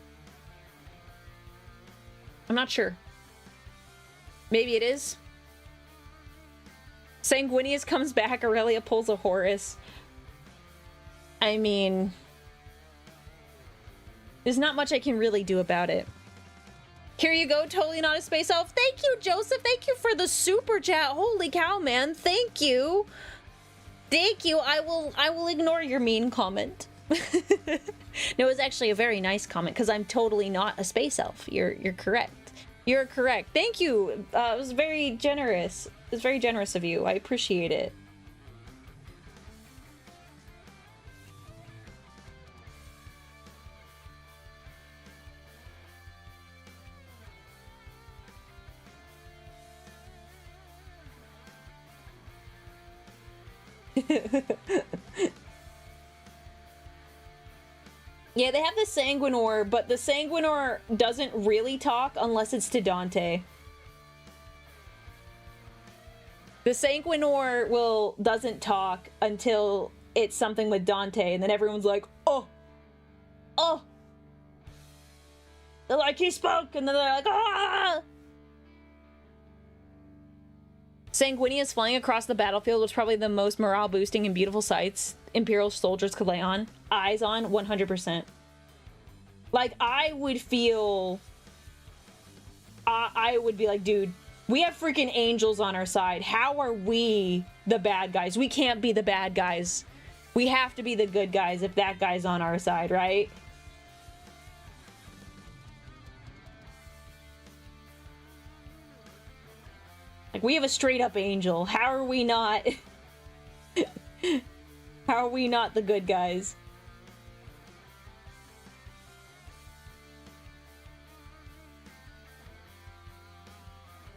Speaker 1: I'm not sure. Maybe it is. Sanguinius comes back, Aurelia pulls a Horus. I mean, there's not much I can really do about it. Here you go, totally not a space elf. Thank you, Joseph. Thank you for the super chat. Holy cow, man. Thank you. Thank you. I will ignore your mean comment. No, it was actually a very nice comment because I'm totally not a space elf. You're correct. You're correct. Thank you. It was very generous. It was very generous of you. I appreciate it. Yeah, they have the Sanguinary, but the Sanguinary doesn't really talk unless it's to Dante. The Sanguinary doesn't talk until it's something with Dante, and then everyone's like, oh! Oh! They're like, he spoke! And then they're like, ah! Sanguinius flying across the battlefield was probably the most morale-boosting and beautiful sights Imperial soldiers could lay on. Eyes on, 100%. Like, I would feel... I would be like, dude, we have freaking angels on our side. How are we the bad guys? We can't be the bad guys. We have to be the good guys if that guy's on our side, right? Like, we have a straight-up angel. How are we not... How are we not the good guys?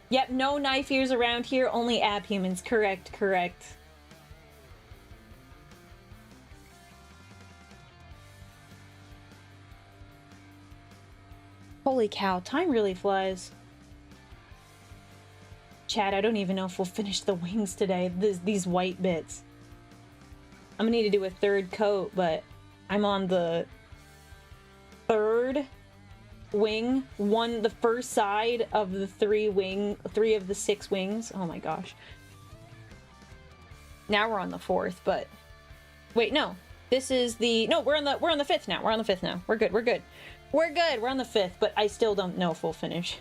Speaker 1: Yep, no knife ears around here, only abhumans. Correct, correct. Holy cow, time really flies. Chat, I don't even know if we'll finish the wings today. These white bits. I'm gonna need to do a third coat, but I'm on the third wing. The first side of the three of the 6 wings. Oh my gosh. Now we're on the 4th, but wait, no. This is the we're on the 5th now. We're on the 5th now. We're good. We're good. We're good. We're on the 5th, but I still don't know if we'll finish.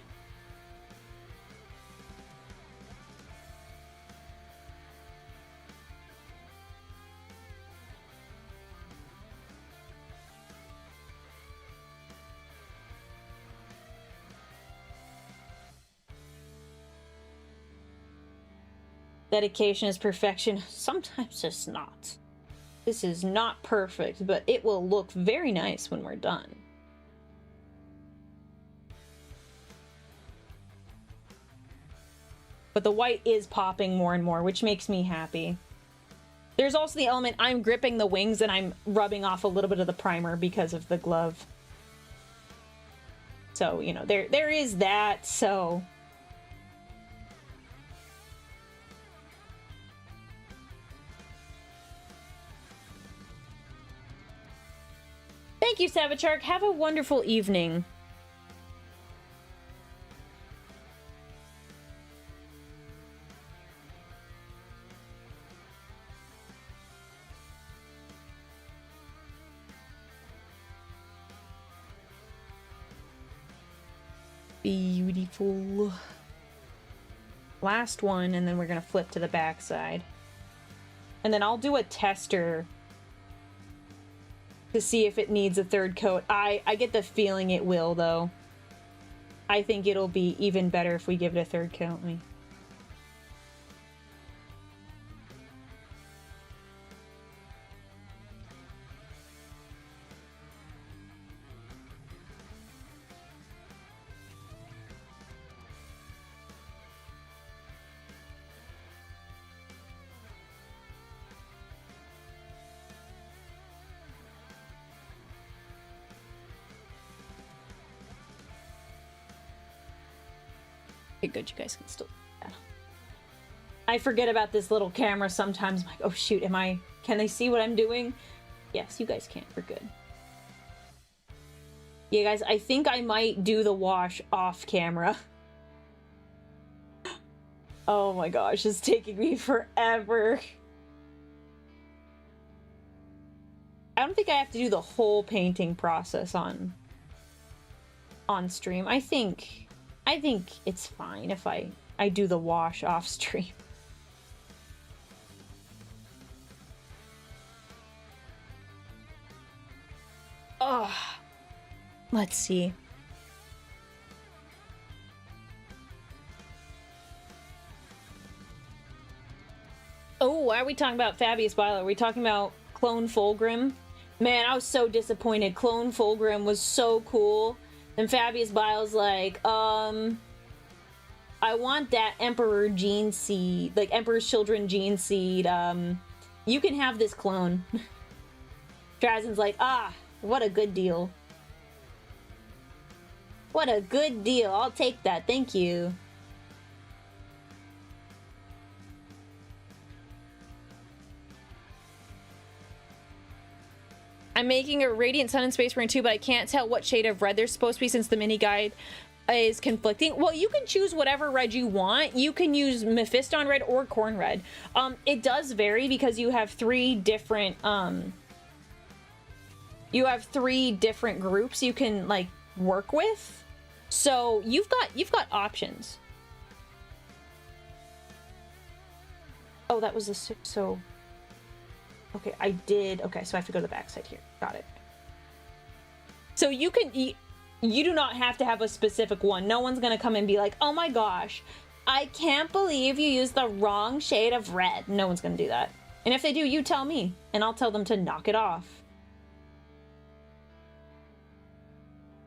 Speaker 1: Dedication is perfection. Sometimes it's not. This is not perfect, but it will look very nice when we're done. But the white is popping more and more, which makes me happy. There's also the element I'm gripping the wings and I'm rubbing off a little bit of the primer because of the glove. So, you know, there is that, so... Thank you, Savachark. Have a wonderful evening. Beautiful. Last one, and then we're gonna flip to the back side. And then I'll do a tester to see if it needs a third coat. I get the feeling it will, though. I think it'll be even better if we give it a third coat. Good, you guys can still... Yeah. I forget about this little camera sometimes. I'm like, oh shoot, can they see what I'm doing? Yes, you guys can. We're good. Yeah, guys, I think I might do the wash off camera. Oh my gosh, it's taking me forever. I don't think I have to do the whole painting process on stream. I think it's fine if I do the wash off stream. Oh, let's see. Oh, why are we talking about Fabius Violet? Are we talking about Clone Fulgrim? Man, I was so disappointed. Clone Fulgrim was so cool. And Fabius Bile's like, I want that Emperor gene seed, like Emperor's Children gene seed. You can have this clone. Drazen's like, ah, what a good deal. What a good deal. I'll take that. Thank you. I'm making a Radiant Sun and Space Marine 2, but I can't tell what shade of red they're supposed to be since the mini guide is conflicting. Well, you can choose whatever red you want. You can use Mephiston red or Corn red. It does vary because you have three different groups you can like work with. So you've got options. Oh, that was a so. Okay, I did. Okay, so I have to go to the backside here. Got it. So you do not have to have a specific one. No one's gonna come and be like, oh my gosh, I can't believe you used the wrong shade of red. No one's gonna do that. And if they do, you tell me, and I'll tell them to knock it off.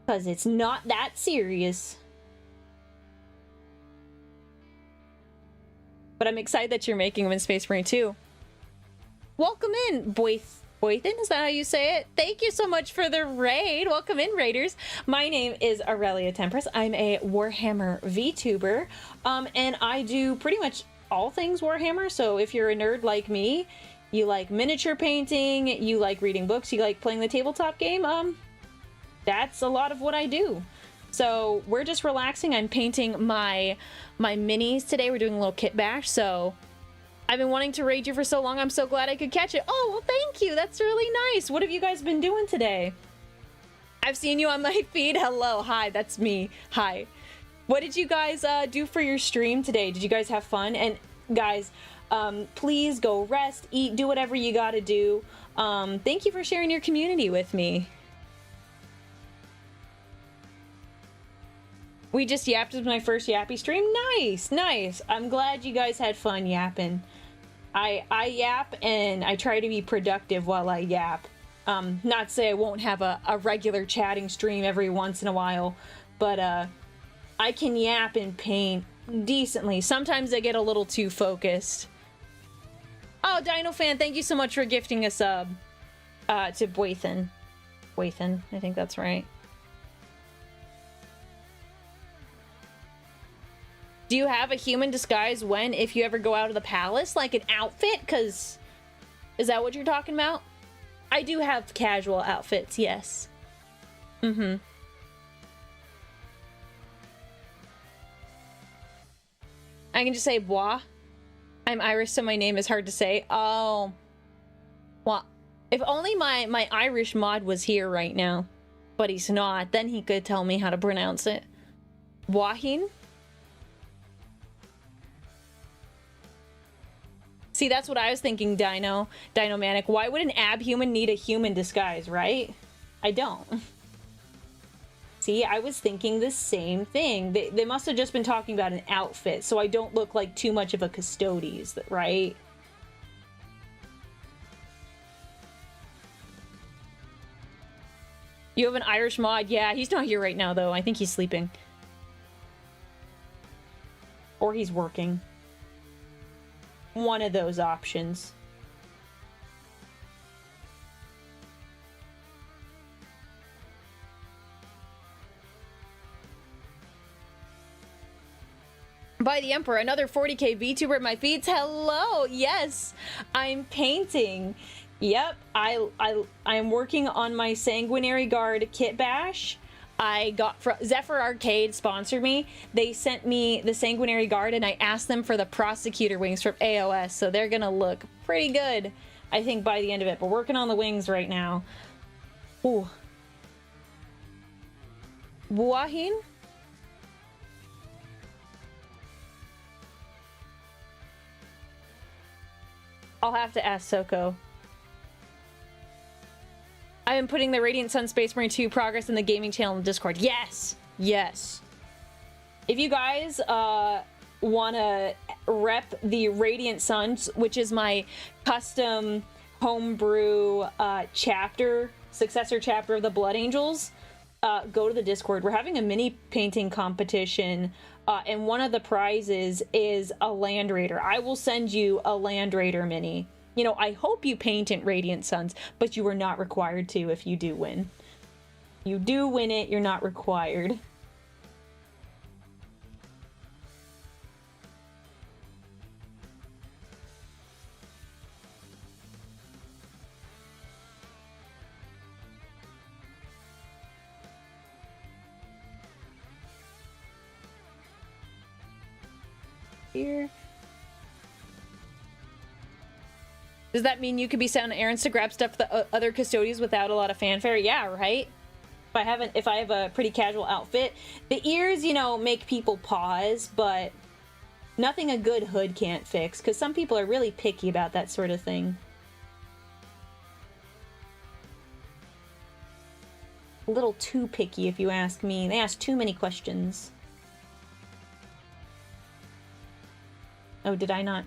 Speaker 1: Because it's not that serious. But I'm excited that you're making them in Space Marine 2. Welcome in, Boythan, is that how you say it? Thank you so much for the raid. Welcome in, raiders. My name is Aurelia Tempris. I'm a Warhammer VTuber, and I do pretty much all things Warhammer. So if you're a nerd like me, you like miniature painting, you like reading books, you like playing the tabletop game, that's a lot of what I do. So we're just relaxing. I'm painting my minis today. We're doing a little kit bash, so I've been wanting to raid you for so long. I'm so glad I could catch it. Oh, well, thank you. That's really nice. What have you guys been doing today? I've seen you on my feed. Hello. Hi, that's me. Hi. What did you guys do for your stream today? Did you guys have fun? And guys, please go rest, eat, do whatever you gotta do. Thank you for sharing your community with me. We just yapped with my first yappy stream. Nice, nice. I'm glad you guys had fun yapping. I yap and I try to be productive while I yap. Not to say I won't have a regular chatting stream every once in a while, but I can yap and paint decently. Sometimes I get a little too focused. Oh, Dino Fan, thank you so much for gifting a sub to Boythan. Boythan, I think that's right. Do you have a human disguise when, if you ever go out of the palace? Like an outfit? Because, is that what you're talking about? I do have casual outfits, yes. Mm-hmm. I can just say bois. I'm Irish, so my name is hard to say. Oh. Well, if only my Irish mod was here right now. But he's not. Then he could tell me how to pronounce it. Wahin? See, that's what I was thinking, Dino Manic. Why would an abhuman need a human disguise, right? I don't. See, I was thinking the same thing. They must have just been talking about an outfit, so I don't look like too much of a Custodes, right? You have an Irish mod? Yeah, he's not here right now, though. I think he's sleeping. Or he's working. One of those options. By the Emperor, another 40k VTuber at my feeds. Hello, yes, I'm painting. Yep, I'm working on my Sanguinary Guard Kitbash. I got from Xepher Arcade sponsored me. They sent me the Sanguinary Guard and I asked them for the prosecutor wings from AOS, so they're gonna look pretty good, I think, by the end of it. But working on the wings right now. Ooh. Buahin? I'll have to ask Soko. I am putting the Radiant Sun Space Marine 2 progress in the gaming channel in Discord. Yes! Yes. If you guys want to rep the Radiant Suns, which is my custom homebrew chapter, successor chapter of the Blood Angels, go to the Discord. We're having a mini painting competition, and one of the prizes is a Land Raider. I will send you a Land Raider mini. You know, I hope you paint in Radiant Suns, but you are not required to if you do win. You do win it, you're not required. Here. Does that mean you could be sent on errands to grab stuff for the other custodians without a lot of fanfare? Yeah, right? If I have a pretty casual outfit. The ears, you know, make people pause, but nothing a good hood can't fix, because some people are really picky about that sort of thing. A little too picky, if you ask me. They ask too many questions. Oh, did I not?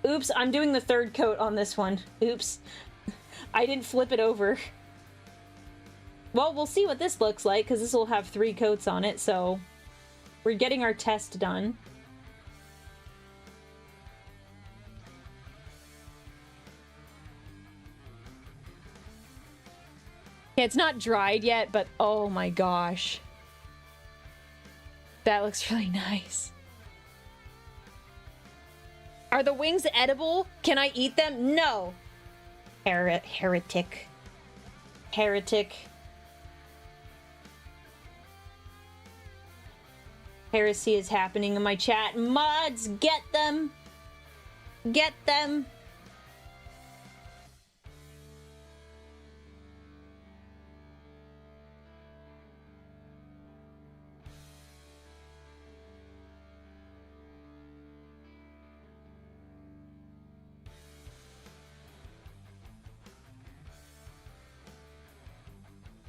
Speaker 1: Oops, I'm doing the third coat on this one. Oops. I didn't flip it over. Well, we'll see what this looks like, because this will have 3 coats on it, so we're getting our test done. Yeah, it's not dried yet, but oh my gosh. That looks really nice. Are the wings edible? Can I eat them? No. Heretic. Heretic. Heresy is happening in my chat. Mods, get them. Get them.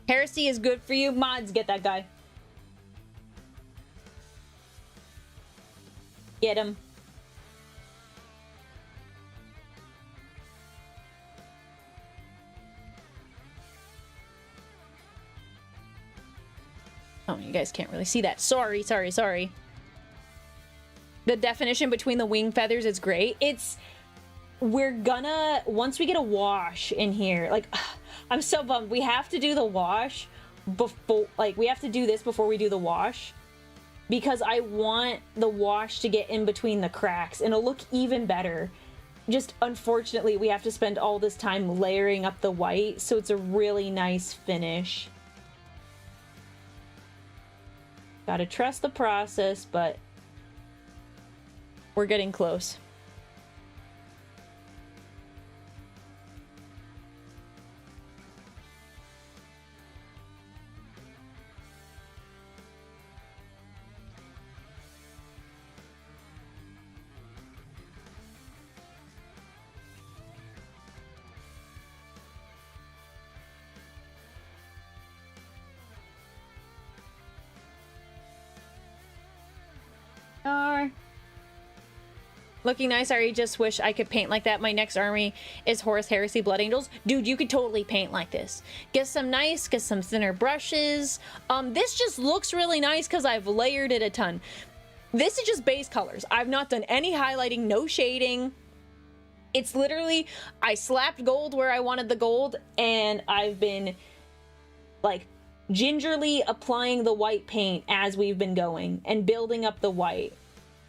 Speaker 1: Heresy is good for you. Mods, get that guy. Get him. Oh, you guys can't really see that. Sorry. The definition between the wing feathers is great. We're gonna, once we get a wash in here, like, I'm so bummed. We have to do the wash before, like, we have to do this before we do the wash, because I want the wash to get in between the cracks and it'll look even better. Just, unfortunately, we have to spend all this time layering up the white, so it's a really nice finish. Gotta trust the process, but we're getting close. Looking nice. I just wish I could paint like that. My next army is Horus Heresy Blood Angels. Dude, you could totally paint like this. Get some thinner brushes. This just looks really nice because I've layered it a ton. This is just base colors. I've not done any highlighting, no shading. It's literally, I slapped gold where I wanted the gold, and I've been, like, gingerly applying the white paint as we've been going and building up the white.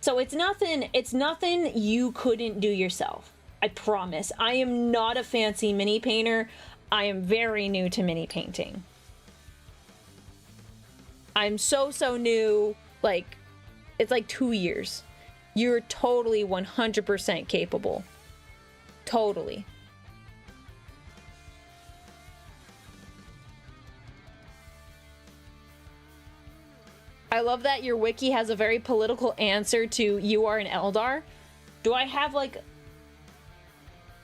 Speaker 1: So it's nothing you couldn't do yourself. I promise. I am not a fancy mini painter. I am very new to mini painting. I'm so new. Like, it's like 2 years. You're totally 100% capable. Totally. I love that your wiki has a very political answer to "you are an Eldar." Do I have, like...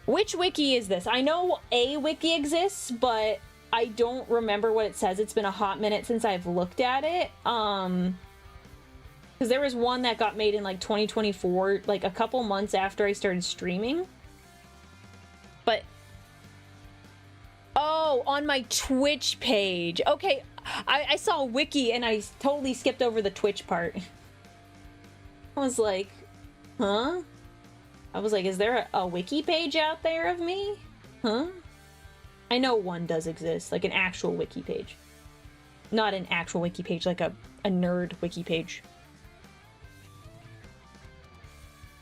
Speaker 1: Which wiki is this? I know a wiki exists, but I don't remember what it says. It's been a hot minute since I've looked at it. Because there was one that got made in like 2024, like a couple months after I started streaming. But oh, on my Twitch page. Okay, I saw a wiki and I totally skipped over the Twitch part. I was like, huh? I was like, is there a wiki page out there of me? Huh? I know one does exist, like an actual wiki page. Not an actual wiki page, like a nerd wiki page.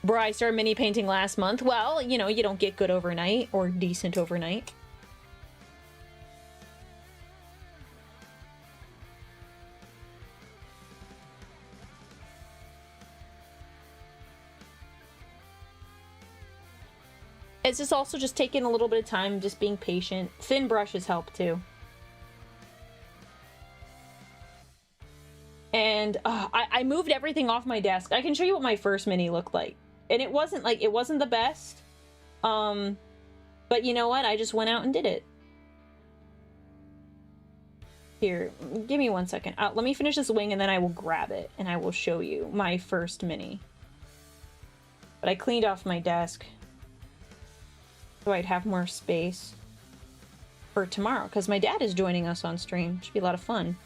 Speaker 1: Bruh, I started mini painting last month. Well, you know, you don't get good overnight or decent overnight. It's just also just taking a little bit of time, just being patient. Thin brushes help too. And I moved everything off my desk. I can show you what my first mini looked like. And it wasn't the best. But you know what? I just went out and did it. Here, give me 1 second. Let me finish this wing and then I will grab it and I will show you my first mini. But I cleaned off my desk so I'd have more space for tomorrow because my dad is joining us on stream. Should be a lot of fun.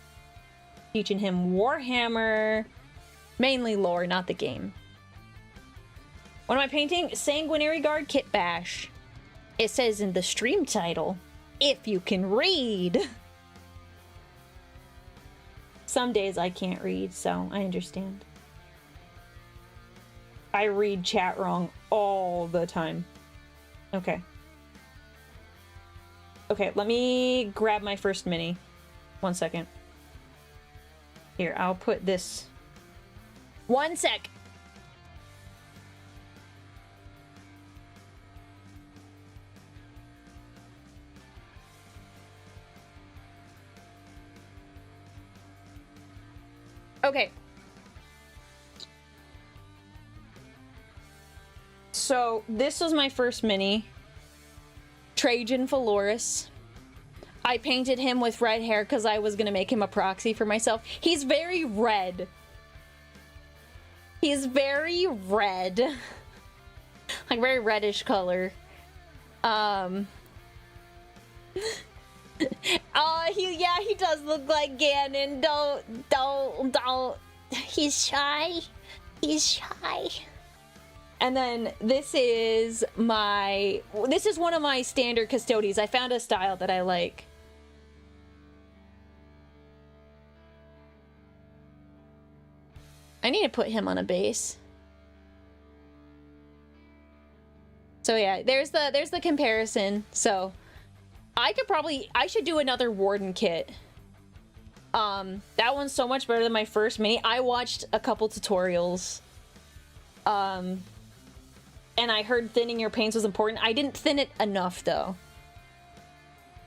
Speaker 1: Teaching him Warhammer, mainly lore, not the game. What am I painting? Sanguinary Guard Kitbash. It says in the stream title, if you can read. Some days I can't read, so I understand. I read chat wrong all the time. Okay. Okay, let me grab my first mini. 1 second. Here, I'll put this. 1 sec. Okay. So, this was my first mini. Trajan Valoris. I painted him with red hair because I was going to make him a proxy for myself. He's very red. He's very red. Like, very reddish color. He does look like Ganon. Don't. He's shy. He's shy. And then this is one of my standard custodies. I found a style that I like. I need to put him on a base. So yeah, there's the comparison. So I should do another Warden kit. That one's so much better than my first mini. I watched a couple tutorials. And I heard thinning your paints was important. I didn't thin it enough, though.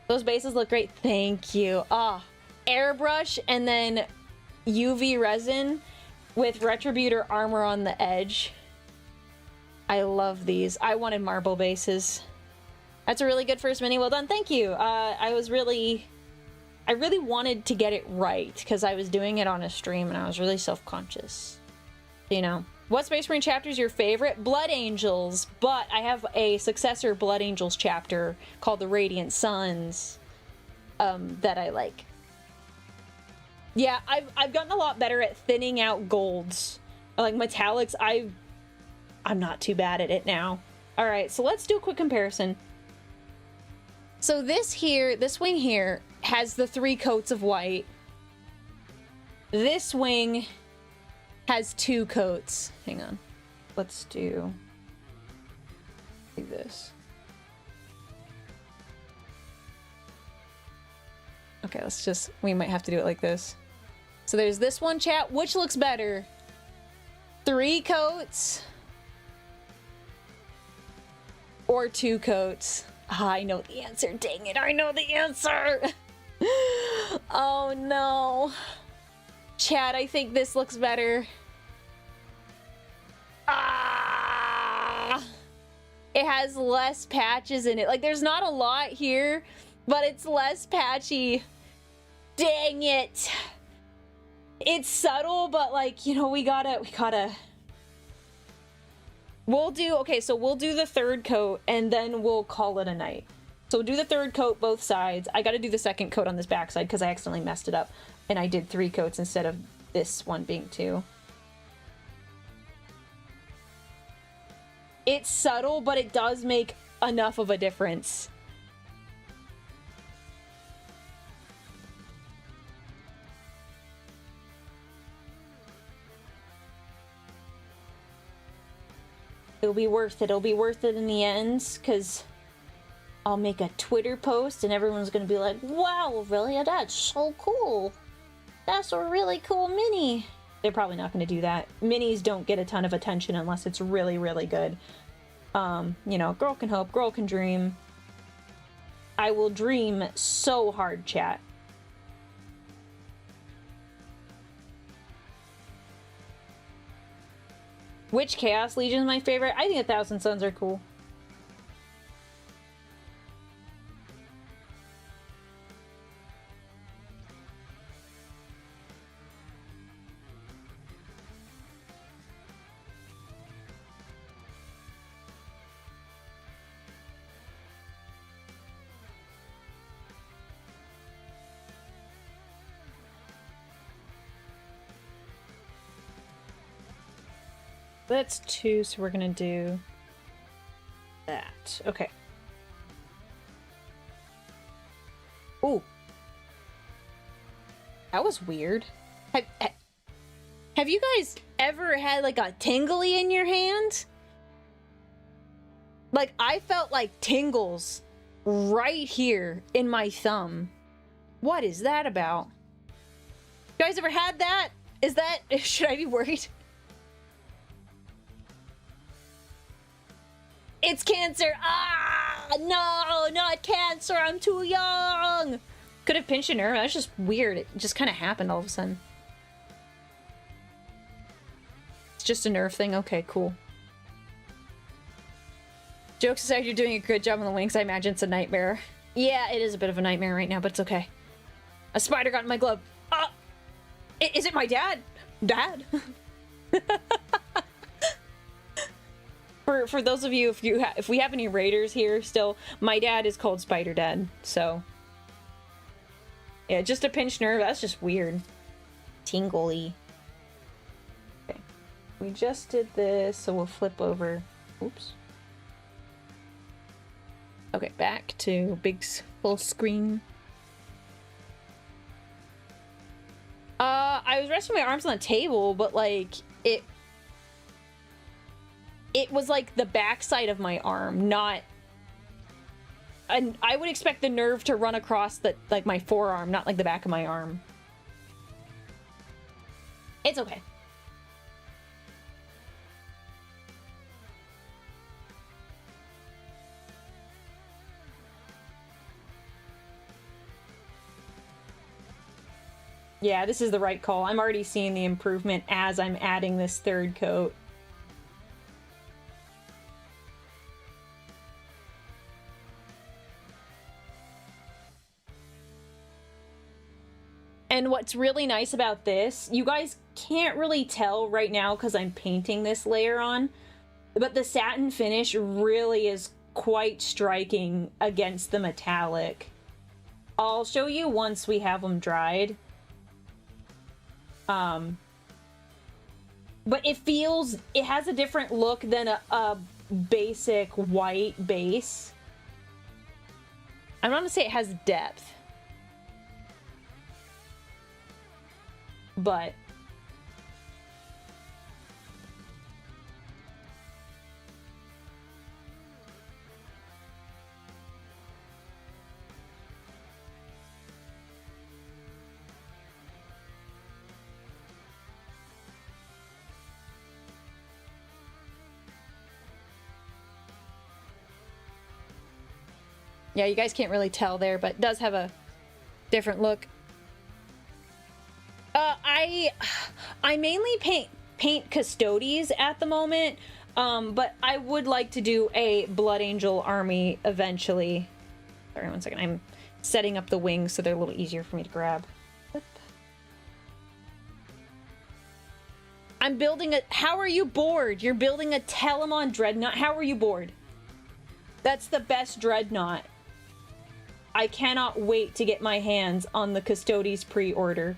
Speaker 1: Those bases look great. Thank you. Airbrush and then UV resin with Retributor armor on the edge. I love these. I wanted marble bases. That's a really good first mini. Well done. Thank you. I really wanted to get it right because I was doing it on a stream and I was really self-conscious. You know. What Space Marine chapter is your favorite? Blood Angels, but I have a successor Blood Angels chapter called the Radiant Suns that I like. Yeah, I've gotten a lot better at thinning out golds. Like metallics, I'm not too bad at it now. All right, so let's do a quick comparison. So this wing here has the 3 coats of white. This wing has 2 coats. Hang on. Let's do this. Okay, we might have to do it like this. So there's this one, chat. Which looks better? 3 coats or 2 coats? I know the answer. Dang it, I know the answer. Oh no. Chat, I think this looks better. It has less patches in it. Like, there's not a lot here, but it's less patchy. Dang it. It's subtle, but like, you know, we gotta we'll do, okay, so we'll do the third coat and then we'll call it a night. So we'll do the third coat both sides. I gotta do the second coat on this backside because I accidentally messed it up and I did 3 coats instead of this one being 2. It's subtle, but it does make enough of a difference. It'll be worth it. It'll be worth it in the end, because I'll make a Twitter post and everyone's gonna be like, wow, Aurelia, that's so cool. That's a really cool mini. They're probably not gonna do that. Minis don't get a ton of attention unless it's really, really good. You know, girl can hope, girl can dream. I will dream so hard, chat. Which Chaos Legion is my favorite? I think 1,000 Suns are cool. That's 2, so we're gonna do that. Okay. Ooh. That was weird. Have you guys ever had like a tingly in your hand? Like, I felt like tingles right here in my thumb. What is that about? You guys ever had that? Is that... Should I be worried? It's cancer! Ah! No! Not cancer! I'm too young! Could have pinched a nerve. That's just weird. It just kind of happened all of a sudden. It's just a nerve thing? Okay, cool. Jokes aside, you're doing a good job on the wings. I imagine it's a nightmare. Yeah, it is a bit of a nightmare right now, but it's okay. A spider got in my glove. Is it my dad? Dad? For those of you, if we have any raiders here still, my dad is called Spider Dad, so yeah, just a pinched nerve. That's just weird. Tingly. Okay, we just did this, so we'll flip over. Oops. Okay, back to big full screen. I was resting my arms on the table, but like it was like the backside of my arm, not... And I would expect the nerve to run across the, like, my forearm, not like the back of my arm. It's okay. Yeah, this is the right call. I'm already seeing the improvement as I'm adding this third coat. And what's really nice about this, you guys can't really tell right now because I'm painting this layer on, but the satin finish really is quite striking against the metallic. I'll show you once we have them dried. But it has a different look than a basic white base. I'm not gonna say it has depth. But yeah, you guys can't really tell there, but it does have a different look. I mainly paint Custodes at the moment, but I would like to do a Blood Angel army eventually. Sorry, one second. I'm setting up the wings so they're a little easier for me to grab. I'm building a... How are you bored? You're building a Telemon Dreadnought. How are you bored? That's the best Dreadnought. I cannot wait to get my hands on the Custodes pre-order.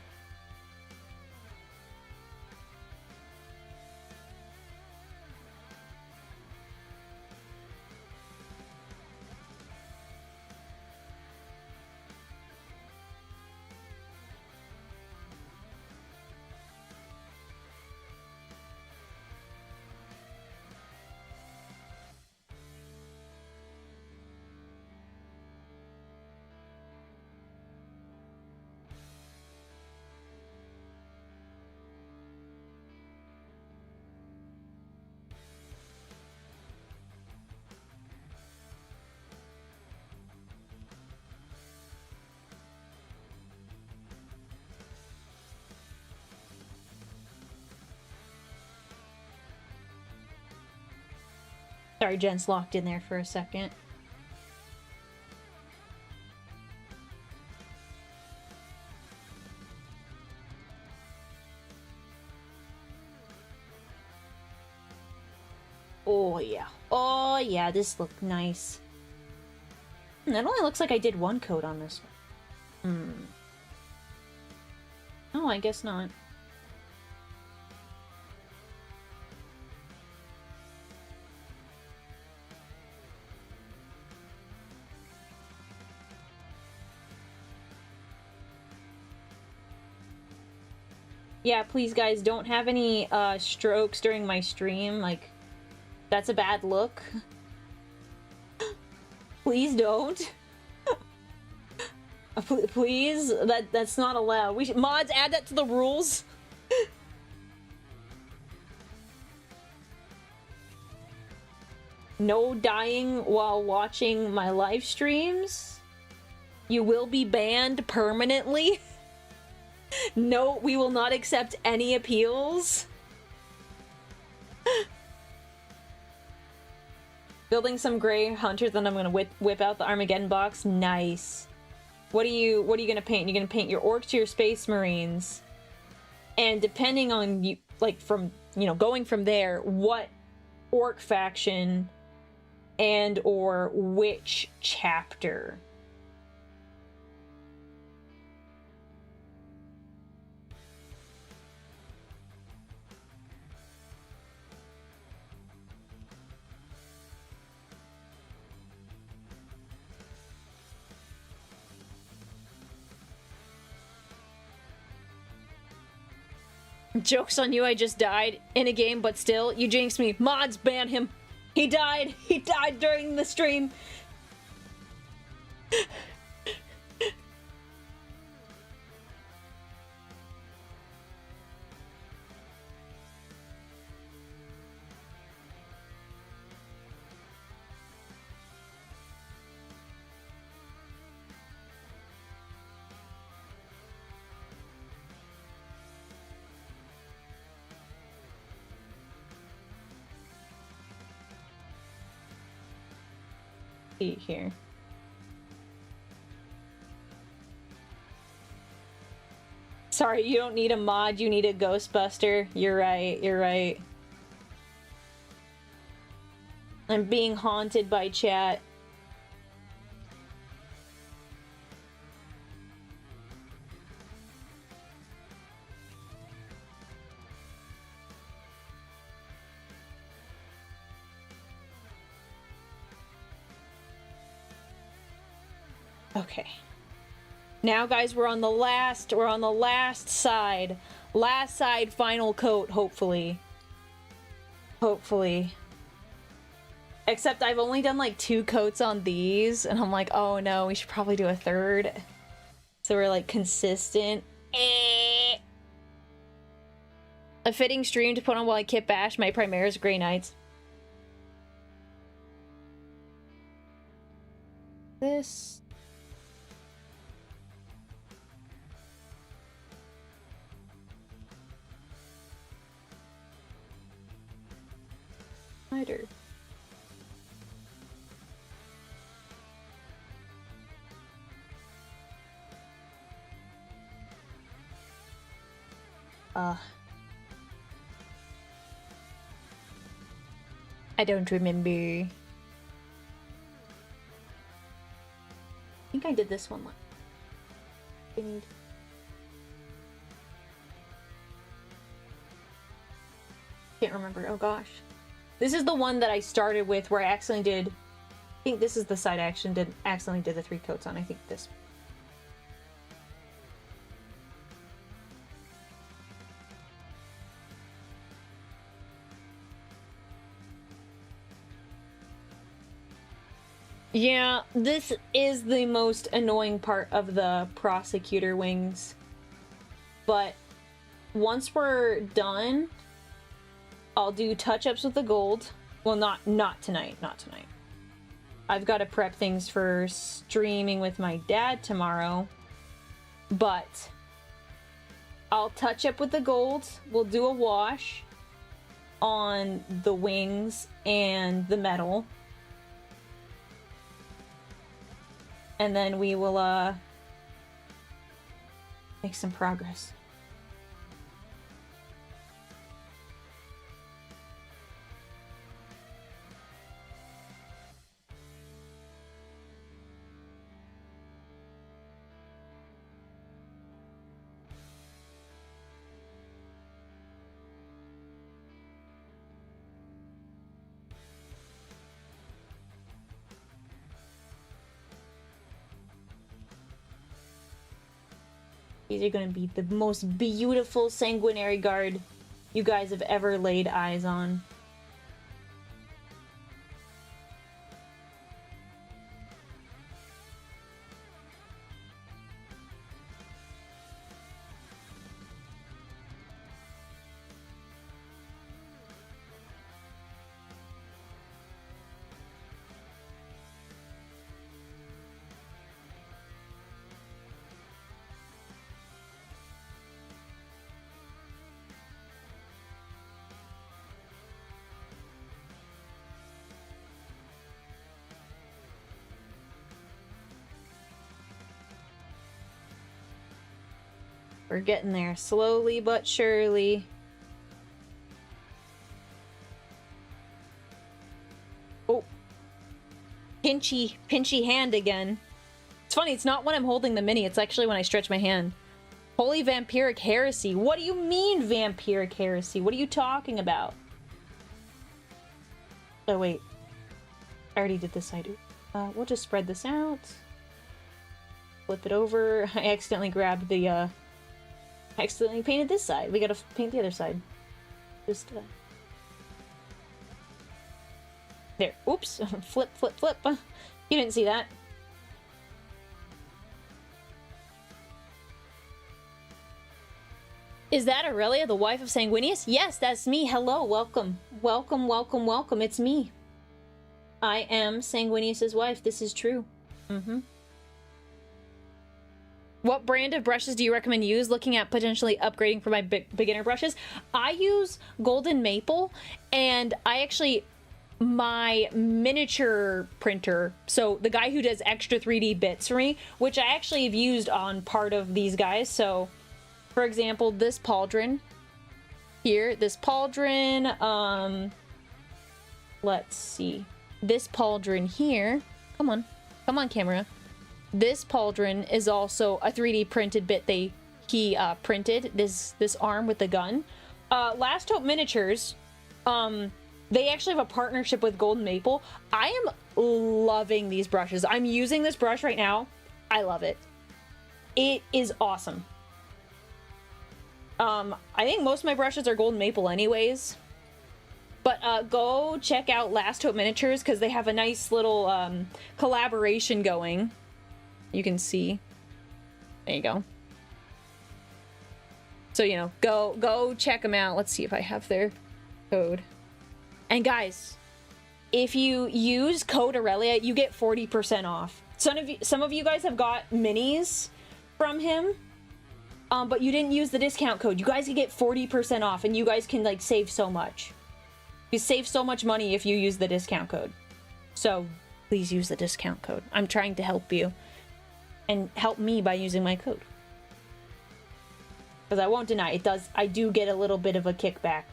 Speaker 1: Sorry, Jen's locked in there for a second. Oh yeah. Oh yeah, this looked nice. It only looks like I did one coat on this one. Oh, I guess not. Yeah, please guys, don't have any strokes during my stream. Like, that's a bad look. Please don't. Please, that's not allowed. We should, mods, add that to the rules. No dying while watching my live streams. You will be banned permanently. No, we will not accept any appeals. Building some gray hunters, then I'm gonna whip out the Armageddon box. Nice. What are you gonna paint? You're gonna paint your orcs or your space marines. And depending on you, like from, you know, going from there, what orc faction and or which chapter. Joke's on you, I just died in a game, but still, you jinxed me. Mods, ban him. He died. He died during the stream. Here. Sorry, you don't need a mod, you need a Ghostbuster. You're right, you're right. I'm being haunted by chat. Okay. Now, guys, we're on the last side. Last side, final coat, hopefully. Hopefully. Except I've only done like 2 coats on these, and I'm like, oh no, we should probably do a third. So we're like consistent. A fitting stream to put on while I kitbash my Primaris Grey Knights. This... Spider. I don't remember. I think I did this one. Can't remember. Oh gosh. This is the one that I started with where I accidentally did... I think this is the side I accidentally did the 3 coats on. I think this. Yeah, this is the most annoying part of the prosecutor wings. But once we're done, I'll do touch-ups with the gold. Well, not tonight, not tonight. I've got to prep things for streaming with my dad tomorrow. But I'll touch up with the gold. We'll do a wash on the wings and the metal. And then we will, make some progress. These are going to be the most beautiful Sanguinary Guard you guys have ever laid eyes on. We're getting there, slowly but surely. Oh. Pinchy hand again. It's funny, it's not when I'm holding the mini, it's actually when I stretch my hand. Holy vampiric heresy. What do you mean, vampiric heresy? What are you talking about? Oh, wait. I already did this side. We'll just spread this out. Flip it over. I accidentally grabbed the, I accidentally painted this side. We gotta paint the other side. Just, there. Oops. Flip, flip, flip. You didn't see that. Is that Aurelia, the wife of Sanguinius? Yes, that's me. Hello, welcome. Welcome, welcome, welcome. It's me. I am Sanguinius's wife. This is true. Mm-hmm. What brand of brushes do you recommend use? Looking at potentially upgrading for my beginner brushes. I use Golden Maple, and I actually, my miniature printer, so the guy who does extra 3D bits for me, which I actually have used on part of these guys. So, for example, this pauldron here, this pauldron, let's see, this pauldron here, come on camera. This pauldron is also a 3D printed bit he printed, this arm with the gun. Last Hope Miniatures, they actually have a partnership with Golden Maple. I am loving these brushes. I'm using this brush right now. I love it. It is awesome. I think most of my brushes are Golden Maple anyways. But go check out Last Hope Miniatures because they have a nice little collaboration going. You can see. There you go. So, you know, go check them out. Let's see if I have their code. And guys, if you use code Aurelia, you get 40% off. Some of you guys have got minis from him, but you didn't use the discount code. You guys can get 40% off, and you guys can, like, save so much. You save so much money if you use the discount code. So, please use the discount code. I'm trying to help you. And help me by using my code. Because I won't deny, I do get a little bit of a kickback.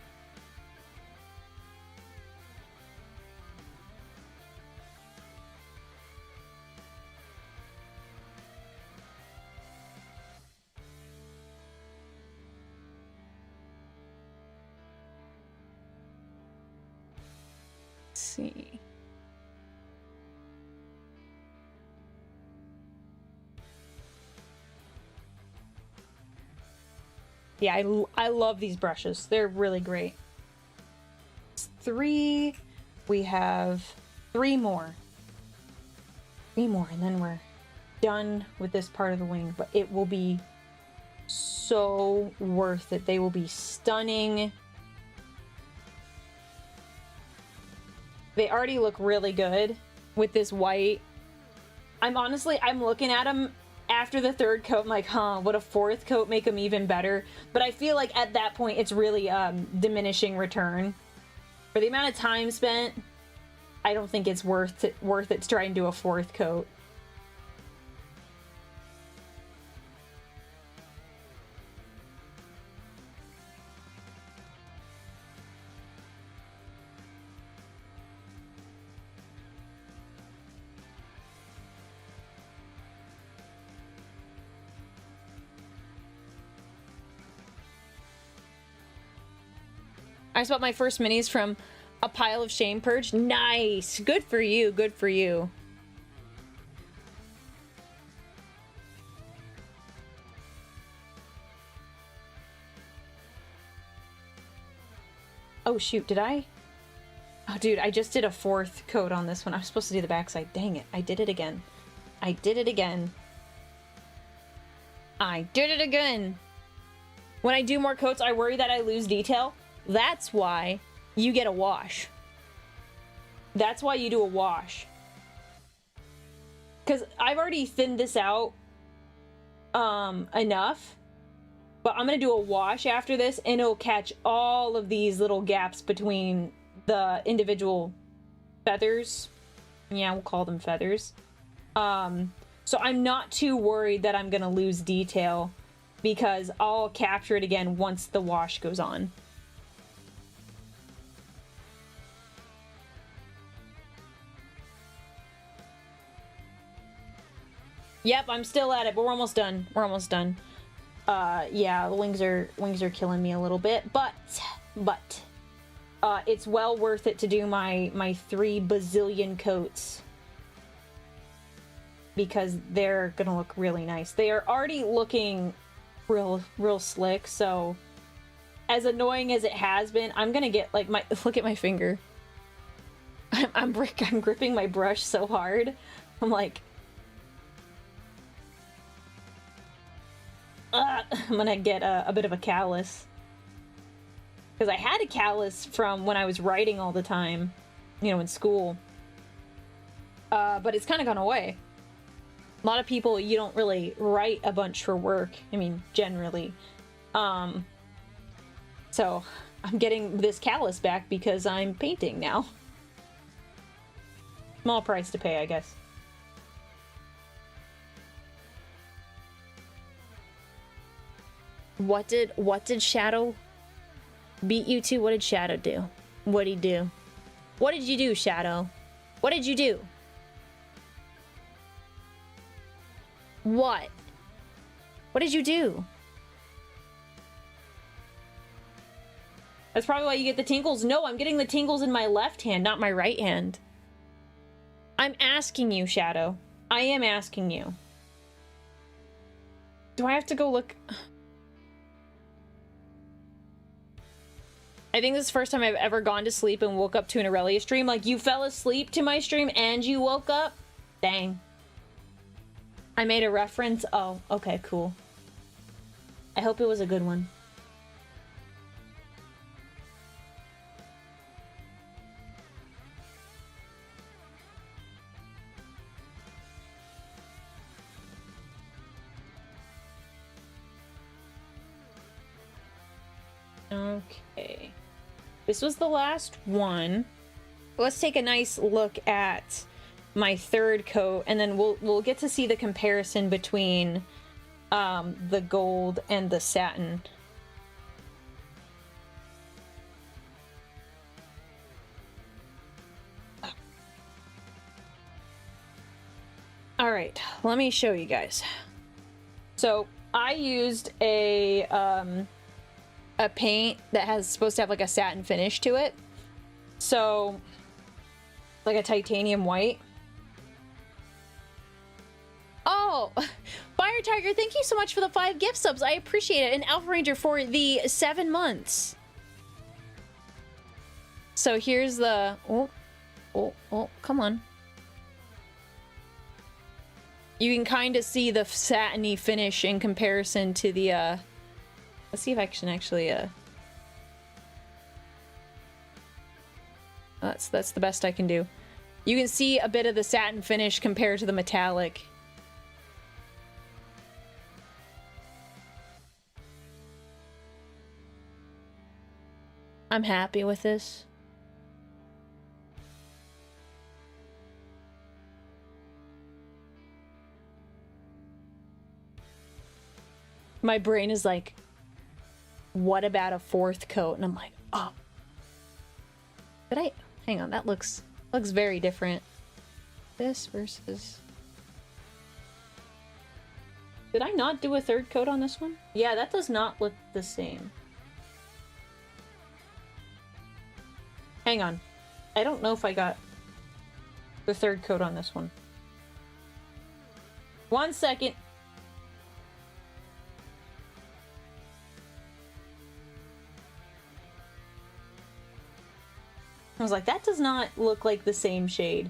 Speaker 1: Let's see. Yeah, I love these brushes. They're really great. It's 3. We have 3 more. 3 more, and then we're done with this part of the wing. But it will be so worth it. They will be stunning. They already look really good with this white. I'm looking at them after the 3rd coat. I'm like, huh, would a 4th coat make them even better? But I feel like at that point, it's really diminishing return. For the amount of time spent, I don't think it's worth it to try and do a 4th coat. I bought my first minis from a pile of shame purge. Nice. Good for you. Good for you. Oh, shoot. Did I? Oh, dude, I just did a 4th coat on this one. I was supposed to do the backside. Dang it. I did it again. I did it again. I did it again. When I do more coats, I worry that I lose detail. That's why you get a wash. That's why you do a wash. Because I've already thinned this out enough. But I'm going to do a wash after this, and it'll catch all of these little gaps between the individual feathers. Yeah, we'll call them feathers. So I'm not too worried that I'm going to lose detail, because I'll capture it again once the wash goes on. Yep, I'm still at it, but we're almost done. We're almost done. Yeah, the wings are killing me a little bit, but it's well worth it to do my 3 bazillion coats, because they're gonna look really nice. They are already looking real slick. So as annoying as it has been, I'm gonna get like look at my finger. I'm gripping my brush so hard. I'm like, I'm gonna get a bit of a callus. Because I had a callus from when I was writing all the time, you know, in school. But it's kind of gone away. A lot of people, you don't really write a bunch for work. I mean, generally. So, I'm getting this callus back because I'm painting now. Small price to pay, I guess. What did Shadow beat you to? What did Shadow do? What'd he do? What did you do, Shadow? What did you do? What? What did you do? That's probably why you get the tingles. No, I'm getting the tingles in my left hand, not my right hand. I'm asking you, Shadow. I am asking you. Do I have to go look? I think this is the first time I've ever gone to sleep and woke up to an Aurelia stream. Like, you fell asleep to my stream and you woke up? Dang. I made a reference? Oh, okay, cool. I hope it was a good one. Okay. This was the last one. Let's take a nice look at my 3rd coat, and then we'll get to see the comparison between the gold and the satin. All right, let me show you guys. So I used a paint that has supposed to have like a satin finish to it. So like a titanium white. Oh, Fire Tiger, thank you so much for the 5 gift subs. I appreciate it. And Alpha Ranger for the 7 months. So here's the... Oh, come on. You can kind of see the satiny finish in comparison to the, let's see if I can actually, that's the best I can do. You can see a bit of the satin finish compared to the metallic. I'm happy with this. My brain is like, what about a 4th coat? And I'm like, oh. Did I? Hang on, that looks very different. This versus... Did I not do a 3rd coat on this one? Yeah, that does not look the same. Hang on. I don't know if I got the 3rd coat on this one. 1 second. I was like, that does not look like the same shade.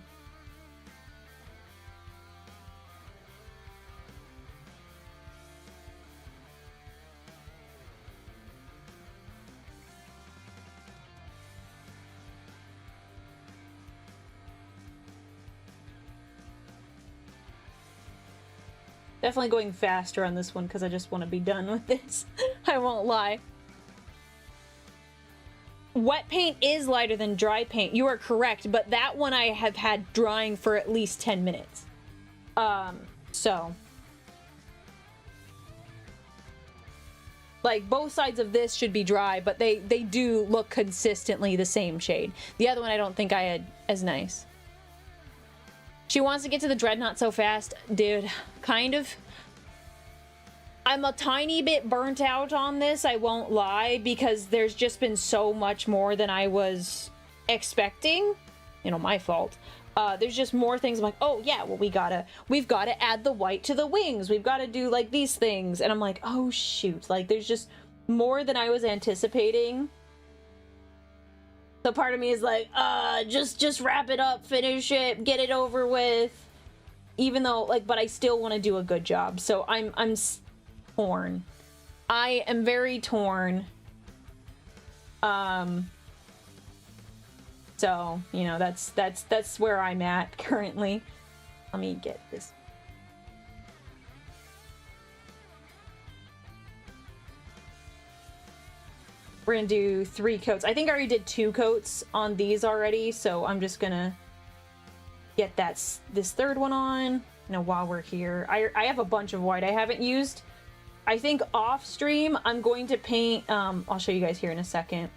Speaker 1: Definitely going faster on this one because I just want to be done with this. I won't lie. Wet paint is lighter than dry paint. You are correct, but that one I have had drying for at least 10 minutes. So. Like, both sides of this should be dry, but they do look consistently the same shade. The other one I don't think I had as nice. She wants to get to the Dreadnought so fast. Dude, kind of. I'm a tiny bit burnt out on this, I won't lie, because there's just been so much more than I was expecting. You know, my fault. There's just more things. I'm like, oh yeah, well we've got to add the white to the wings. We've got to do like these things. And I'm like, oh shoot. Like there's just more than I was anticipating. So part of me is like, just wrap it up, finish it, get it over with. Even though, like, but I still want to do a good job. So I'm torn. I am very torn. So, you know, that's where I'm at currently. Let me get this. We're gonna do 3 coats. I think I already did 2 coats on these already, so I'm just gonna get this 3rd one on. You know, while we're here. I have a bunch of white I haven't used. I think off stream, I'm going to paint, I'll show you guys here in a second.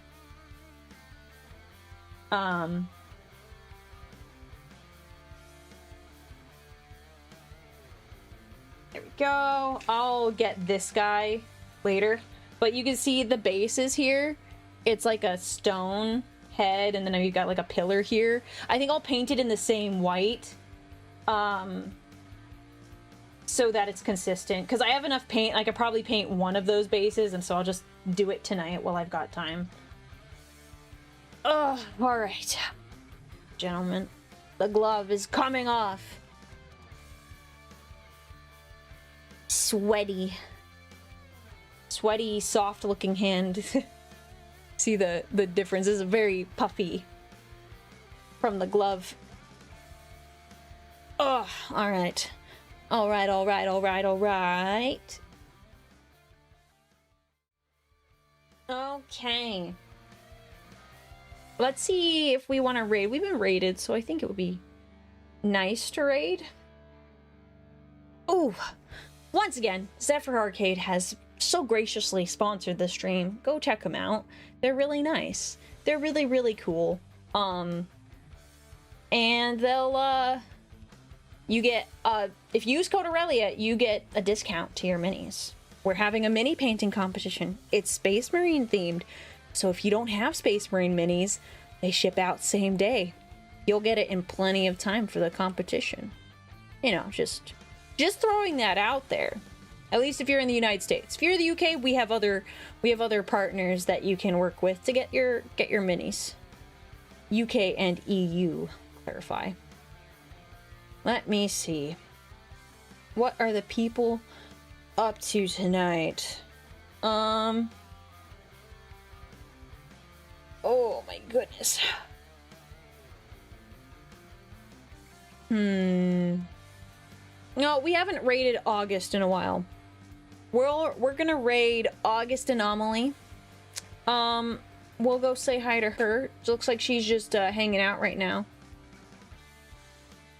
Speaker 1: There we go. I'll get this guy later. But you can see the bases here. It's like a stone head, and then you've got like a pillar here. I think I'll paint it in the same white. So that it's consistent, because I have enough paint. I could probably paint one of those bases, and so I'll just do it tonight while I've got time. Oh, all right, gentlemen, the glove is coming off. Sweaty, soft-looking hand. See the difference? This is very puffy from the glove. Oh, all right. All right. Okay. Let's see if we want to raid. We've been raided, so I think it would be nice to raid. Ooh, once again, Zephyr Arcade has so graciously sponsored the stream. Go check them out. They're really nice. They're really, really cool. And they'll, you get, if you use code Aurelia, you get a discount to your minis. We're having a mini painting competition. It's Space Marine themed. So if you don't have Space Marine minis, they ship out same day. You'll get it in plenty of time for the competition. You know, just throwing that out there. At least if you're in the United States. If you're in the UK, we have other partners that you can work with to get your minis. UK and EU, clarify. Let me see. What are the people up to tonight? Oh my goodness. No, we haven't raided August in a while. We're gonna raid August Anomaly. We'll go say hi to her. It looks like she's just hanging out right now.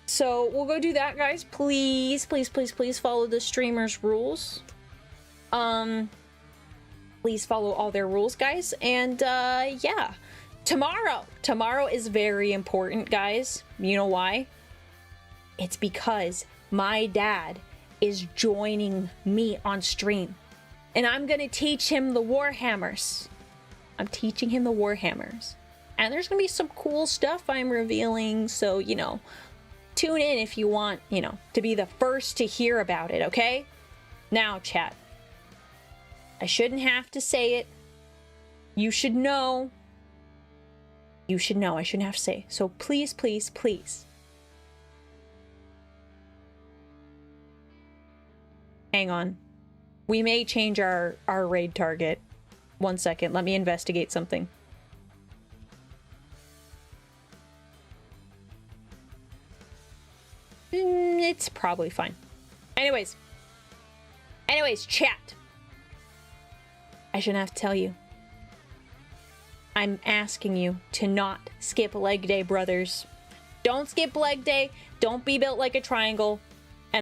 Speaker 1: So we'll go do that, guys. Please, please, please, please follow the streamer's rules. Please follow all their rules, guys. And yeah, tomorrow is very important, guys. You know why? It's because my dad is joining me on stream, and I'm gonna teach him the Warhammers. I'm teaching him the Warhammers, and there's gonna be some cool stuff I'm revealing, so, you know, tune in if you want, you know, to be the first to hear about it, okay? Now, chat, I shouldn't have to say it. You should know. You should know. I shouldn't have to say. So please, please, please. Hang on. We may change our raid target. 1 second. Let me investigate something. It's probably fine. Anyways, chat. I shouldn't have to tell you. I'm asking you to not skip leg day, brothers. Don't skip leg day. Don't be built like a triangle.